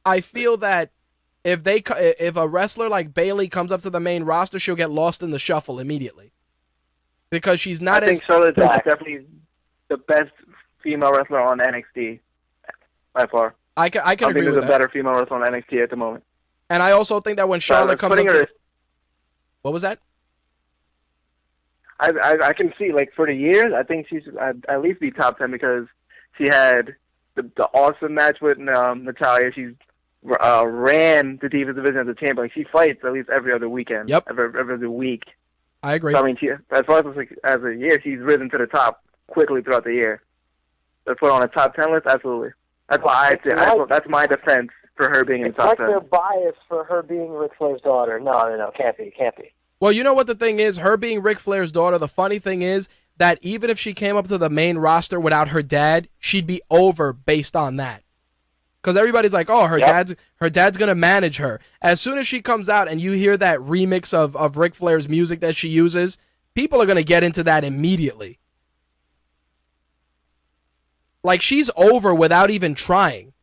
I feel that if a wrestler like Bayley comes up to the main roster, she'll get lost in the shuffle immediately. Because she's not I think Charlotte's definitely the best female wrestler on NXT by far. I can agree with that. I think there's a better female wrestler on NXT at the moment. And I also think that when Charlotte comes up what was that? I can see, like, for the years, I think she should at least be top 10 because she had the awesome match with Natalia. She's ran the Divas division as a champion. Like, she fights at least every other weekend. Yep. Every other week. I agree. So, I mean, as far as a year, she's risen to the top quickly throughout the year. To put on a top 10 list, absolutely. That's why that's my defense for her being in the top 10. It's like they're biased for her being Ric Flair's daughter. No, can't be. Well, you know what the thing is? Her being Ric Flair's daughter, the funny thing is that even if she came up to the main roster without her dad, she'd be over based on that. Because everybody's like, oh, her dad's going to manage her. As soon as she comes out and you hear that remix of Ric Flair's music that she uses, people are going to get into that immediately. Like, she's over without even trying.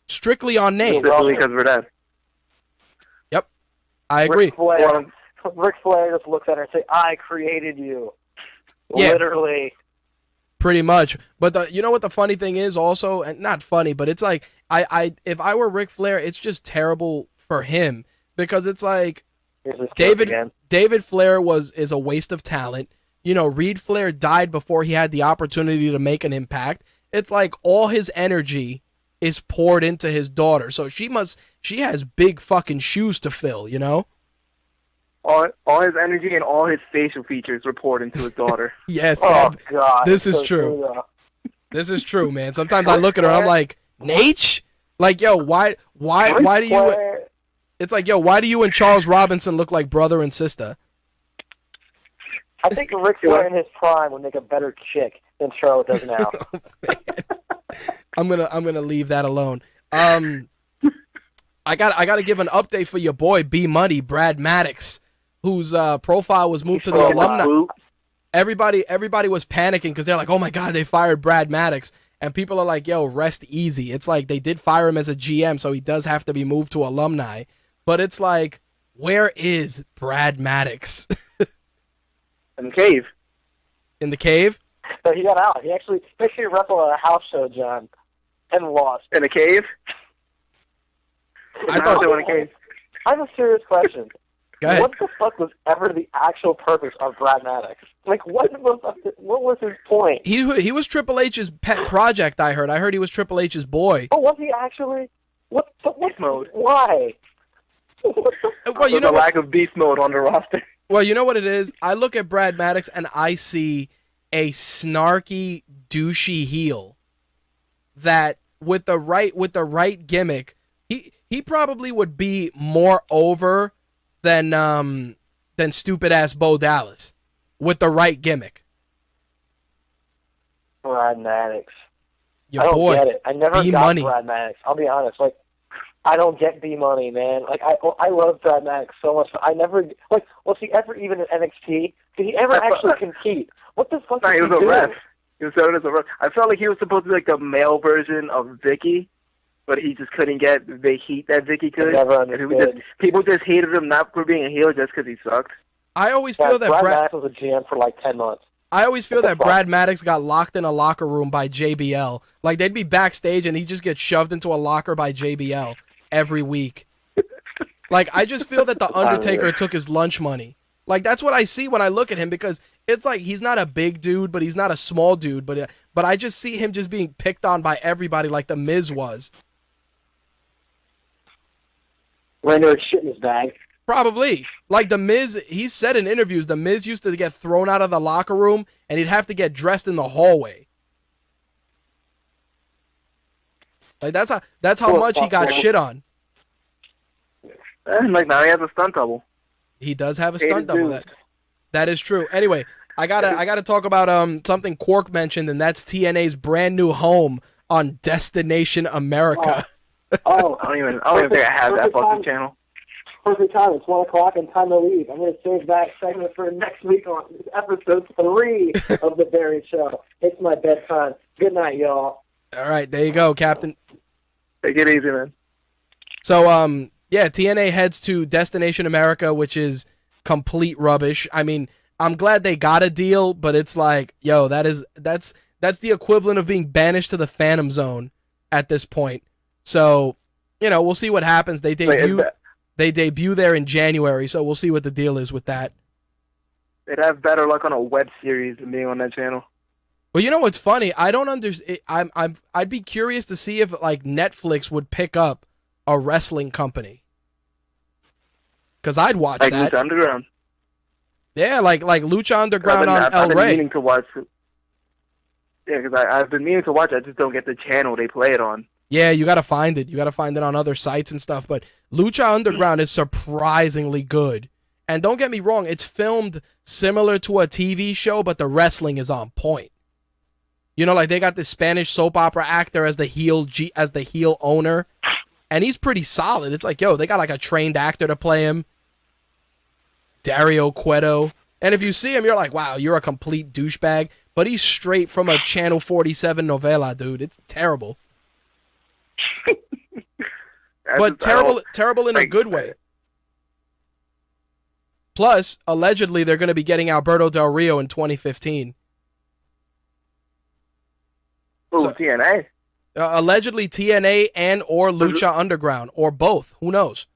Strictly on name. Strictly because of her dad. Yep. I agree. Ric Flair just looks at her and says, I created you. Yeah. Literally. Pretty much. But you know what the funny thing is also? And not funny, but it's like, if I were Ric Flair, it's just terrible for him. Because it's like, David Flair is a waste of talent. You know, Reed Flair died before he had the opportunity to make an impact. It's like all his energy is poured into his daughter. So she has big fucking shoes to fill, you know? All his energy and all his facial features were poured into his daughter. Yes. Oh, God. This is true. This is true, man. Sometimes I look at her and I'm like, Nate? Like, yo, why do you? It's like, yo, why do you and Charles Robinson look like brother and sister? I think Ric Flair in his prime would make a better chick than Charlotte does now. I'm gonna leave that alone. I gotta give an update for your boy B Money, Brad Maddox, whose profile was moved to the alumni. Everybody was panicking because they're like, oh my god, they fired Brad Maddox, and people are like, yo, rest easy. It's like they did fire him as a GM, so he does have to be moved to alumni. But it's like, where is Brad Maddox? In the cave. In the cave? So he got out. He actually wrestled at a house show, John, and lost. In the cave? I thought they were in a cave. I have a serious question. Go ahead. What the fuck was ever the actual purpose of Brad Maddox? Like, what was his point? He was Triple H's pet project, I heard. I heard he was Triple H's boy. Oh, was he actually? What mode? Why? Well, you know the lack of beast mode on the roster. Well, you know what it is? I look at Brad Maddox and I see a snarky, douchey heel that with the right gimmick, he probably would be more over than stupid ass Bo Dallas with the right gimmick. Brad Maddox. Your I don't boy, get it. I never got B-Money. Brad Maddox. I'll be honest. Like, I don't get B-Money, man. Like, I love Brad Maddox so much. But I never, like, was he ever even in NXT? Did he ever actually compete? What the fuck? No, he was he a do? ref. He was serving as a ref. I felt like he was supposed to be like the male version of Vicky, but he just couldn't get the heat that Vicky could. Never understood. People just hated him not for being a heel just because he sucked. I always feel that Brad Maddox was a GM for like 10 months. I always feel that Brad Maddox got locked in a locker room by JBL. Like, they'd be backstage and he'd just get shoved into a locker by JBL every week. Like, I just feel that The Undertaker took his lunch money. Like, that's what I see when I look at him, because it's like he's not a big dude, but he's not a small dude. But I just see him just being picked on by everybody like The Miz was. Render shit in his bag. Probably. Like The Miz, he said in interviews, The Miz used to get thrown out of the locker room and he'd have to get dressed in the hallway. Like, that's how much he got shit on. Like, now he has a stunt double. He does have a stunt double. That is true. Anyway, I gotta talk about something Quark mentioned, and that's TNA's brand new home on Destination America. Oh, I don't even think I have that fucking channel. Perfect time. It's 1 o'clock and time to leave. I'm going to save that segment for next week on episode 3 of The Barry Show. It's my bedtime. Good night, y'all. All right, there you go, Captain. Take it easy, man. So, yeah, TNA heads to Destination America, which is complete rubbish. I mean, I'm glad they got a deal, but it's like, yo, that's the equivalent of being banished to the Phantom Zone at this point. So, you know, we'll see what happens. They debut there in January, so we'll see what the deal is with that. They'd have better luck on a web series than being on that channel. Well, you know what's funny? I don't understand. I'd be curious to see if like Netflix would pick up a wrestling company, because I'd watch like that. Lucha Underground. Yeah, like Lucha Underground on El I've been Rey. meaning to watch. Yeah, because I've been meaning to watch. I just don't get the channel they play it on. Yeah, you gotta find it. You gotta find it on other sites and stuff. But Lucha Underground is surprisingly good. And don't get me wrong, it's filmed similar to a TV show, but the wrestling is on point. You know, like they got this Spanish soap opera actor as the heel owner, and he's pretty solid. It's like, yo, they got like a trained actor to play him, Dario Cueto. And if you see him, you're like, wow, you're a complete douchebag. But he's straight from a Channel 47 novela, dude. It's terrible. But terrible in a good way. Plus, allegedly, they're going to be getting Alberto Del Rio in 2015. Ooh, So- TNA. Allegedly, TNA and or Lucha Underground, or both. Who knows?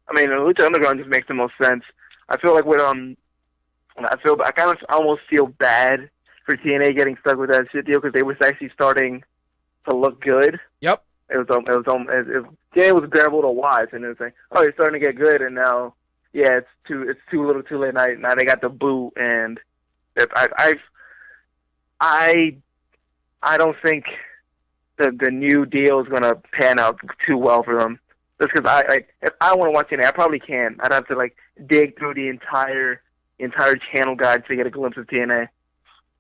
I mean, Lucha Underground just makes the most sense. I feel like with I kind of almost feel bad for TNA getting stuck with that shit deal, because they was actually starting to look good. Yep. TNA was bearable to watch, and it was like, oh, you're starting to get good, and now, yeah, it's too little, too late. Now they got the boot, and I don't think the new deal is gonna pan out too well for them. Just because if I want to watch TNA, I probably can. I'd have to like dig through the entire channel guide to get a glimpse of TNA.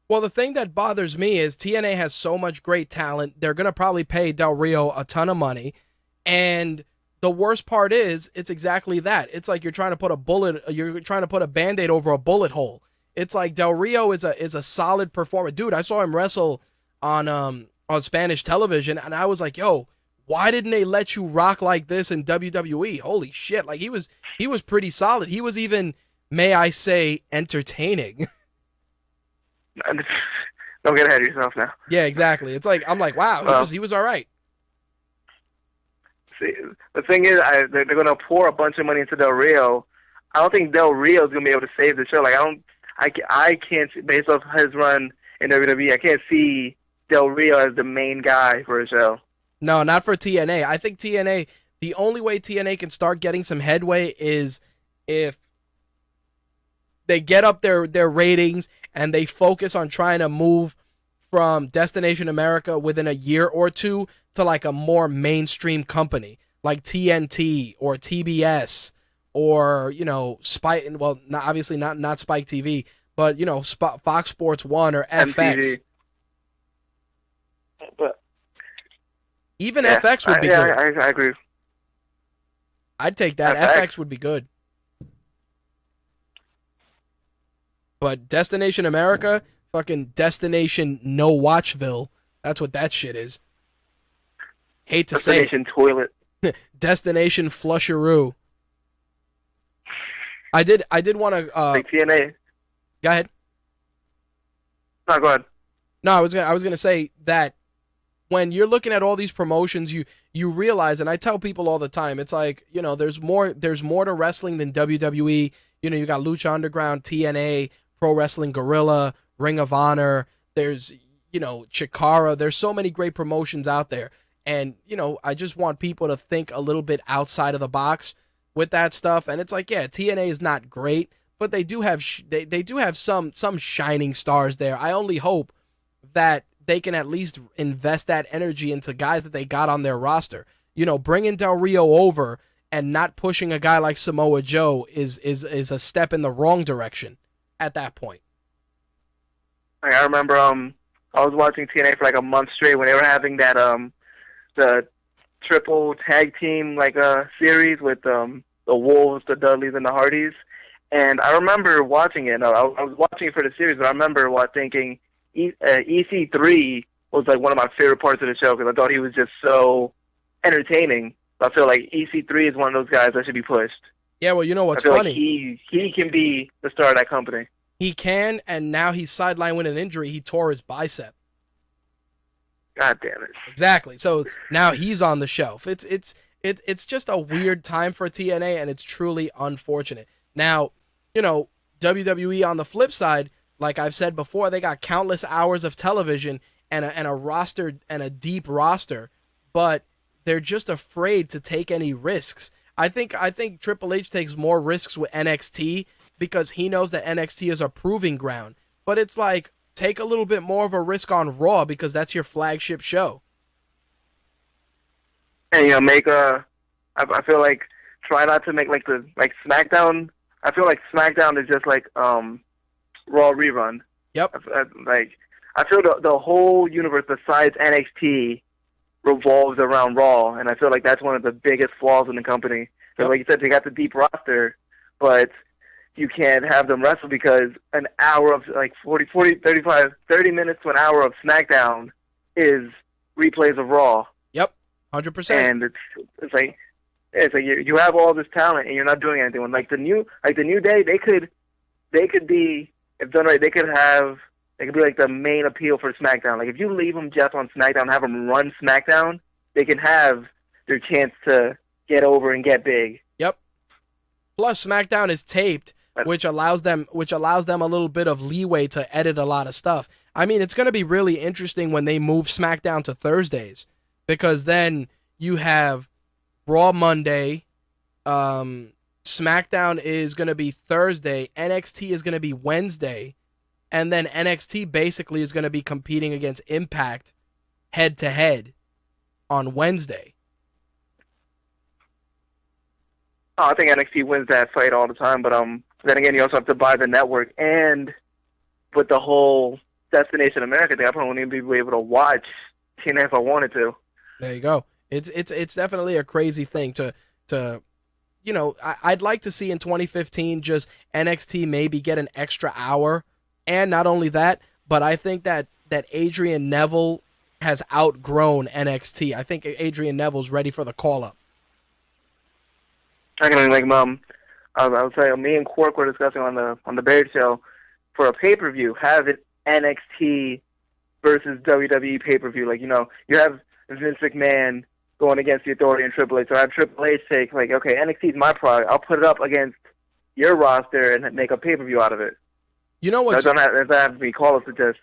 Well, the thing that bothers me is TNA has so much great talent. They're going to probably pay Del Rio a ton of money. And the worst part is, it's exactly that. It's like you're trying to put a Band-Aid over a bullet hole. It's like Del Rio is a solid performer. Dude, I saw him wrestle on Spanish television, and I was like, yo, why didn't they let you rock like this in WWE? Holy shit. Like, he was pretty solid. He was even, may I say, entertaining. Don't get ahead of yourself now. Yeah, exactly. It's like, I'm like, wow, he was all right. See, the thing is, they're going to pour a bunch of money into Del Rio. I don't think Del Rio is going to be able to save the show. Like, I can't, based off his run in WWE, I can't see Del Rio as the main guy for a show. No, not for TNA. I think TNA, the only way TNA can start getting some headway is if they get up their ratings and they focus on trying to move from Destination America within a year or two to like a more mainstream company like TNT or TBS or, you know, Spike. Well, obviously not Spike TV, but, you know, Fox Sports 1 or FX. MTV. But even FX would be good. I agree. I'd take that. FX would be good. But Destination America, fucking Destination No Watchville, that's what that shit is. Hate to say it. Destination Toilet. Destination Flusheroo. I did want to like TNA. Go ahead. No, go ahead. No, I was gonna say that when you're looking at all these promotions, you realize, and I tell people all the time, it's like, you know, there's more to wrestling than WWE. You know, you got Lucha Underground, TNA, Pro Wrestling Guerrilla, Ring of Honor. There's, you know, Chikara. There's so many great promotions out there. And, you know, I just want people to think a little bit outside of the box with that stuff. And it's like, yeah, TNA is not great, but they do have they do have some shining stars there. I only hope that they can at least invest that energy into guys that they got on their roster. You know, bringing Del Rio over and not pushing a guy like Samoa Joe is a step in the wrong direction at that point. Like, I remember I was watching TNA for like a month straight when they were having that the triple tag team like series with the Wolves, the Dudleys, and the Hardys. And I remember watching it. I was watching it for the series, but I remember thinking EC3 was like one of my favorite parts of the show because I thought he was just so entertaining. I feel like EC3 is one of those guys that should be pushed. Yeah, well, you know what's I feel funny? Like he can be the star of that company. He can, and now he's sidelined with an injury. He tore his bicep. God damn it. Exactly. So now he's on the shelf. It's just a weird time for TNA, and it's truly unfortunate. Now, you know, WWE on the flip side, like I've said before, they got countless hours of television and a roster and a deep roster, but they're just afraid to take any risks. I think Triple H takes more risks with NXT because he knows that NXT is a proving ground. But it's like, take a little bit more of a risk on Raw because that's your flagship show. And, you know, I feel like, try not to make like SmackDown. I feel like SmackDown is just like Raw rerun. Yep. I feel the whole universe besides NXT revolves around Raw, and I feel like that's one of the biggest flaws in the company. So, like you said, they got the deep roster, but you can't have them wrestle because an hour of like 30 minutes to an hour of SmackDown is replays of Raw. Yep, 100%. And it's like you have all this talent and you're not doing anything. When like the New Day, they could be, if done right, they could be like the main appeal for SmackDown. Like if you leave them just on SmackDown, and have them run SmackDown, they can have their chance to get over and get big. Yep. Plus SmackDown is taped, which allows them a little bit of leeway to edit a lot of stuff. I mean, it's going to be really interesting when they move SmackDown to Thursdays, because then you have Raw Monday, SmackDown is going to be Thursday, NXT is going to be Wednesday, and then NXT basically is going to be competing against Impact head to head on Wednesday. Oh, I think NXT wins that fight all the time, but then again, you also have to buy the network, and with the whole Destination America thing, I probably wouldn't even be able to watch TNA if I wanted to. There you go. It's definitely a crazy thing to I'd like to see in 2015 just NXT maybe get an extra hour, and not only that, but I think that Adrian Neville has outgrown NXT. I think Adrian Neville's ready for the call up. I can I'll tell you, me and Quark were discussing on the Baird show for a pay-per-view, have an NXT versus WWE pay-per-view. Like, you have Vince McMahon going against the Authority and Triple H. So I have Triple H take, like, okay, NXT is my product. I'll put it up against your roster and make a pay-per-view out of it. You know what? It doesn't have to be call-ups to just.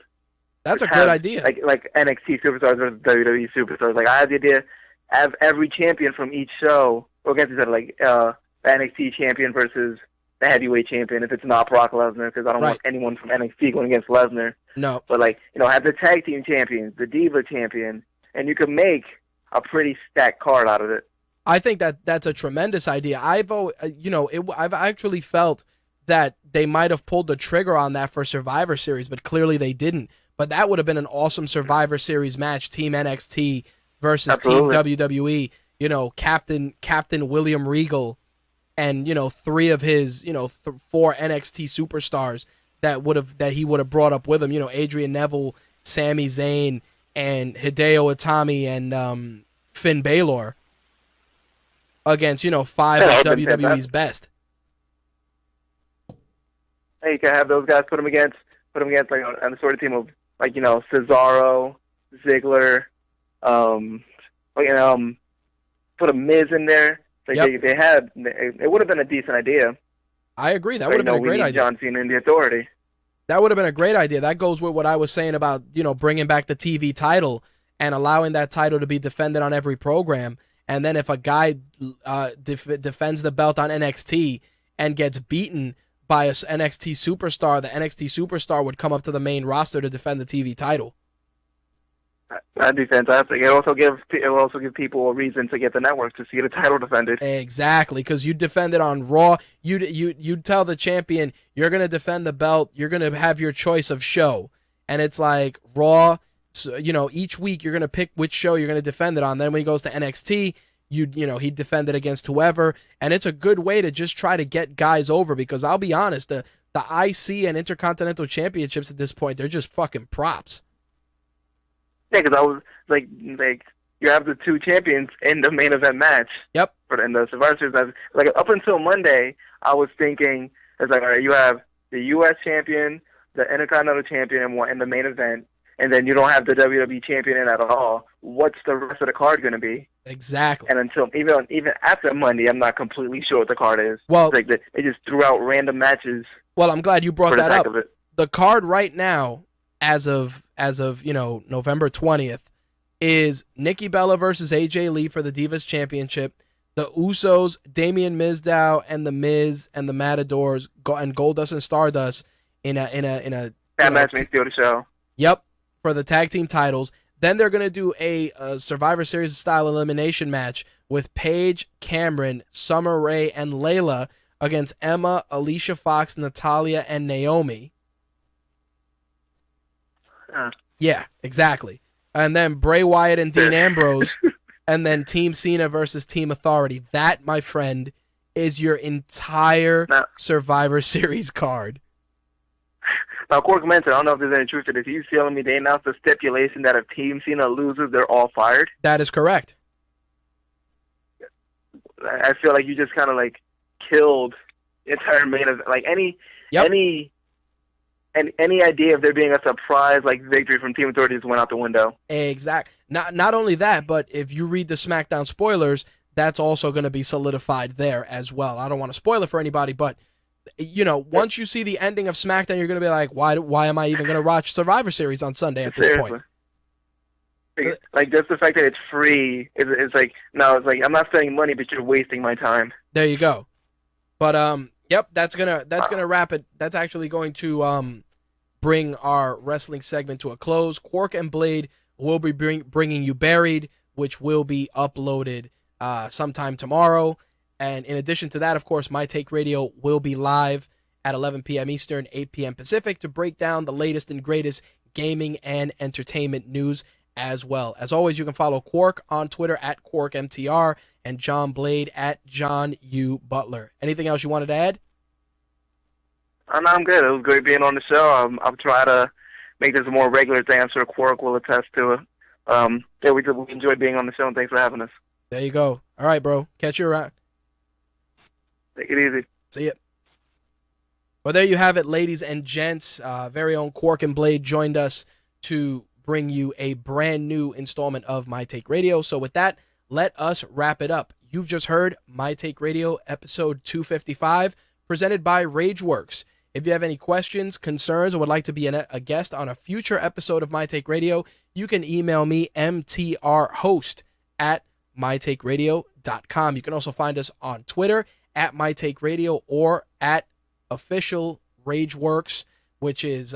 That's a good idea. Like NXT superstars versus WWE superstars. Like, I have the idea, have every champion from each show go against each other, like the NXT champion versus the heavyweight champion if it's not Brock Lesnar, because I don't want anyone from NXT going against Lesnar. No. But, like, have the tag team champions, the Diva champion, and you can make a pretty stacked card out of it. I think that's a tremendous idea. I've actually felt that they might have pulled the trigger on that for Survivor Series, but clearly they didn't. But that would have been an awesome Survivor Series match, Team NXT versus Absolutely. Team WWE. Captain William Regal, and three of his 4 NXT superstars that he would have brought up with him. Adrian Neville, Sami Zayn, and Hideo Itami and Finn Balor against 5 of WWE's best. Hey, you can have those guys put them against like on the sort of team of, like, Cesaro, Ziggler, put a Miz in there. Like, it would have been a decent idea. I agree. That would have been a great idea. John Cena and the Authority. That would have been a great idea. That goes with what I was saying about, bringing back the TV title and allowing that title to be defended on every program. And then if a guy defends the belt on NXT and gets beaten by a NXT superstar, the NXT superstar would come up to the main roster to defend the TV title. That'd be fantastic. It will also give people a reason to get the network to see the title defended. Exactly, because you defend it on Raw. You tell the champion you're gonna defend the belt. You're gonna have your choice of show, and it's like Raw. So, each week you're gonna pick which show you're gonna defend it on. Then when he goes to NXT, he'd defend it against whoever, and it's a good way to just try to get guys over. Because I'll be honest, the IC and Intercontinental Championships at this point, they're just fucking props. Yeah, because I was like you have the 2 champions in the main event match. Yep. In the Survivor Series, like up until Monday, I was thinking it's like, all right, you have the U.S. champion, the Intercontinental champion, in the main event, and then you don't have the WWE champion in at all. What's the rest of the card going to be? Exactly. And until even after Monday, I'm not completely sure what the card is. Well, it's like they just threw out random matches. Well, I'm glad you brought that up. Of it. The card right now, as of November 20th, is Nikki Bella versus AJ Lee for the Divas Championship. The Usos, Damian Mizdow, and the Miz and the Matadors, and Goldust and Stardust in a that match may steal the show. Yep, for the tag team titles. Then they're gonna do a Survivor Series style elimination match with Paige, Cameron, Summer Rae, and Layla against Emma, Alicia Fox, Natalia, and Naomi. Yeah, exactly. And then Bray Wyatt and Dean Ambrose, and then Team Cena versus Team Authority. That, my friend, is your entire Survivor Series card. Now, Quark mentioned, I don't know if there's any truth to this. He's telling me they announced a stipulation that if Team Cena loses, they're all fired? That is correct. I feel like you just kind of like killed the entire main event. Like any idea of there being a surprise like victory from Team Authority just went out the window. Exact. Not only that, but if you read the SmackDown spoilers, that's also going to be solidified there as well. I don't want to spoil it for anybody, but once you see the ending of SmackDown, you're going to be like, why am I even going to watch Survivor Series on Sunday at this point? Like, just the fact that it's free, it's like, no, it's like, I'm not spending money, but you're wasting my time. There you go. But, yep, that's gonna wrap it. That's actually going to bring our wrestling segment to a close. Quark and Blade will be bringing you Buried. which will be uploaded sometime tomorrow. And in addition to that, of course, My Take Radio will be live at 11 p.m. Eastern, 8 p.m. Pacific to break down the latest and greatest gaming and entertainment news as well. As always, you can follow Quark on Twitter at QuarkMTR and John Blade at John U. Butler. Anything else you wanted to add? No, I'm good. It was great being on the show. I'll try to make this a more regular thing. I'm sure Quark will attest to it. Yeah, we enjoyed being on the show, and thanks for having us. There you go. All right, bro. Catch you around. Take it easy. See ya. Well, there you have it, ladies and gents. Very own Quark and Blade joined us to bring you a brand new installment of My Take Radio. So with that, let us wrap it up. You've just heard My Take Radio episode 255, presented by RageWorks. If you have any questions, concerns, or would like to be a guest on a future episode of My Take Radio, you can email me, mtrhost@mytakeradio.com. You can also find us on Twitter at MyTakeRadio or at official RageWorks, which is,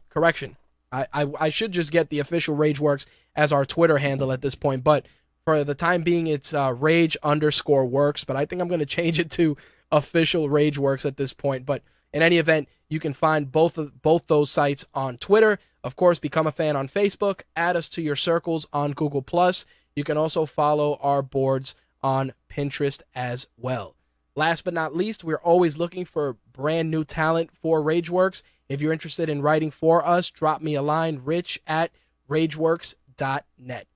correction. I should just get the official RageWorks as our Twitter handle at this point, but for the time being, it's Rage_Works, but I think I'm going to change it to official RageWorks at this point. But in any event, you can find both those sites on Twitter. Of course, become a fan on Facebook. Add us to your circles on Google+. You can also follow our boards on Pinterest as well. Last but not least, we're always looking for brand new talent for RageWorks. If you're interested in writing for us, drop me a line, rich@rageworks.net.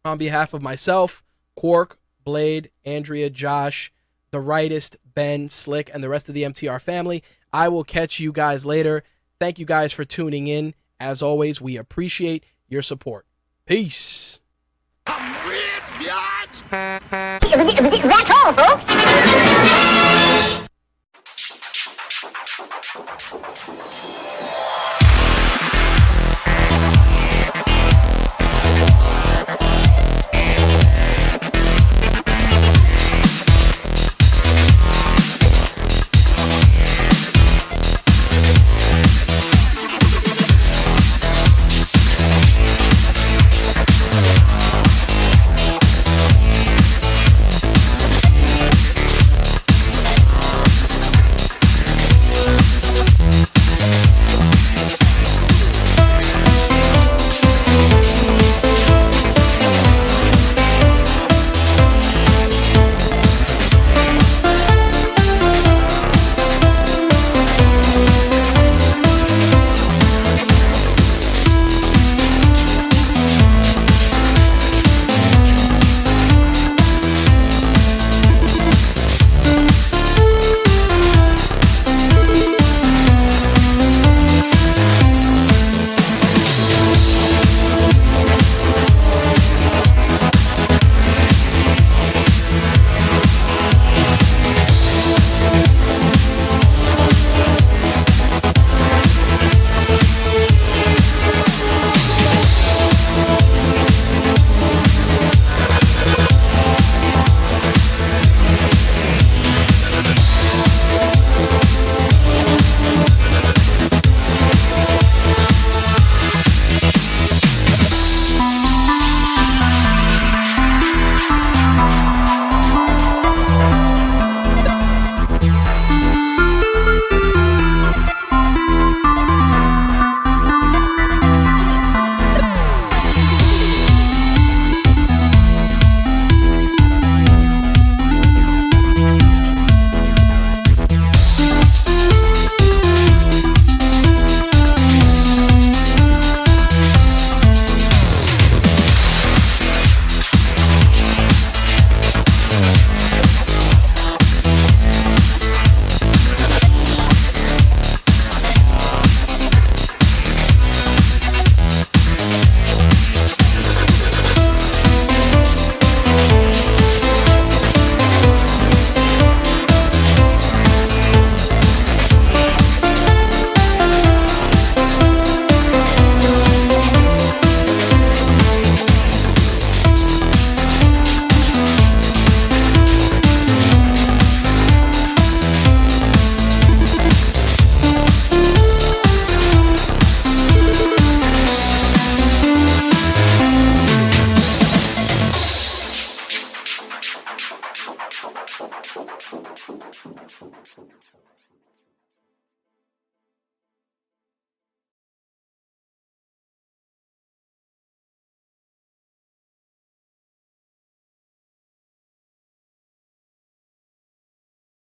On behalf of myself, Quark, Blade, Andrea, Josh, the Rightist, Ben, Slick, and the rest of the MTR family, I will catch you guys later. Thank you guys for tuning in. As always, we appreciate your support. Peace. I'm rich, biatch! That's all, folks.